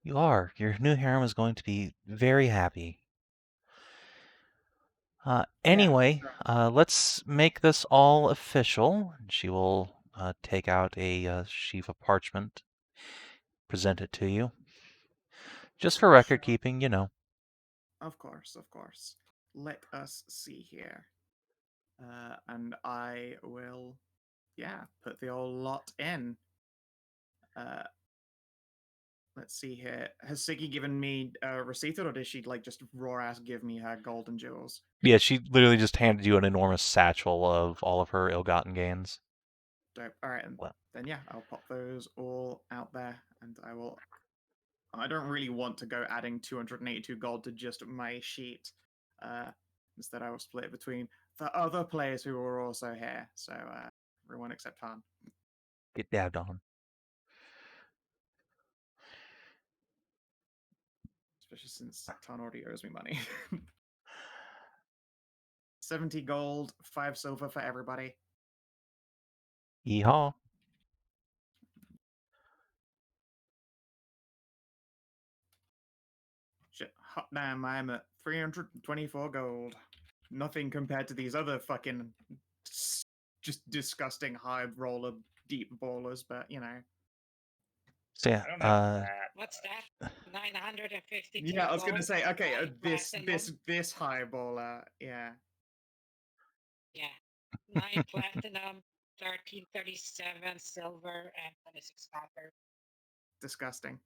You are. Your new harem is going to be very happy. Anyway, let's make this all official. She will take out a sheaf of parchment, present it to you. Just for record keeping, you know. Of course, of course. Let us see here. And I will, put the old lot in. Let's see here. Has Siggy given me a receipt, or did she just raw ass give me her golden jewels? Yeah, she literally just handed you an enormous satchel of all of her ill-gotten gains. Dope. All right, then I'll pop those all out there, and I will. I don't really want to go adding 282 gold to just my sheet. Instead, I will split it between the other players who were also here. So everyone except Han. Get dabbed on. Especially since Tan already owes me money. 70 gold, 5 silver for everybody. Yeehaw. Shit, hot damn, I'm at 324 gold. Nothing compared to these other fucking just disgusting high roller deep ballers, but you know. So yeah, I don't have that. What's that? 952. Yeah, I was gonna gold, say, okay, 5 platinum. this high baller, yeah. Yeah. 9 platinum, 1337 silver, and 26 copper. Disgusting.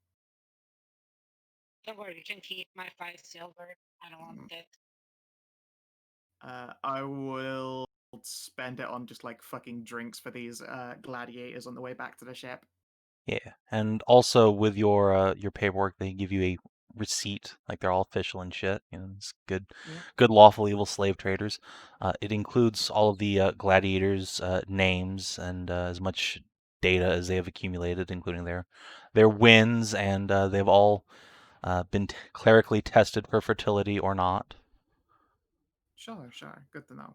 Don't worry, you can keep my 5 silver. I don't want it. I will spend it on just fucking drinks for these gladiators on the way back to the ship. yeah, and also with your paperwork, they give you a receipt, like they're all official and shit. You know, it's good, good lawful evil slave traders. It includes all of the gladiators' names and as much data as they have accumulated, including their wins, and they've all been clerically tested for fertility or not. Sure. Good to know.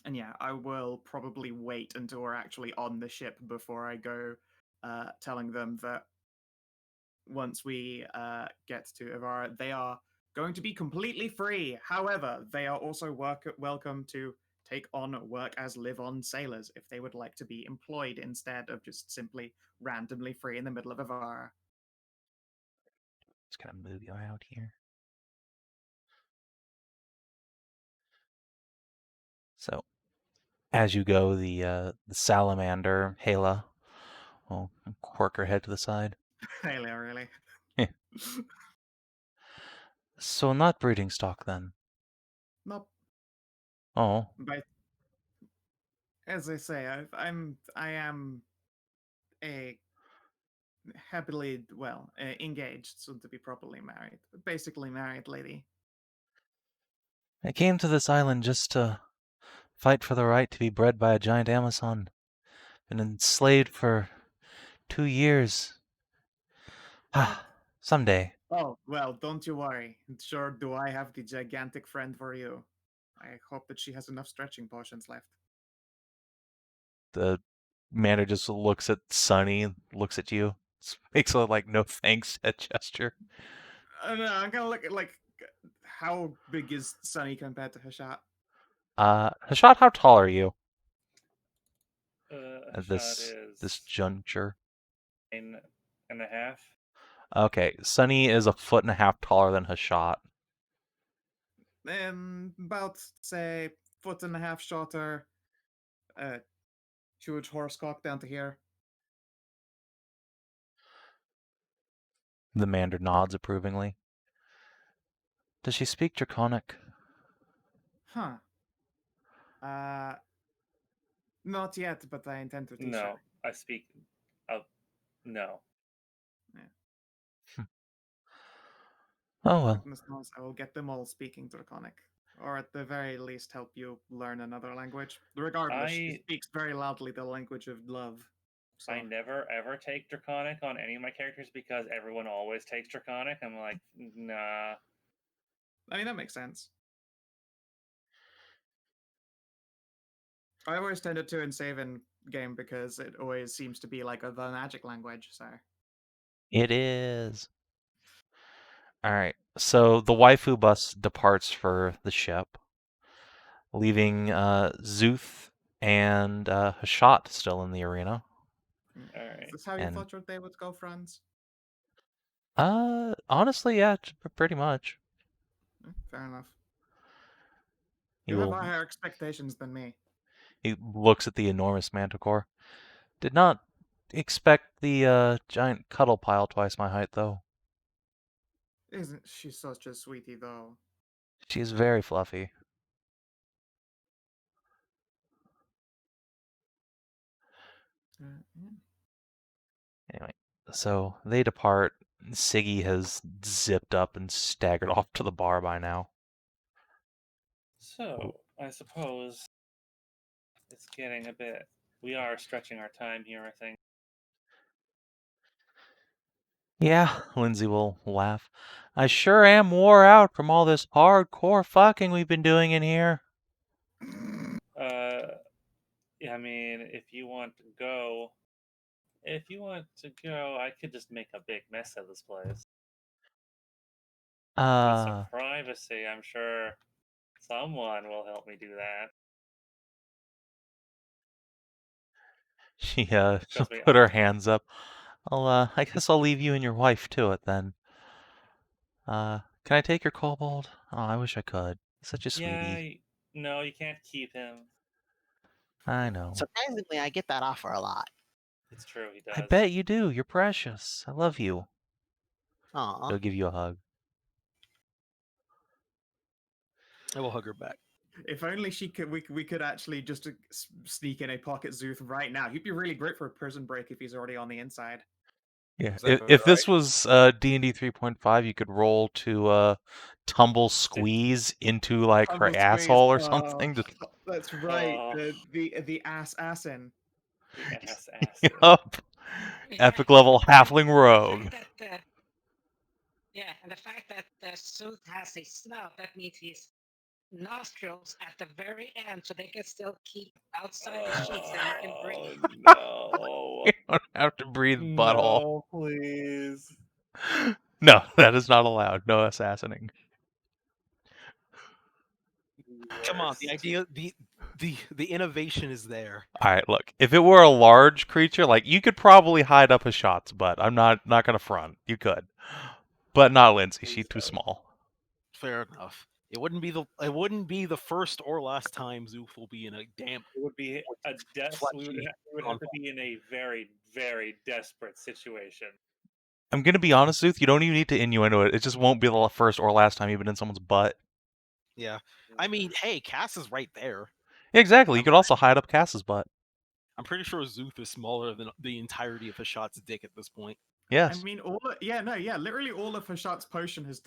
And yeah, I will probably wait until we're actually on the ship before I go telling them that once we get to Ivara, they are going to be completely free. However, they are also welcome to take on work as live-on sailors if they would like to be employed instead of just simply randomly free in the middle of Ivara. Just gonna move you out here. So, as you go, the salamander, Hedrah, will quirk her head to the side. Hedrah, really? Yeah. So not breeding stock then? Nope. Oh. But as I say, I am a happily, engaged, soon to be properly married, but basically married lady. I came to this island just to fight for the right to be bred by a giant Amazon. Been enslaved for 2 years. Someday. Oh, well, don't you worry. Sure do I have the gigantic friend for you. I hope that she has enough stretching potions left. The Manda just looks at Sunny, looks at you, makes a no thanks head gesture. No, I'm gonna look at how big is Sunny compared to Hashat? Hashat, how tall are you? at Hashat this is juncture? 9.5. Okay, Sunny is a 1.5 feet taller than Hashat. About say 1.5 foot shorter. Huge horsecock down to here. The Mander nods approvingly. Does she speak Draconic? Huh. Not yet, but I intend to teach No, her. I speak. No. Oh well. Goodness knows, I will get them all speaking Draconic. Or at the very least, help you learn another language. Regardless, she I speaks very loudly the language of love. So, I never ever take Draconic on any of my characters because everyone always takes Draconic. I'm like, nah. I mean, that makes sense. I always tended to in Savin game because it always seems to be like the magic language, so. It is. Alright, so the waifu bus departs for the ship, leaving Szooth and Hashat still in the arena. All Is right. this how you And- thought your day would go, Franz? Honestly, yeah, pretty much. Fair enough. He You have will. higher expectations than me. He looks at the enormous manticore. Did not expect the giant cuddle pile twice my height, though. Isn't she such a sweetie, though? She is very fluffy. Yeah. Anyway, so they depart. Siggy has zipped up and staggered off to the bar by now. So I suppose it's getting a bit. We are stretching our time here, I think. Yeah, Lindsay will laugh. I sure am wore out from all this hardcore fucking we've been doing in here. I mean, if you want to go, I could just make a big mess of this place. With some privacy, I'm sure someone will help me do that. She Trust me, put her hands up. I guess I'll leave you and your wife to it then. Can I take your kobold? Oh, I wish I could. He's such a sweetie. No, you can't keep him. I know. Surprisingly, I get that offer a lot. It's true, he I does. bet you do. You're precious. I love you. Aw. He'll give you a hug. I will hug her back. If only she could, we could actually just sneak in a pocket Szooth right now. He'd be really great for a prison break if he's already on the inside. Yeah. Is that If this right? was D&D 3.5, you could roll to tumble squeeze into like her Tumble squeeze. asshole or Oh, something. Just That's right. Oh. The assin. The ass. up. Yeah, Epic level and the fact- halfling the rogue. fact that, and the fact that the suit has a snout, that means his nostrils at the very end, so they can still keep outside the sheets and you can breathe. No. You don't have to breathe butthole. No, please. No, that is not allowed. No assassinating. Come on, the Worst. idea, the innovation is there. All right, look. If it were a large creature, like you could probably hide up his shots, but I'm not gonna front. You could, but not Lindsay. She's Please too don't. small. Fair enough. It wouldn't be the first or last time Szooth will be in a damp. It would be a we would fleshy have to be in a very, very desperate situation. I'm gonna be honest, Szooth. You don't even need to innuendo it. It just won't be the first or last time you've been in someone's butt. Yeah, I mean, hey, Cass is right there. Yeah, exactly. You could also hide up Cass's butt. I'm pretty sure Szooth is smaller than the entirety of Hashat's dick at this point. Yes. I mean, literally all of Hashat's potion has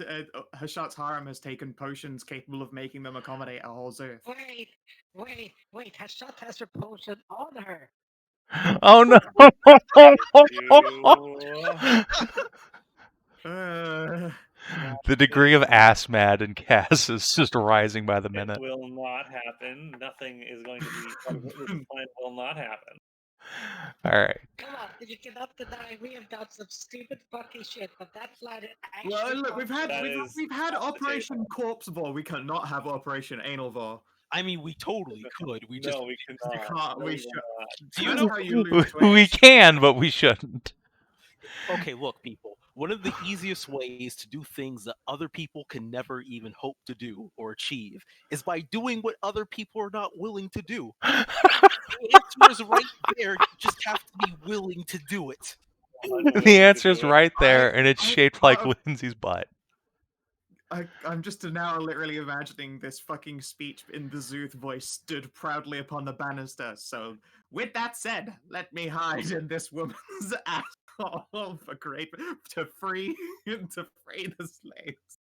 Hashat's harem has taken potions capable of making them accommodate a whole Szooth. Wait, Hashat has her potion on her. Oh no! The degree of ass mad in Cass is just rising by the minute. It will not happen. Nothing is going to be. This plan will not happen. All right. Come on, you cannot deny we have done some stupid fucking shit, but that planet actually. Well, look, we've had That is Operation off the Corpse Vor. We cannot have Operation Anal Vor. I mean, we totally could. We just No, we You cannot. can't. No, We we should. will not. do you That's know? how you lose We Twitch. can, but we shouldn't. Okay, look, people. One of the easiest ways to do things that other people can never even hope to do or achieve is by doing what other people are not willing to do. The answer is right there. You just have to be willing to do it. The answer's do it. right there, and it's I- shaped like Lindsay's butt. I'm just now literally imagining this fucking speech in the Szooth voice stood proudly upon the banister. So, with that said, let me hide in this woman's asshole to free the slaves.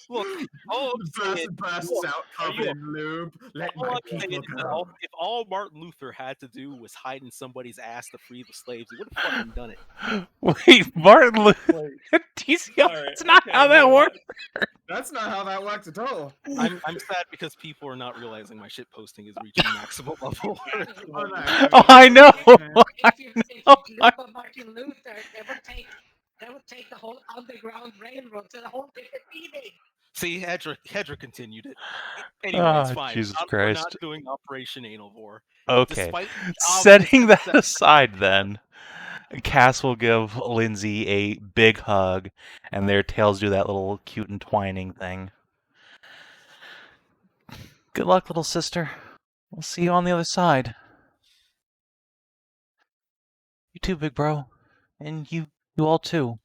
Look, all I'm saying, Bursts look, out covered in lube. Let all my I'm saying people is that go. if all Martin Luther had to do was hide in somebody's ass to free the slaves, he would have fucking done it. Wait, Martin Luther. Wait, TCL, that's not okay, how that wait, works. That's not how that works at all. I'm sad because people are not realizing my shit posting is reaching maximum level. Oh, no, Oh, I know. If you Oh, blew up Martin Luther, they would take the whole underground railroad to the whole different meaning. See, Hedrah continued it. Anyway, it's Oh, fine. Jesus We're not Christ. doing Operation Anal Vor. Okay. Despite the Setting obvious that aside, then, Cass will give Lindsay a big hug, and their tails do that little cute entwining thing. Good luck, little sister. We'll see you on the other side. You too, big bro. And you all too.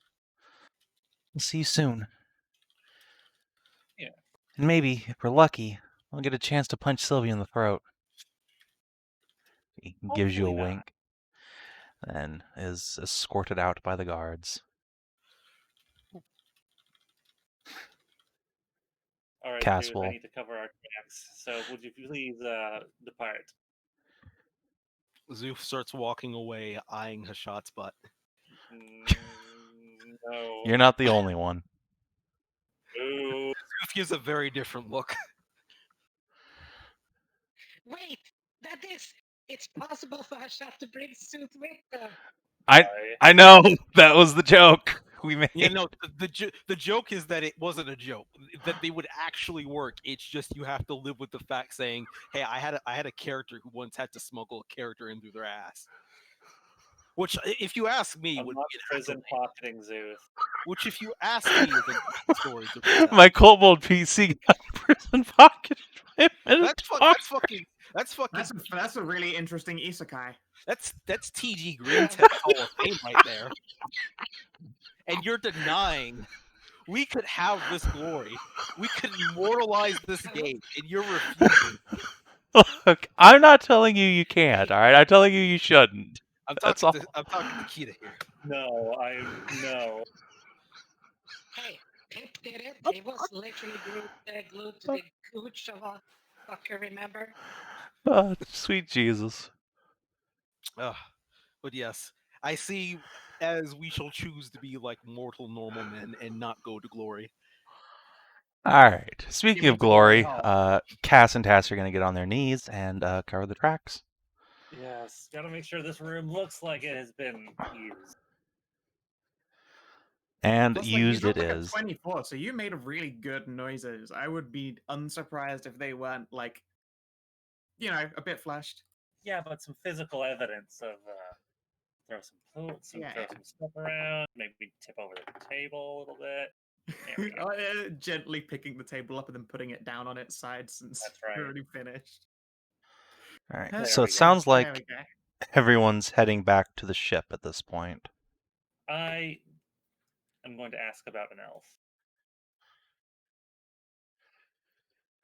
We'll see you soon. Yeah. And maybe, if we're lucky, we'll get a chance to punch Sylvie in the throat. He gives you a Hopefully not. wink, then is escorted out by the guards. All right, Cass dude, will- I need to cover our tracks. So would you please depart? Szooth starts walking away, eyeing Hashat's butt. No. You're not the only one. Ooh. Szooth gives a very different look. Wait, it's possible for Hashat to bring Szooth with them. I know that was the joke we made. Yeah, no, the joke is that it wasn't a joke. That they would actually work. It's just you have to live with the fact saying, "Hey, I had a character who once had to smuggle a character in through their ass." Which, if you ask me, I'm would not be an prison accolade. pocketing Szooth. Which, if you ask me, is a great story to retell. My Kobold PC got prison pocketed by a That's fucking. That's a really interesting isekai. That's TG Green Tech Hall of Fame right there. And you're denying we could have this glory. We could immortalize this game, and you're refusing. Look, I'm not telling you can't, alright? I'm telling you shouldn't. I'm That's talking to Kita here. No. Hey, Pip did it. He was literally glued to the gooch of a fucker, remember? Oh, sweet Jesus. But yes, I see as we shall choose to be like mortal normal men and not go to glory. Alright, speaking Give of it to glory glory, hole. Cass and Tass are going to get on their knees and cover the tracks. Yes, gotta make sure this room looks like it has been used. And Plus, used you it got, like, is. a 24, so you made really good noises. I would be unsurprised if they weren't, like, a bit flushed. Yeah, but some physical evidence of throw some throw some stuff around, maybe tip over the table a little bit. There we go. Gently picking the table up and then putting it down on its side since That's right. we're already finished. Alright, There so we it go. sounds There like we go. everyone's heading back to the ship at this point. I am going to ask about an elf.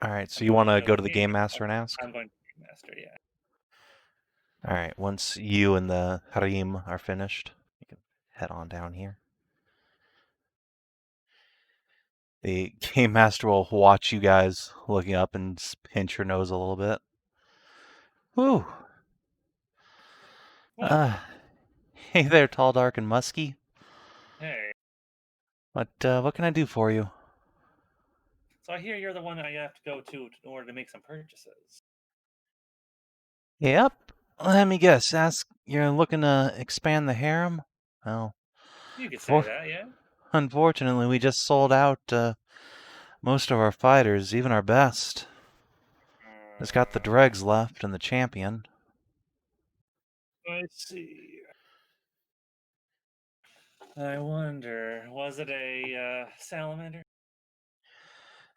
Alright, so I'm you going want to to go to the game- Game Master and ask? I'm going to Game Master, yeah. Alright, once you and the Harim are finished, you can head on down here. The Game Master will watch you guys looking up and just pinch your nose a little bit. Whew. What? Hey there, tall, dark, and musky. Hey, What can I do for you? so I hear you're the one that I have to go to in order to make some purchases. Yep. Let me guess. You're looking to expand the harem? Well, You could say that, yeah? unfortunately, we just sold out most of our fighters, even our best. It's got the dregs left and the champion. I see. I wonder, was it a salamander?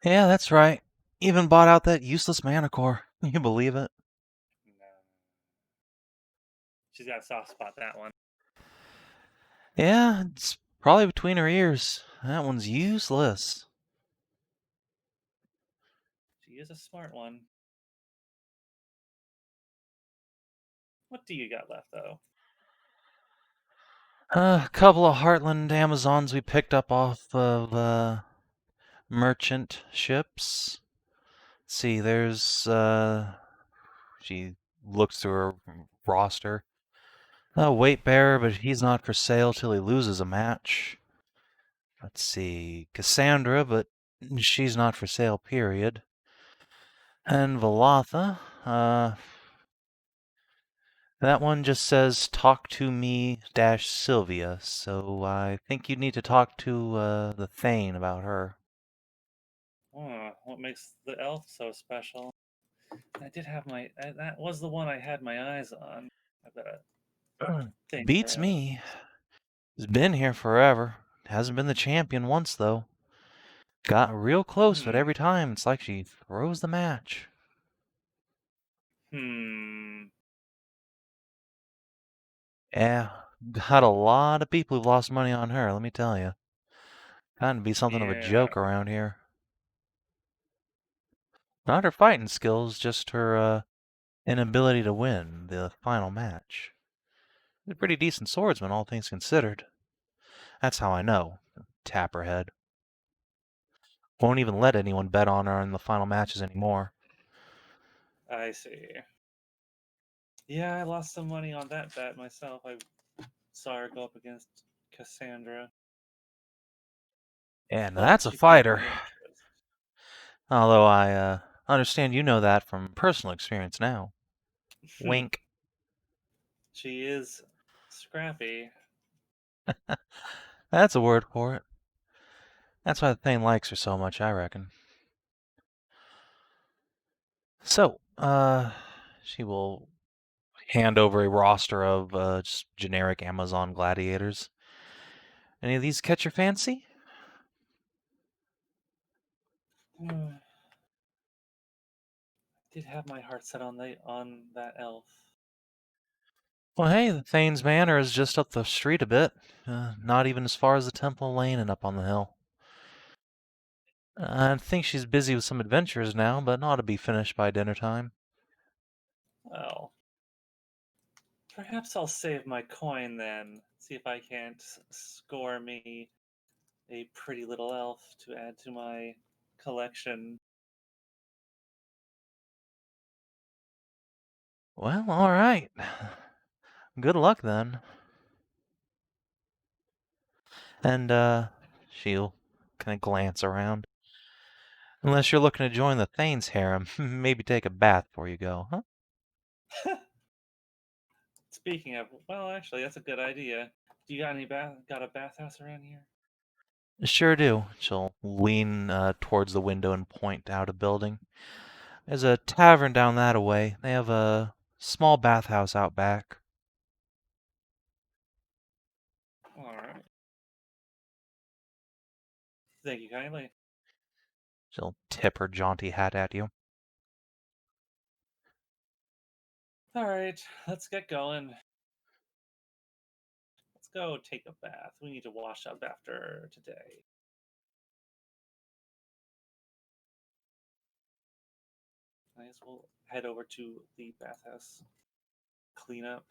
Yeah, that's right. Even bought out that useless mana core. You believe it? No. She's got a soft spot, that one. Yeah, it's probably between her ears. That one's useless. She is a smart one. What do you got left, though? A couple of Heartland Amazons we picked up off of merchant ships. Let's see, there's she looks through her roster. A weight bearer, but he's not for sale till he loses a match. Let's see, Cassandra, but she's not for sale, period. And Velatha, that one just says talk to me dash Sylvia, so I think you need to talk to the Thane about her. What makes the elf so special? I did have that was the one I had my eyes on. I better think. Beats me. He's been here forever. Hasn't been the champion once, though. Got real close, but every time it's like she throws the match. Yeah, got a lot of people who've lost money on her, let me tell you. Kind of be something of a joke around here. Not her fighting skills, just her inability to win the final match. She's a pretty decent swordsman, all things considered. That's how I know. Tap her head. Won't even let anyone bet on her in the final matches anymore. I see. Yeah, I lost some money on that bet myself. I saw her go up against Cassandra. Yeah, now that's a fighter. Although I understand you know that from personal experience now. Wink. She is scrappy. That's a word for it. That's why the Thane likes her so much, I reckon. So, she will hand over a roster of just generic Amazon gladiators. Any of these catch your fancy? Did have my heart set on that elf. Well, hey, the Thane's Manor is just up the street a bit. Not even as far as the Temple Lane and up on the hill. I think she's busy with some adventures now, but ought to be finished by dinner time. Well, perhaps I'll save my coin then. See if I can't score me a pretty little elf to add to my collection. Well, all right. Good luck then. And she'll kind of glance around. Unless you're looking to join the Thane's harem, maybe take a bath before you go, huh? Speaking of, well, actually, that's a good idea. Do you got got a bathhouse around here? Sure do. She'll lean towards the window and point out a building. There's a tavern down that way. They have a small bathhouse out back. All right. Thank you kindly. She'll tip her jaunty hat at you. All right, let's get going. Let's go take a bath. We need to wash up after today. I guess we'll head over to the bathhouse, clean up.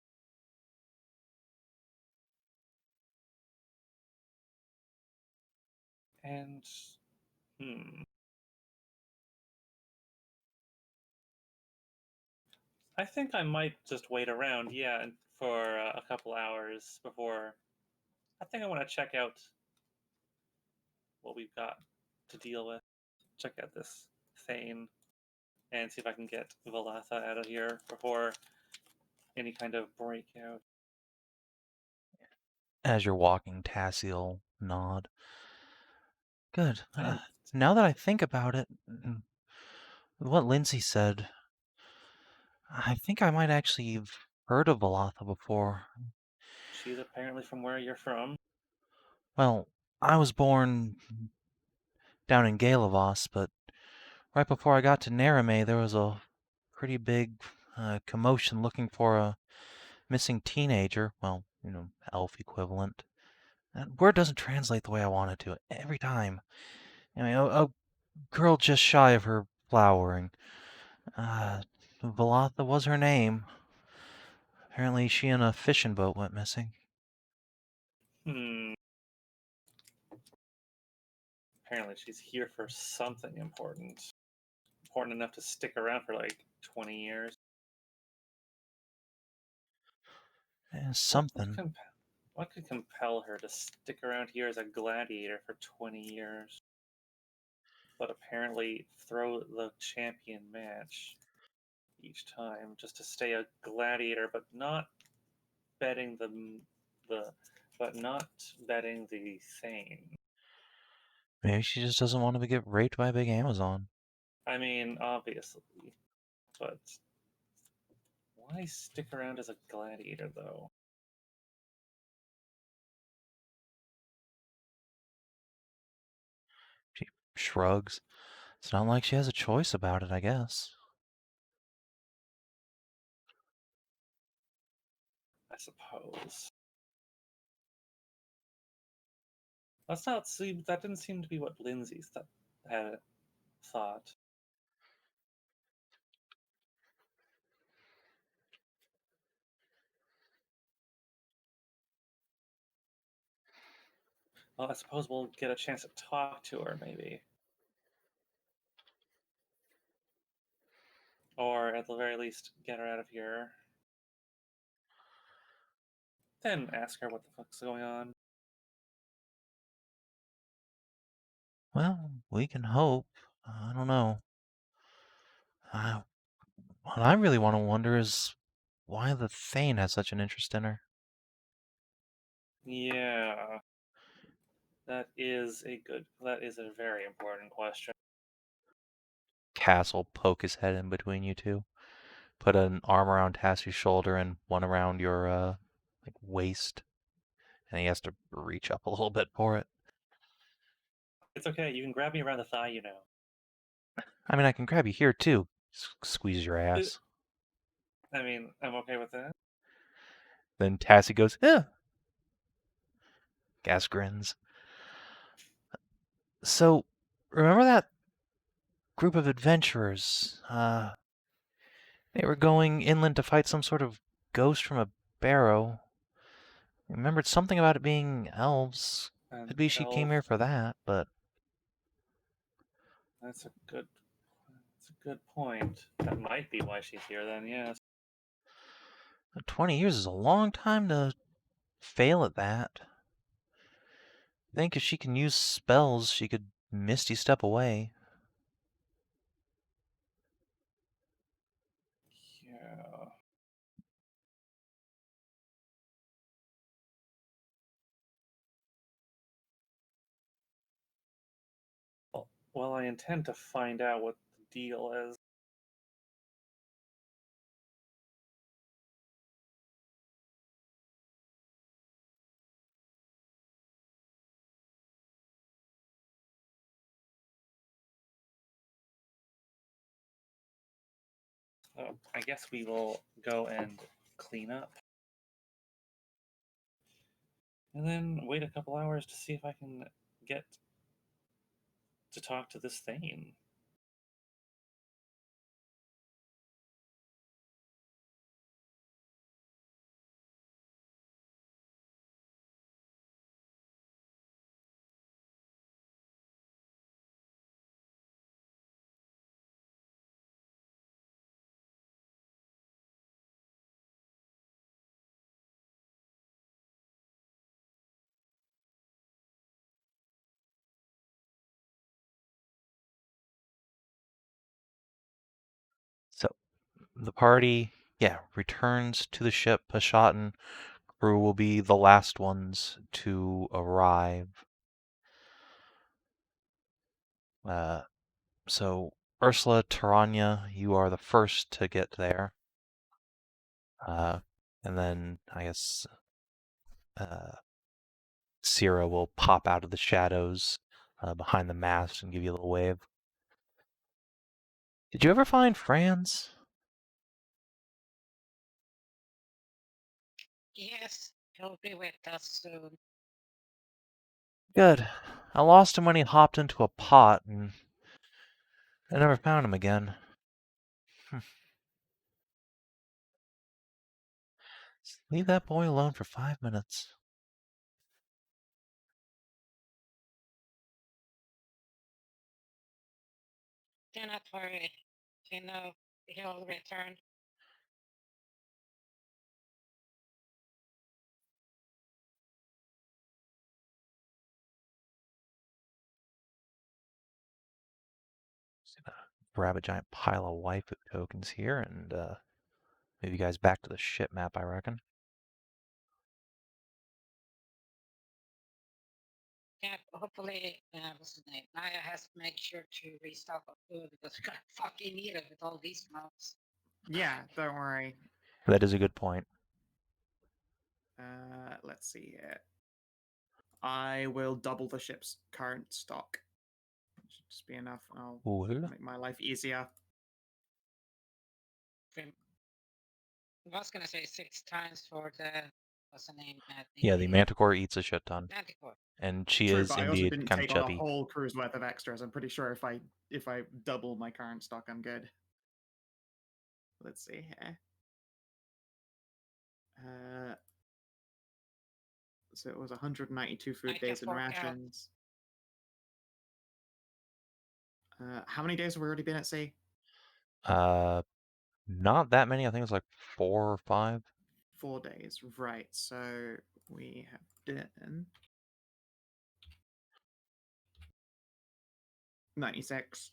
And, I think I might just wait around, yeah, for a couple hours before. I think I want to check out what we've got to deal with. Check out this Thane and see if I can get Velatha out of here before any kind of breakout. As you're walking, Tassiel nod. Good. Now that I think about it, what Lindsay said, I think I might actually have heard of Velatha before. She's apparently from where you're from. Well, I was born down in Galavos, but right before I got to Narame, there was a pretty big commotion looking for a missing teenager. Well, elf equivalent. That word doesn't translate the way I want it to every time. I mean, a girl just shy of her flowering. Velatha was her name. Apparently, she and a fishing boat went missing. Hmm. Apparently, she's here for something important. Important enough to stick around for like 20 years. Something. What could compel her to stick around here as a gladiator for 20 years? But apparently throw the champion match each time just to stay a gladiator, but not betting the Thane. Maybe she just doesn't want to get raped by a big Amazon. I mean, obviously, but why stick around as a gladiator though? She shrugs. It's not like she has a choice about it, I guess. I suppose. That didn't seem to be what Lindsay had thought. Well, I suppose we'll get a chance to talk to her, maybe. Or at the very least, get her out of here. Then ask her what the fuck's going on. Well, we can hope. I don't know. What I really want to wonder is why the Thane has such an interest in her. Yeah. That is a very important question. Cass will poke his head in between you two. Put an arm around Tassie's shoulder and one around your waist. And he has to reach up a little bit for it. It's okay, you can grab me around the thigh, you know. I mean, I can grab you here too. Squeeze your ass. I mean, I'm okay with that. Then Tassie goes, yeah. Gas grins. So, remember that group of adventurers? They were going inland to fight some sort of ghost from a barrow. I remembered something about it being elves. Could be she came here for that, but That's a good point. That might be why she's here then, yes. 20 years is a long time to fail at that. I think if she can use spells, she could misty step away. Yeah. Well, I intend to find out what the deal is. So I guess we will go and clean up. And then wait a couple hours to see if I can get to talk to this Thane. So, the party, returns to the ship. Hashat and crew will be the last ones to arrive. So, Ursula, Taranya, you are the first to get there. And then I guess Sierra will pop out of the shadows behind the mast and give you a little wave. Did you ever find Franz? Yes, he'll be with us soon. Good. I lost him when he hopped into a pot, and I never found him again. Just leave that boy alone for 5 minutes. Do not worry. You know, he'll return. Just gonna grab a giant pile of waifu tokens here and move you guys back to the ship map, I reckon. Yeah, hopefully, what's his name? Nahia has to make sure to restock on food because we're gonna fucking need it with all these mobs. Yeah, don't worry. That is a good point. Let's see here. I will double the ship's current stock. Should just be enough. I'll Cool. make my life easier. I was gonna say 6 times for the what's the name? Yeah, the Manticore eats a shit ton, Manticore. and she True, is but I also indeed didn't kind of take on a chubby. whole cruise worth of extras. I'm pretty sure if I double my current stock, I'm good. Let's see here. So it was 192 food I can days and fork out. rations. How many days have we already been at sea? Not that many. I think it's like 4 or 5. 4 days, right? So we have done 96.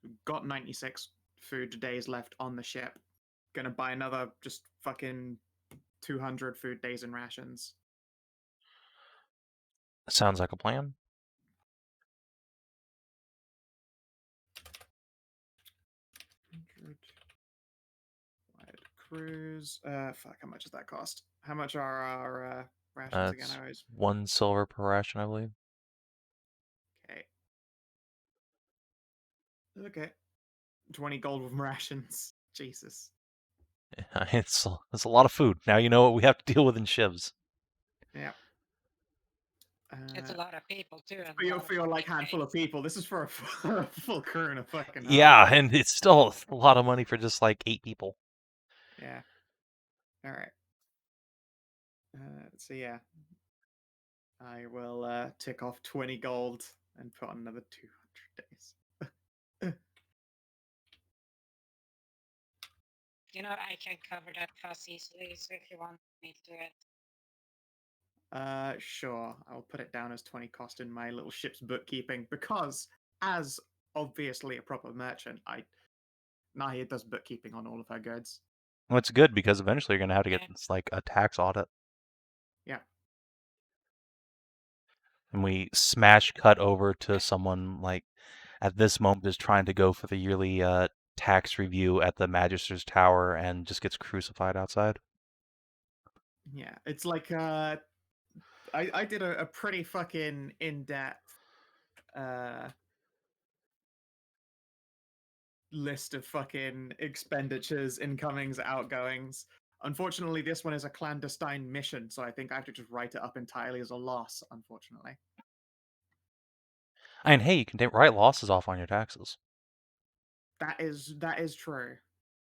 We've got 96 food days left on the ship. Gonna buy another just fucking 200 food days and rations. Sounds like a plan. Wide cruise. Fuck. How much does that cost? How much are our rations again? It's I always. 1 silver per ration, I believe. Okay. Okay. 20 gold with rations. Jesus. It's a lot of food. Now you know what we have to deal with in shivs. Yeah. It's a lot of people too. And For your like handful of people. This is for a full crew and a fucking hub. Yeah, and it's still a lot of money for just like 8 people. Yeah. All right. So yeah, I will tick off 20 gold and put on another 200 days. You know, I can cover that cost easily. So if you want me to do it, Sure. I'll put it down as 20 cost in my little ship's bookkeeping because, as obviously a proper merchant, Nahia does bookkeeping on all of her goods. Well, it's good because eventually you're going to have to get Yeah. like a tax audit. Yeah. And we smash cut over to someone like at this moment is trying to go for the yearly tax review at the Magister's Tower and just gets crucified outside. Yeah. It's like I did a pretty fucking in-depth list of fucking expenditures, incomings, outgoings. Unfortunately, this one is a clandestine mission, so I think I have to just write it up entirely as a loss, unfortunately. And hey, you can write losses off on your taxes. That is true.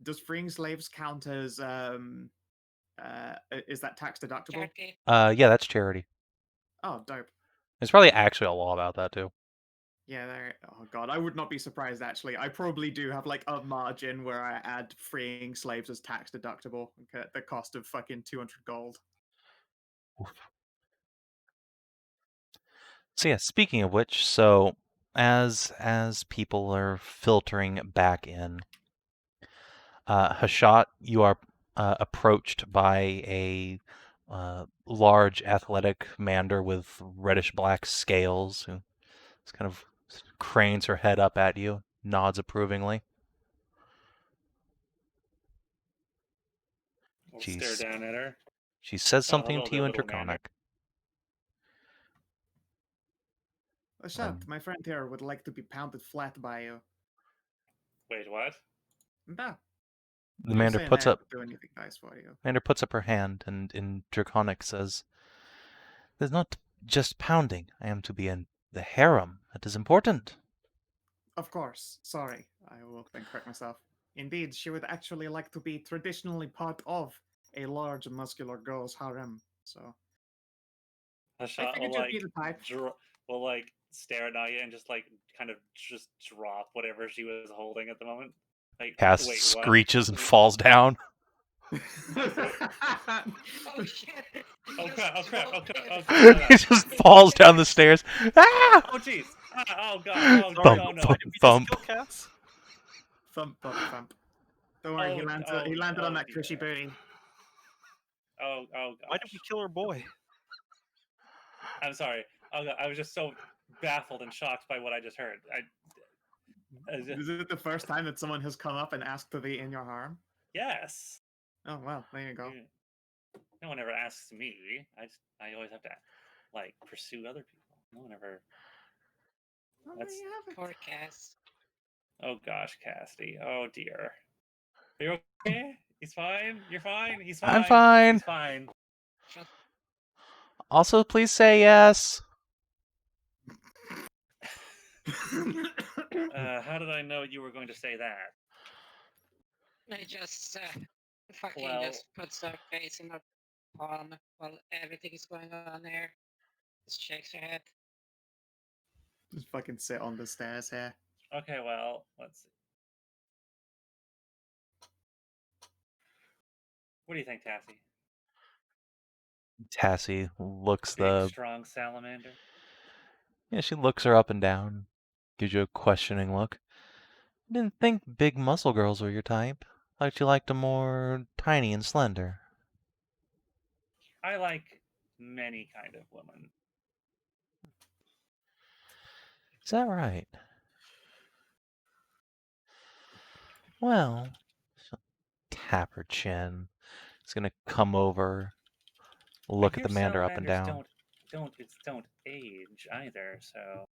Does freeing slaves count as is that tax deductible? charity. Yeah, that's charity. Oh, dope. There's probably actually a law about that too. Yeah, there. Oh god, I would not be surprised actually. I probably do have like a margin where I add freeing slaves as tax deductible at the cost of fucking 200 gold. Oof. So yeah, speaking of which, so as people are filtering back in, Hashat, you are approached by a large athletic mander with reddish black scales who just kind of cranes her head up at you, nods approvingly. We'll stare down at her. She says Oh, something hello to there, you in little Manny. Draconic. Hashat, my friend here would like to be pounded flat by you. Wait, what? Nah, The Mander saying puts I up would do anything nice for you. Mander puts up her hand and in Draconic says, "There's not just pounding. I am to be in the harem. That is important." Of course. Sorry, I will then correct myself. Indeed, she would actually like to be traditionally part of a large muscular girl's harem. So I Hashat figured will you'd be the type. will like stare at Nahia and just like kind of just drop whatever she was holding at the moment. Like, Cass wait, what? screeches and falls down. Oh shit! Oh crap! Oh crap! Oh crap! Oh crap! He Oh, just falls down the stairs. Ah! oh jeez! Oh god! Oh Sorry, no! No! thump, why did we just thump. kill Cass? Thump, thump, thump. Don't worry, he landed on that cushy dear. booty. Oh gosh! Why did we kill her boy? I'm sorry. Oh god! I was just so baffled and shocked by what I just heard. Is it the first time that someone has come up and asked to be in your harem? Yes. Oh well, there you go. Yeah. No one ever asks me. I always have to like pursue other people. No one ever. Oh, there That's- you have it. Poor Cass. Oh gosh, Cassidy. Oh dear. Are you okay? He's fine. You're fine. He's fine. I'm fine. He's fine. Also, please say yes. How did I know you were going to say that? They just fucking Well- just puts her face in her palm while everything is going on there. Just shakes her head. Just fucking sit on the stairs here. Okay, well, let's see. What do you think, Tassie? Tassie looks Big, strong salamander. Yeah, she looks her up and down, gives you a questioning look. Didn't think big muscle girls were your type. Thought you liked them more tiny and slender. I like many kind of women. Is that right? Well, she'll tap her chin. It's gonna come over, look I at the hear Mander up and salamanders down. don't age either. So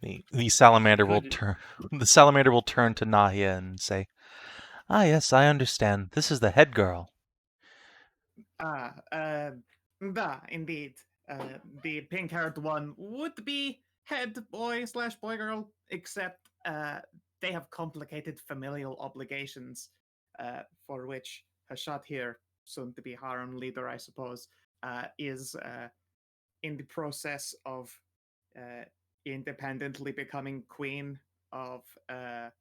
The salamander will Could- turn. The salamander will turn to Nahia and say, "Ah, yes, I understand. This is the head girl." Indeed. The pink-haired one would be head boy / boy girl, except they have complicated familial obligations, for which Hashat here, soon to be harem leader, I suppose, is in the process of independently becoming queen of a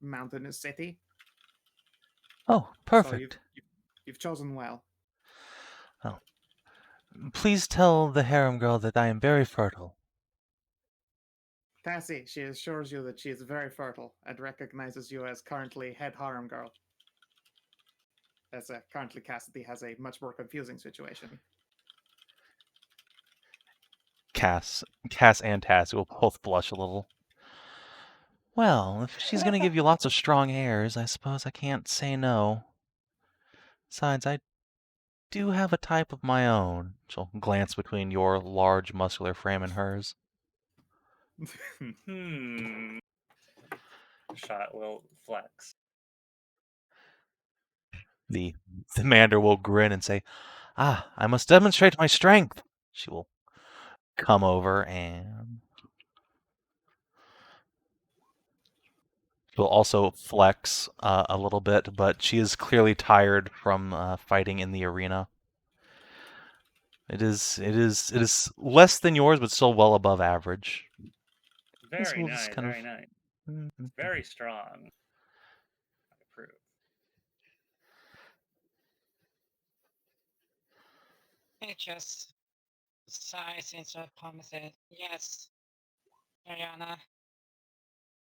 mountainous city. Oh, So perfect. you've chosen well. Please tell the harem girl that I am very fertile. Tassie, she assures you that she is very fertile and recognizes you as currently head harem girl. As currently Cassidy has a much more confusing situation. Cass and Tassie will both blush a little. Well, if she's going to give you lots of strong airs, I suppose I can't say no. Besides, I do have a type of my own. She'll glance between your large muscular frame and hers. Shot will flex. The Mander will grin and say, "Ah, I must demonstrate my strength." She will come over and she'll also flex a little bit, but she is clearly tired from fighting in the arena. It is less than yours, but still well above average. Very will nice. just kind of- Very nice. Very strong. I approve. It just sighs into her palm and says, "Yes, Ariana.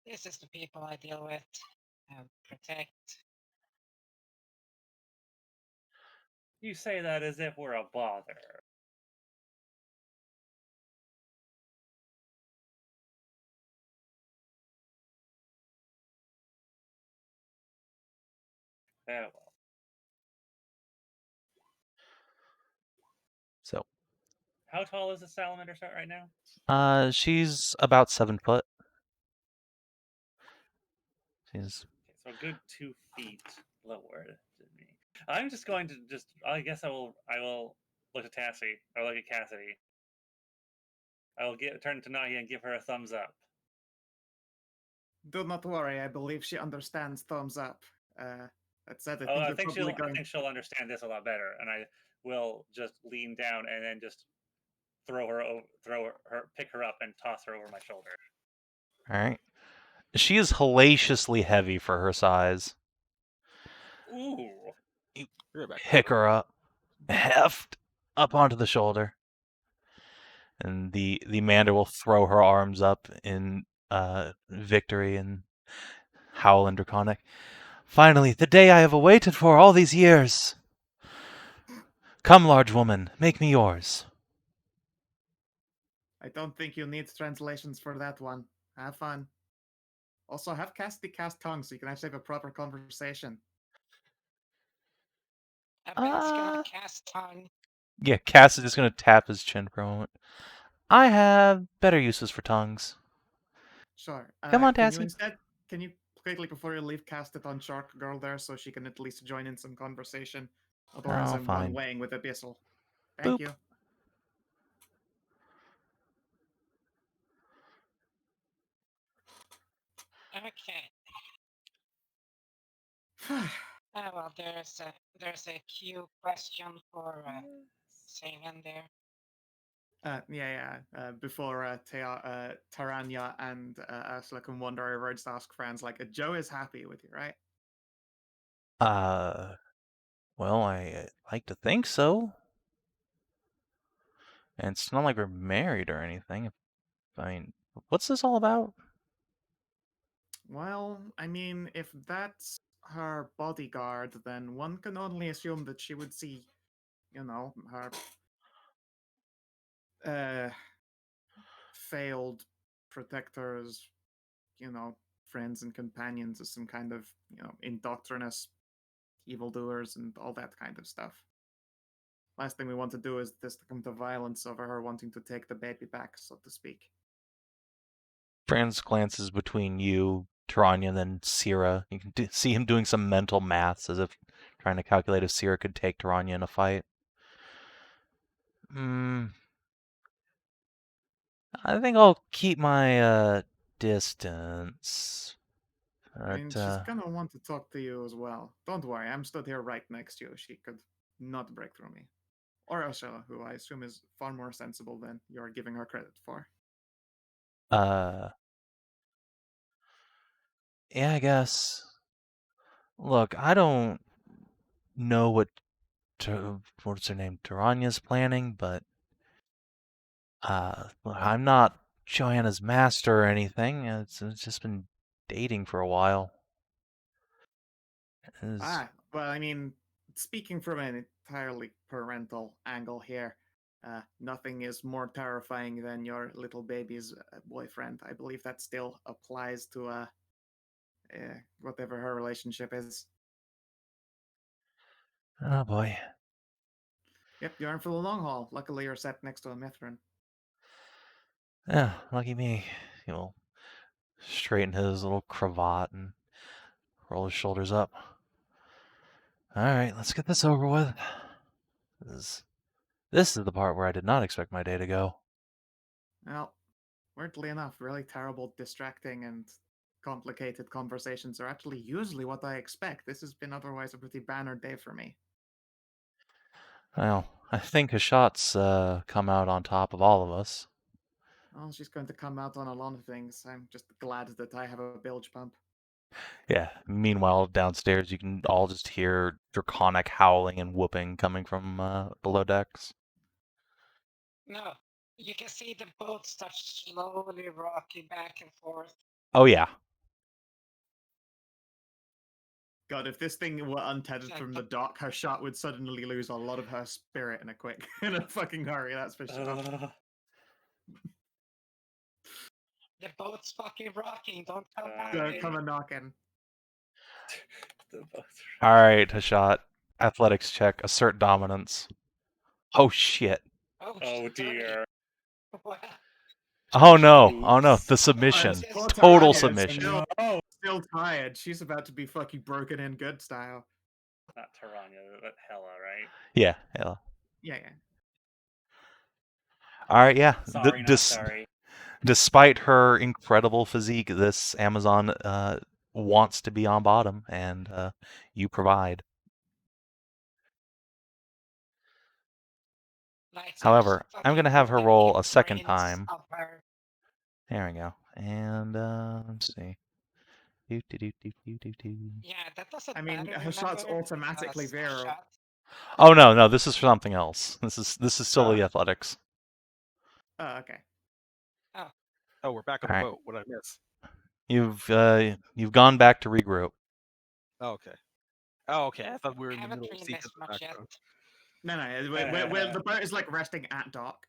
This is the people I deal with and protect." You say that as if we're a bother. Yeah, well. How tall is the salamander right now? She's about 7 foot. She's So a good 2 feet lower than me. I'm just going to I guess I will look at Tassie or look at Cassidy. I will turn to Nahia and give her a thumbs up. Do not worry, I believe she understands thumbs up. That said, I Oh, think I you're think probably going. she'll understand this a lot better, and I will just lean down and then just pick her up and toss her over my shoulder. all right. She is hellaciously heavy for her size. Ooh. Pick her up, heft up onto the shoulder, and the Mander will throw her arms up in victory and howl in Draconic. Finally, the day I have awaited for all these years. Come, large woman, make me yours. I don't think you need translations for that one. Have fun. Also, have Cassidy cast tongue so you can actually have a proper conversation. Ben's gonna cast tongue. Yeah, Cass is just going to tap his chin for a moment. I have better uses for tongues. Sure. Come on, Can you Tassie. instead, can you quickly before you leave cast it on Shark Girl there so she can at least join in some conversation? Otherwise, Oh, I'm fine. one-weighing with Abyssal. Thank Boop. you. Okay. Well, there's a Q question for Savin there. Before Taranya and Ursula can wander over and just ask friends, like, Joe is happy with you, right? Well, I like to think so. And it's not like we're married or anything. I mean, what's this all about? Well, I mean, if that's her bodyguard, then one can only assume that she would see, her failed protectors, friends and companions as some kind of, indoctrinous evildoers and all that kind of stuff. Last thing we want to do is this to come to violence over her wanting to take the baby back, so to speak. Franz glances between you, Taranya, and then Sierra. You can see him doing some mental maths as if trying to calculate if Sierra could take Taranya in a fight. I think I'll keep my distance. I mean, she's gonna want to talk to you as well. Don't worry, I'm stood here right next to you. She could not break through me. Or Ursula, who I assume is far more sensible than you're giving her credit for. Yeah, I guess. Look, I don't know what's her name, Taranya's planning, but I'm not Joanna's master or anything. It's just been dating for a while. Well, I mean, speaking from an entirely parental angle here, nothing is more terrifying than your little baby's boyfriend. I believe that still applies to whatever her relationship is. Oh boy. Yep, you're in for the long haul. Luckily, you're sat next to a Mithrin. Yeah, lucky me. He'll straighten his little cravat and roll his shoulders up. All right, let's get this over with. This is the part where I did not expect my day to go. Well, weirdly enough, really terrible, distracting, and complicated conversations are actually usually what I expect. This has been otherwise a pretty banner day for me. Well, I think Hashat's come out on top of all of us. Well, she's going to come out on a lot of things. I'm just glad that I have a bilge pump. Yeah, meanwhile, downstairs you can all just hear Draconic howling and whooping coming from below decks. No, you can see the boat start slowly rocking back and forth. Oh, yeah. God, if this thing were untethered from the dock, her shot would suddenly lose a lot of her spirit in a fucking hurry, that's for sure. The boat's fucking rocking, don't come Don't come a knocking. Alright, Hashat. Athletics check. Assert dominance. Oh, shit. Oh dear. Wow. Oh no! Oh no! Oops. The submission. Poor Total Tarania, submission. Still tired. She's about to be fucking broken in good style. Not Tarania, but Hela, right? Yeah. Yeah, yeah. All right. Yeah. Sorry, not sorry. Despite her incredible physique, this Amazon wants to be on bottom, and you provide. Like, However, I'm fucking going to have her fucking roll a second imprints time. of her. There we go. And let's see. Do, do, do, do, do, do, do. Yeah, that doesn't I mean, matter. Hashat's remember, automatically because Vero. Hashat- Oh no, this is for something else. This is still the athletics. Oh, okay. Oh, we're back on All the right. boat. What did I miss? You've gone back to regroup. Oh, okay. Oh, okay. I thought we were in the haven't middle of really sequence missed much yet. background. No, the boat is like resting at dock.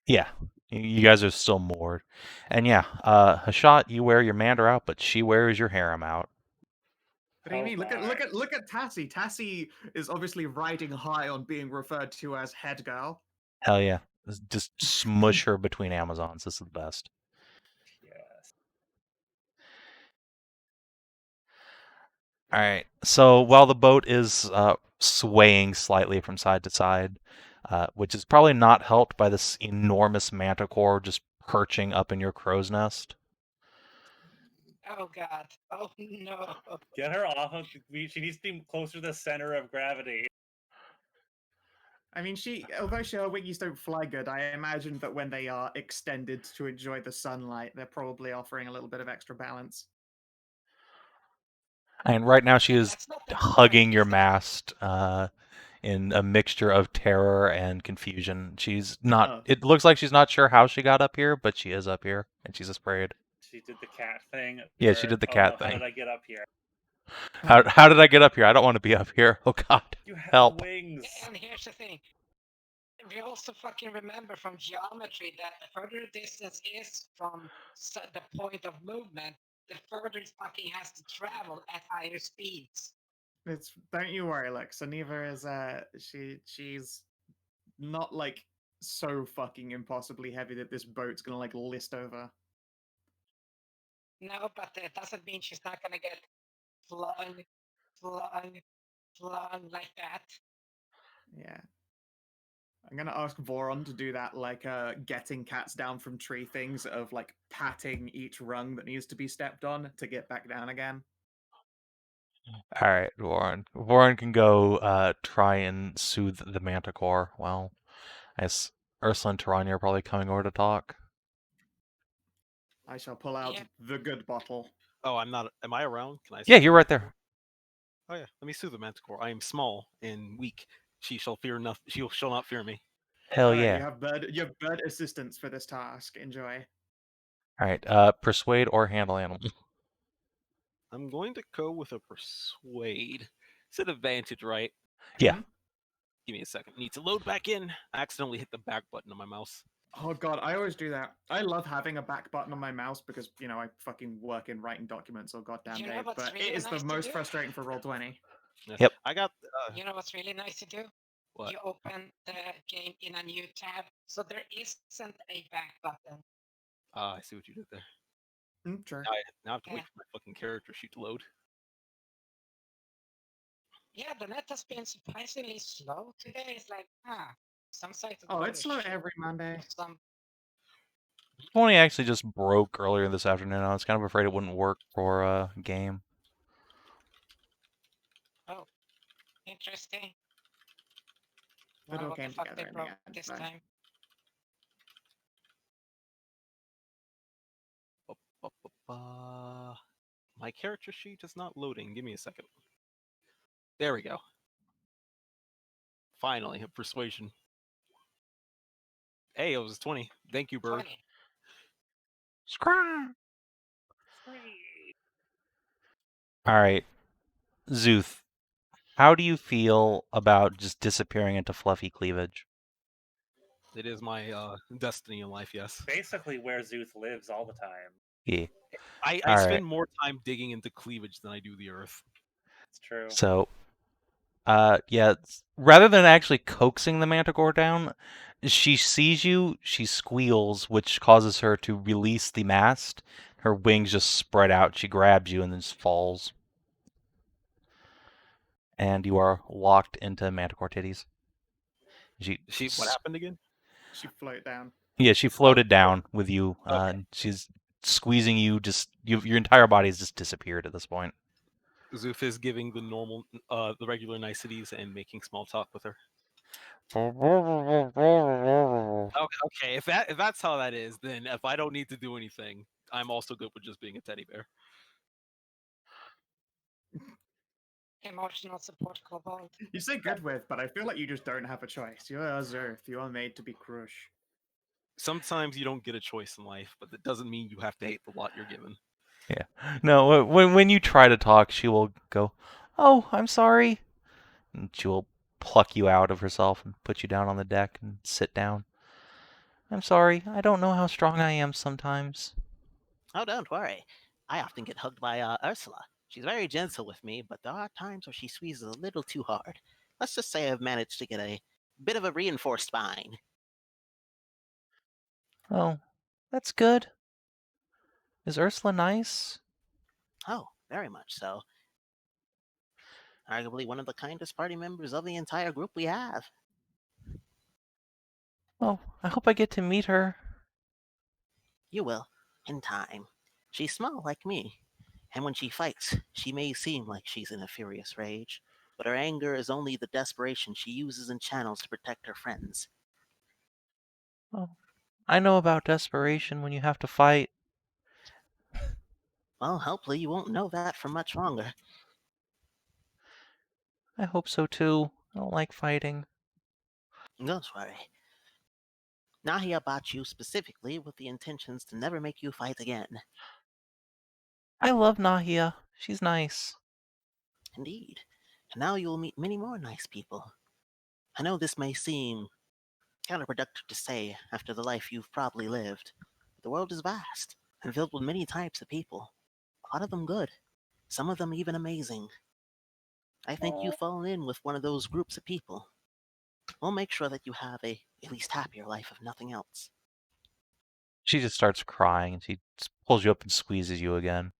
Yeah, you guys are still moored, and yeah, Hashat, you wear your mander out, but she wears your harem out. What do you Oh mean? my. Look at Tassie. Tassie is obviously riding high on being referred to as head girl. Hell yeah, just smush her between Amazons. This is the best. Yes. All right. So while the boat is swaying slightly from side to side, which is probably not helped by this enormous manticore just perching up in your crow's nest. Oh god. Oh no. Get her off of. She needs to be closer to the center of gravity. I mean, although her wings don't fly good, I imagine that when they are extended to enjoy the sunlight, they're probably offering a little bit of extra balance. And right now she is That's not the hugging point, your is it? mast in a mixture of terror and confusion. She's not. Oh. It looks like she's not sure how she got up here, but she is up here, and she's afraid. She did the cat thing. Yeah, she did the Oh, cat no, thing. How did I get up here? How did I get up here? I don't want to be up here. Oh God, You have help! wings. And here's the thing. We also fucking remember from geometry that the further distance is from the point of movement, the further it fucking has to travel at higher speeds. Don't you worry, look. Saniva is she's not like so fucking impossibly heavy that this boat's gonna like list over. No, but that doesn't mean she's not gonna get flung like that. Yeah. I'm gonna ask Voron to do that, like getting cats down from tree things of like patting each rung that needs to be stepped on to get back down again. All right, Warren. Warren can go try and soothe the manticore. Well, I guess Ursula and Tarania are probably coming over to talk. I shall pull out Yep. the good bottle. Oh, I'm not. Am I around? Can I? Yeah, soothe you're the right there. manticore? Oh yeah. Let me soothe the manticore. I am small and weak. She shall fear nothing. She shall not fear me. Hell Alright, yeah! you have bird assistance for this task. Enjoy. All right, persuade or handle animal. I'm going to go with a persuade. It's an advantage, right? Yeah. Give me a second. Need to load back in. I accidentally hit the back button on my mouse. Oh god, I always do that. I love having a back button on my mouse because I fucking work in writing documents all goddamn You know day. what's But really it is nice the to most do? frustrating for Roll20. Yeah. Yep. I got. You know what's really nice to do? What? You open the game in a new tab, so there isn't a back button. I see what you did there. Sure. Now I have to wait for my fucking character sheet to load. Yeah, the net has been surprisingly slow today. It's like, some sites. Oh, it's slow every Monday. Some. Only actually just broke earlier this afternoon. I was kind of afraid it wouldn't work for a game. Oh, interesting. It all What came the fuck together they in the broke end, this so. time? My character sheet is not loading. Give me a second. There we go. Finally, a persuasion. Hey, it was 20. Thank you, bird. 20. Scram! All right, Szooth. How do you feel about just disappearing into fluffy cleavage? It is my destiny in life, yes. Basically, where Szooth lives all the time. Yeah. I All spend right. more time digging into cleavage than I do the earth. It's true. So, yeah, rather than actually coaxing the manticore down, she sees you, she squeals, which causes her to release the mast. Her wings just spread out. She grabs you and then just falls. And you are locked into Manticore titties. What happened again? She float down. Yeah, she floated down with you. Okay. She's squeezing you. Your entire body has just disappeared at this point. Szooth is giving the normal, the regular niceties and making small talk with her. Okay. If that's how that is, then if I don't need to do anything, I'm also good with just being a teddy bear. Emotional support Kobold. You say good with, but I feel like you just don't have a choice. You're Szooth. You are made to be crush. Sometimes you don't get a choice in life, but that doesn't mean you have to hate the lot you're given. Yeah. No, when you try to talk, she will go, "Oh, I'm sorry," and she will pluck you out of herself and put you down on the deck and sit down. "I'm sorry. I don't know how strong I am sometimes." Oh, don't worry. I often get hugged by Ursula. She's very gentle with me, but there are times where she squeezes a little too hard. Let's just say I've managed to get a bit of a reinforced spine. Oh, that's good. Is Ursula nice? Oh, very much so. Arguably one of the kindest party members of the entire group we have. Oh, I hope I get to meet her. You will, in time. She's small like me, and when she fights, she may seem like she's in a furious rage, but her anger is only the desperation she uses and channels to protect her friends. Oh, I know about desperation when you have to fight. Well, hopefully you won't know that for much longer. I hope so too. I don't like fighting. Don't worry. Nahia bought you specifically with the intentions to never make you fight again. I love Nahia. She's nice. Indeed. And now you will meet many more nice people. I know this may seem counterproductive to say after the life you've probably lived, but the world is vast and filled with many types of people. A lot of them good, some of them even amazing. I think you've fallen in with one of those groups of people. We'll make sure that you have a at least happier life if nothing else. She just starts crying and she just pulls you up and squeezes you again.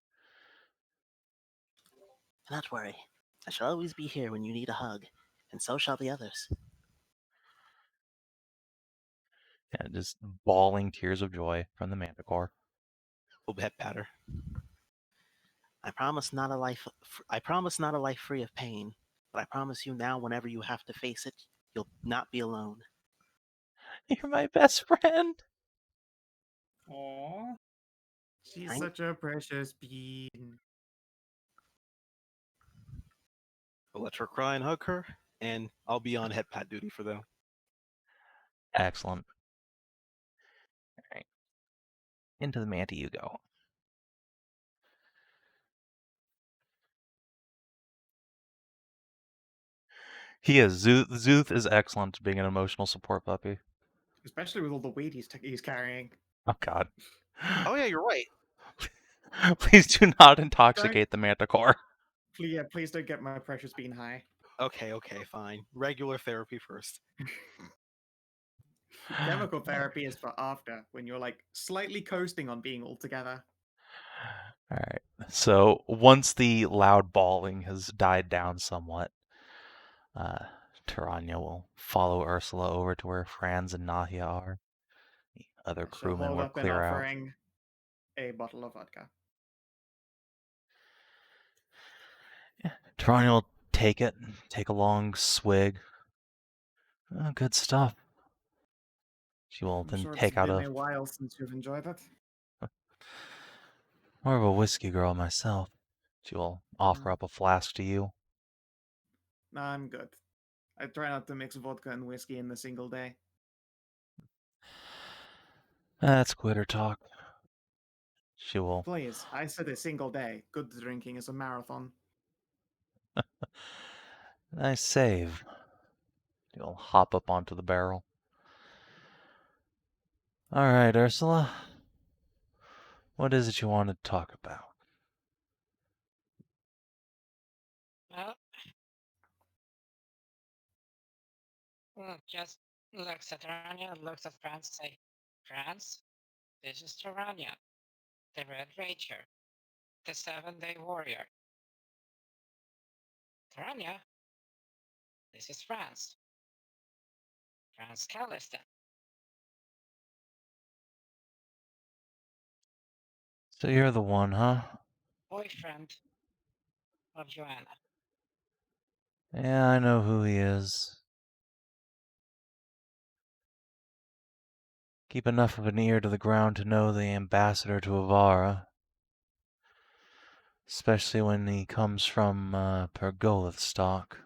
Not worry. I shall always be here when you need a hug, and so shall the others. Yeah, just bawling tears of joy from the Manticore. Little pet patter. I promise not a life free of pain, but I promise you now whenever you have to face it, you'll not be alone. You're my best friend. Aww. She's such a precious bean. I'll let her cry and hug her, and I'll be on head pat duty for them. Excellent. All right. Into the Manti you go. He is. Szooth is excellent at being an emotional support puppy. Especially with all the weed he's carrying. Oh, God. Oh yeah, you're right. Please do not intoxicate the Manticore. Please don't get my precious bean high. Okay, fine. Regular therapy first. Chemical therapy is for after, when you're like slightly coasting on being all together. All right. So once the loud bawling has died down somewhat, Taranya will follow Ursula over to where Franz and Nahia are. The other I shall crewmen hold will up an clear out. offering a bottle of vodka. Taranya will take it, take a long swig. Oh, good stuff. She will I'm then sure it's take out been a a while since you've enjoyed it. more of a whiskey girl myself. She will offer up a flask to you. No, I'm good. I try not to mix vodka and whiskey in a single day. That's quitter talk. She will. Please, I said a single day. Good drinking is a marathon. Nice save. She'll hop up onto the barrel. All right, Ursula. What is it you want to talk about? Well, just looks at Tarania, looks at France, say, France, this is Tarania, the Red Ranger, the 7-day warrior. Tarania, this is France, France Calliston. So you're the one, huh? Boyfriend of Joanna. Yeah, I know who he is. Keep enough of an ear to the ground to know the ambassador to Avara. Especially when he comes from Pergolith stock.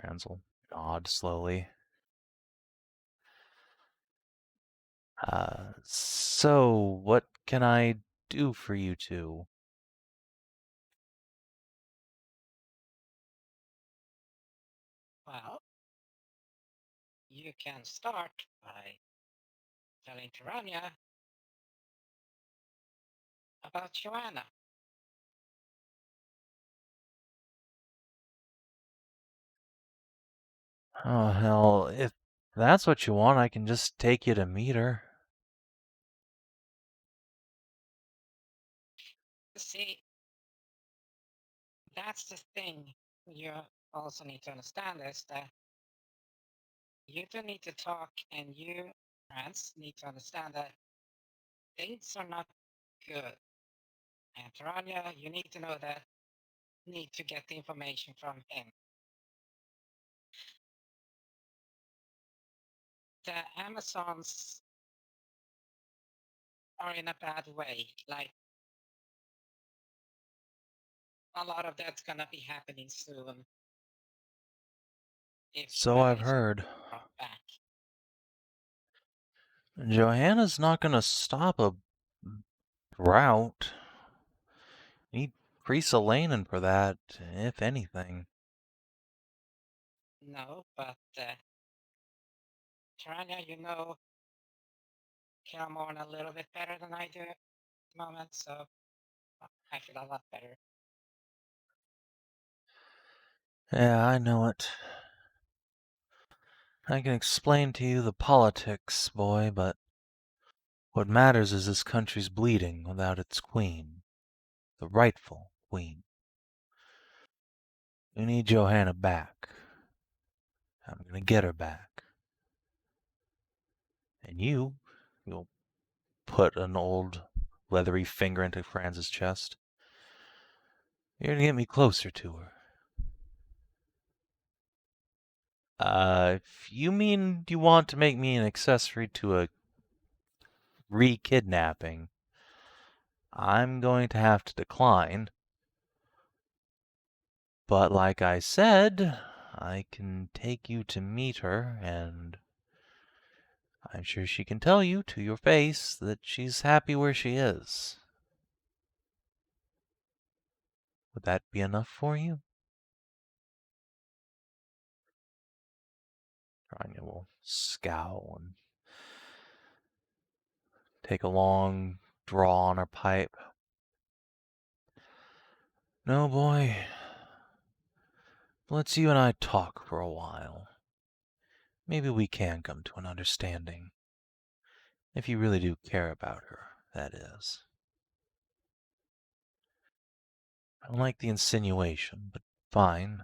Ranzel nod slowly. So what can I do for you two? Well, you can start by telling Tarania about Joanna. Oh, hell, if that's what you want, I can just take you to meet her. See, that's the thing you also need to understand is that you two need to talk and you, France, need to understand that things are not good. And Tarania, you need to know that need to get the information from him. The Amazons are in a bad way. Like, a lot of that's gonna be happening soon. If So Joanna I've is heard. brought back. Johanna's not gonna stop a route. Need Priest Elanin for that, if anything. No, but Tarania, you know Cowmazon a little bit better than I do at the moment, so I feel a lot better. Yeah, I know it. I can explain to you the politics, boy, but what matters is this country's bleeding without its queen. The rightful queen. We need Johanna back. I'm gonna get her back. And you'll put an old leathery finger into Franz's chest. You're gonna get me closer to her. If you mean you want to make me an accessory to a re-kidnapping, I'm going to have to decline. But like I said, I can take you to meet her, and I'm sure she can tell you to your face that she's happy where she is. Would that be enough for you? Rania will scowl and take a long draw on her pipe. No, boy. Let's you and I talk for a while. Maybe we can come to an understanding. If you really do care about her, that is. I don't like the insinuation, but fine.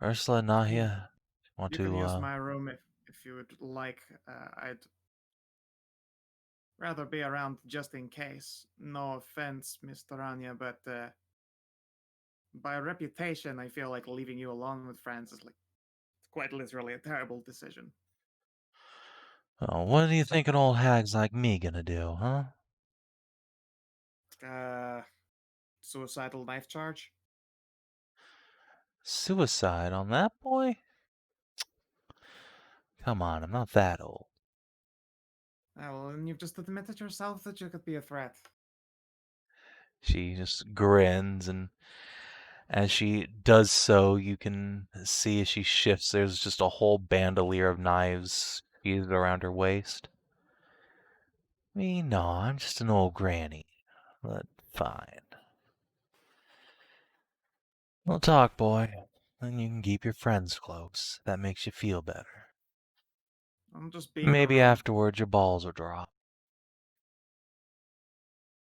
Ursula, Nahia, want You to, can use my room if you would like. I'd rather be around just in case. No offense, Mr. Anya, but by reputation, I feel like leaving you alone with friends is like quite literally a terrible decision. Oh, what do you think an old hag's like me gonna do, huh? Suicidal knife charge? Suicide on that boy? Come on, I'm not that old. Well, and you've just admitted yourself that you could be a threat. She just grins, and as she does so, you can see as she shifts, there's just a whole bandolier of knives sheathed around her waist. Me, no, I'm just an old granny. But fine. Well, talk, boy. Then you can keep your friends close. That makes you feel better. I'm just being Maybe around. afterwards your balls will drop.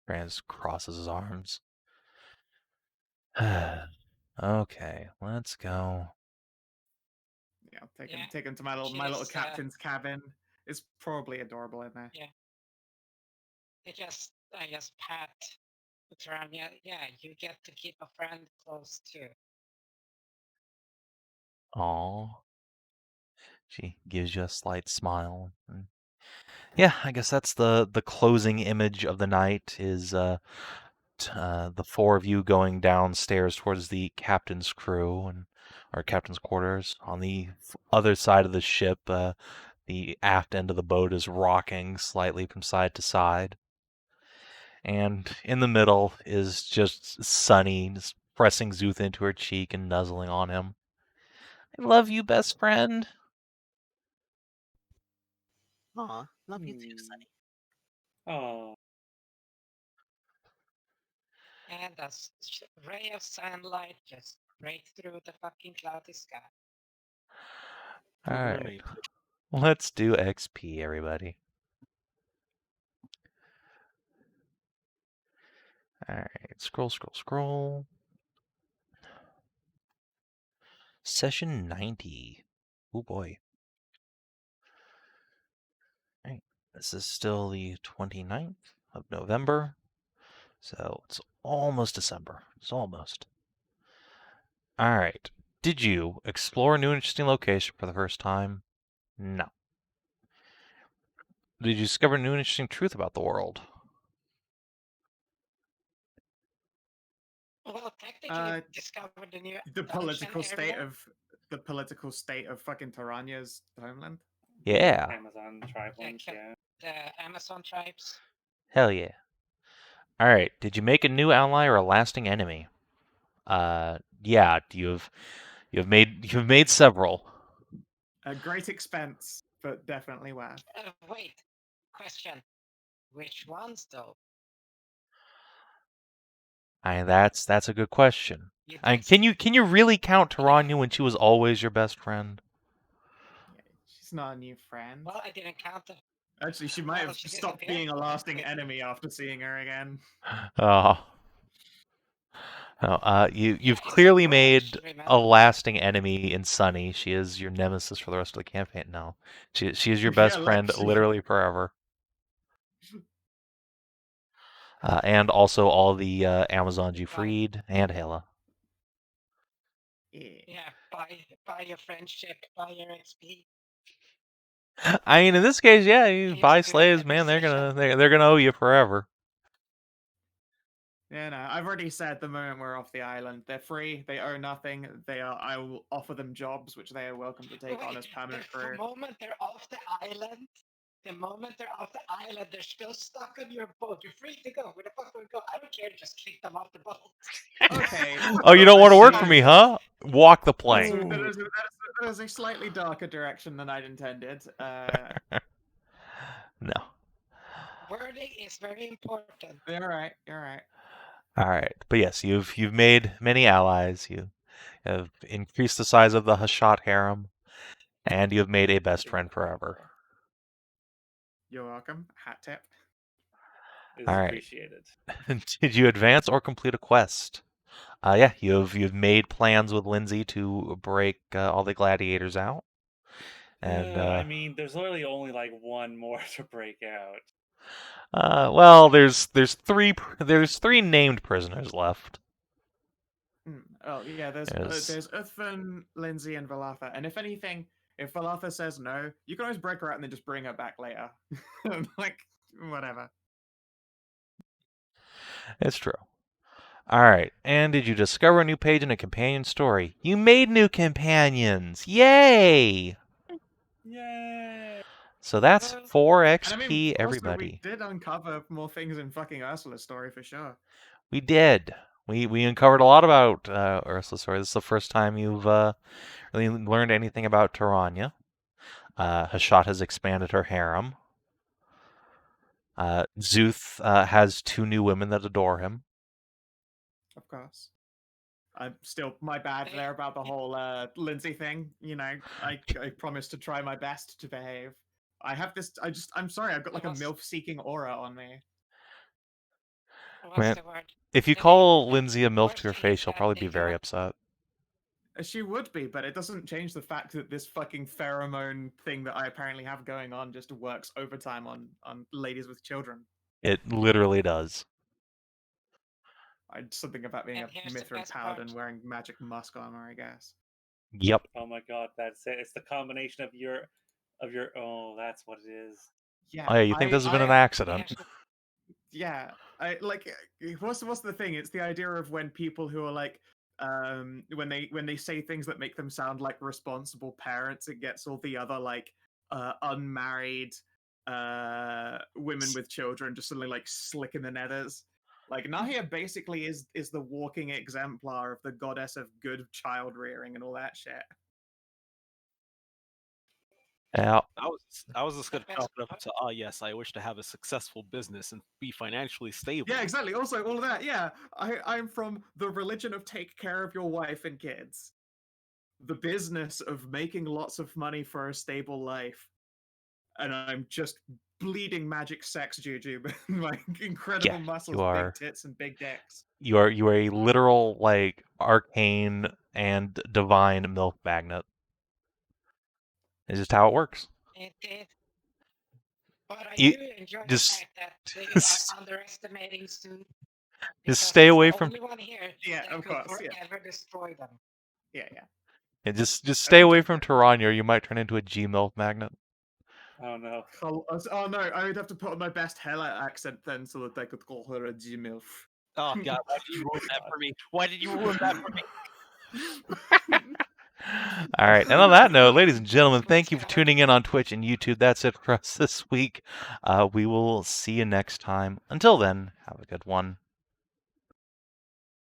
Franz crosses his arms. Okay, let's go. Yeah, I'll take him, Yeah, take him to my little she's, captain's cabin. It's probably adorable in there. Yeah. I just pat Utrania. Yeah, you get to keep a friend close too. Aw. She gives you a slight smile. Yeah, I guess that's the closing image of the night is the four of you going downstairs towards the captain's crew and or captain's quarters. On the other side of the ship, the aft end of the boat is rocking slightly from side to side. And in the middle is just Sunny, just pressing Szooth into her cheek and nuzzling on him. I love you, best friend. Aw, love you too, Sunny. Oh, And a ray of sunlight just breaks through the fucking cloudy sky. All Good right, mermaid. let's do XP, everybody. All right, scroll, scroll, scroll. Session 90. Oh boy. All right, this is still the 29th of November, so it's almost December. It's almost. All right. Did you explore a new interesting location for the first time? No. Did you discover a new interesting truth about the world? Well, technically, discovered the new The dungeon area. the political state of fucking Tarania's homeland. Yeah. Amazon tribals, yeah. The Amazon tribes. Hell yeah. All right. Did you make a new ally or a lasting enemy? Yeah. You've made several. At great expense, but definitely worth. Wait, question. Which ones though? That's a good question. You Can you really count Tarania when she was always your best friend? Yeah, she's not a new friend. Well, I didn't count them. Actually, she might Well, have she stopped disappeared. being a lasting enemy after seeing her again. Oh. You've Yeah, clearly it's made grudge, remember? a lasting enemy in Sunny. She is your nemesis for the rest of the campaign. No, she is your best Yeah, friend like literally forever. And also all the Amazons you freed and Hela. Yeah, buy your friendship, buy your XP. I mean, in this case, yeah, you used buy to do that slaves, every man. They're session. gonna owe you forever. Yeah, no, I've already said the moment we're off the island, they're free, they owe nothing, I will offer them jobs, which they are welcome to take on as permanent The career. moment they're off the island, they're still stuck on your boat. You're free to go. Where the fuck do we go? I don't care. Just kick them off the boat. Okay. Oh, you don't I want to work see. for me, huh? Walk the That plank. is a slightly darker direction than I'd intended. No. Wording is very important. You're right. You're right. All right, but yes, you've made many allies. You have increased the size of the Hashat harem, and you have made a best friend forever. You're welcome. Hat tip. Is All right. appreciated. Did you advance or complete a quest? Yeah, you've made plans with Lindsay to break all the gladiators out, and I mean, there's literally only like one more to break out. well, there's three named prisoners left. Oh yeah, there's Uthven, Lindsay, and Valatha. And if anything, if Valatha says no, you can always break her out and then just bring her back later. Like whatever. It's true. All right, and did you discover a new page in a companion story? You made new companions! Yay! Yay! So that's 4 XP, And I mean, also, everybody. we did uncover more things in fucking Ursula's story for sure. We did. We uncovered a lot about Ursula's story. This is the first time you've really learned anything about Tarania. Hashat has expanded her harem. Szooth has 2 new women that adore him. Of course. I'm still my bad there about the whole Lindsay thing. You know, I promised to try my best to behave. I have this. I'm sorry. I've got like a MILF-seeking aura on me. What's Man, the word? if you The- call the Lindsay a MILF worst to her thing face, is she'll that probably they be very don't- upset. She would be, but it doesn't change the fact that this fucking pheromone thing that I apparently have going on just works overtime on ladies with children. It literally does. Something about being And a here's the Mithril best paladin part. wearing magic musk armor, I guess. Yep. Oh my god, that's it. It's the combination of your oh, that's what it is. Yeah. Oh yeah, you think this has been an And accident? here's the- Yeah, I like. What's the thing? It's the idea of when people who are like, when they say things that make them sound like responsible parents, it gets all the other like, unmarried, women with children just suddenly like slick in the nethers. Like Nahia basically is the walking exemplar of the goddess of good child rearing and all that shit. Yeah. I was just gonna best chalk it up part- to yes, I wish to have a successful business and be financially stable. Yeah, exactly. Also, all of that. Yeah, I'm from the religion of take care of your wife and kids, the business of making lots of money for a stable life, and I'm just bleeding magic sex juju, but my incredible Yeah, muscles, you are. big tits, and big dicks. You are a literal like arcane and divine MILF magnet. It's just how it works. It did. But I You- do enjoy just- the fact that they are underestimating Szooth. because stay he's away the from- only one here Yeah, that of could course, yeah. forever destroy them. Yeah. And just stay away from Taranya, or you might turn into a G-MILF magnet. Oh no. Oh no, I would have to put on my best Hela accent then so that I could call her a G-MILF. Oh god, why did you ruin that for me? Why did you ruin that for me? All right, and on that note, ladies and gentlemen, thank you for tuning in on Twitch and YouTube. That's it for us this week. We will see you next time. Until then, have a good one.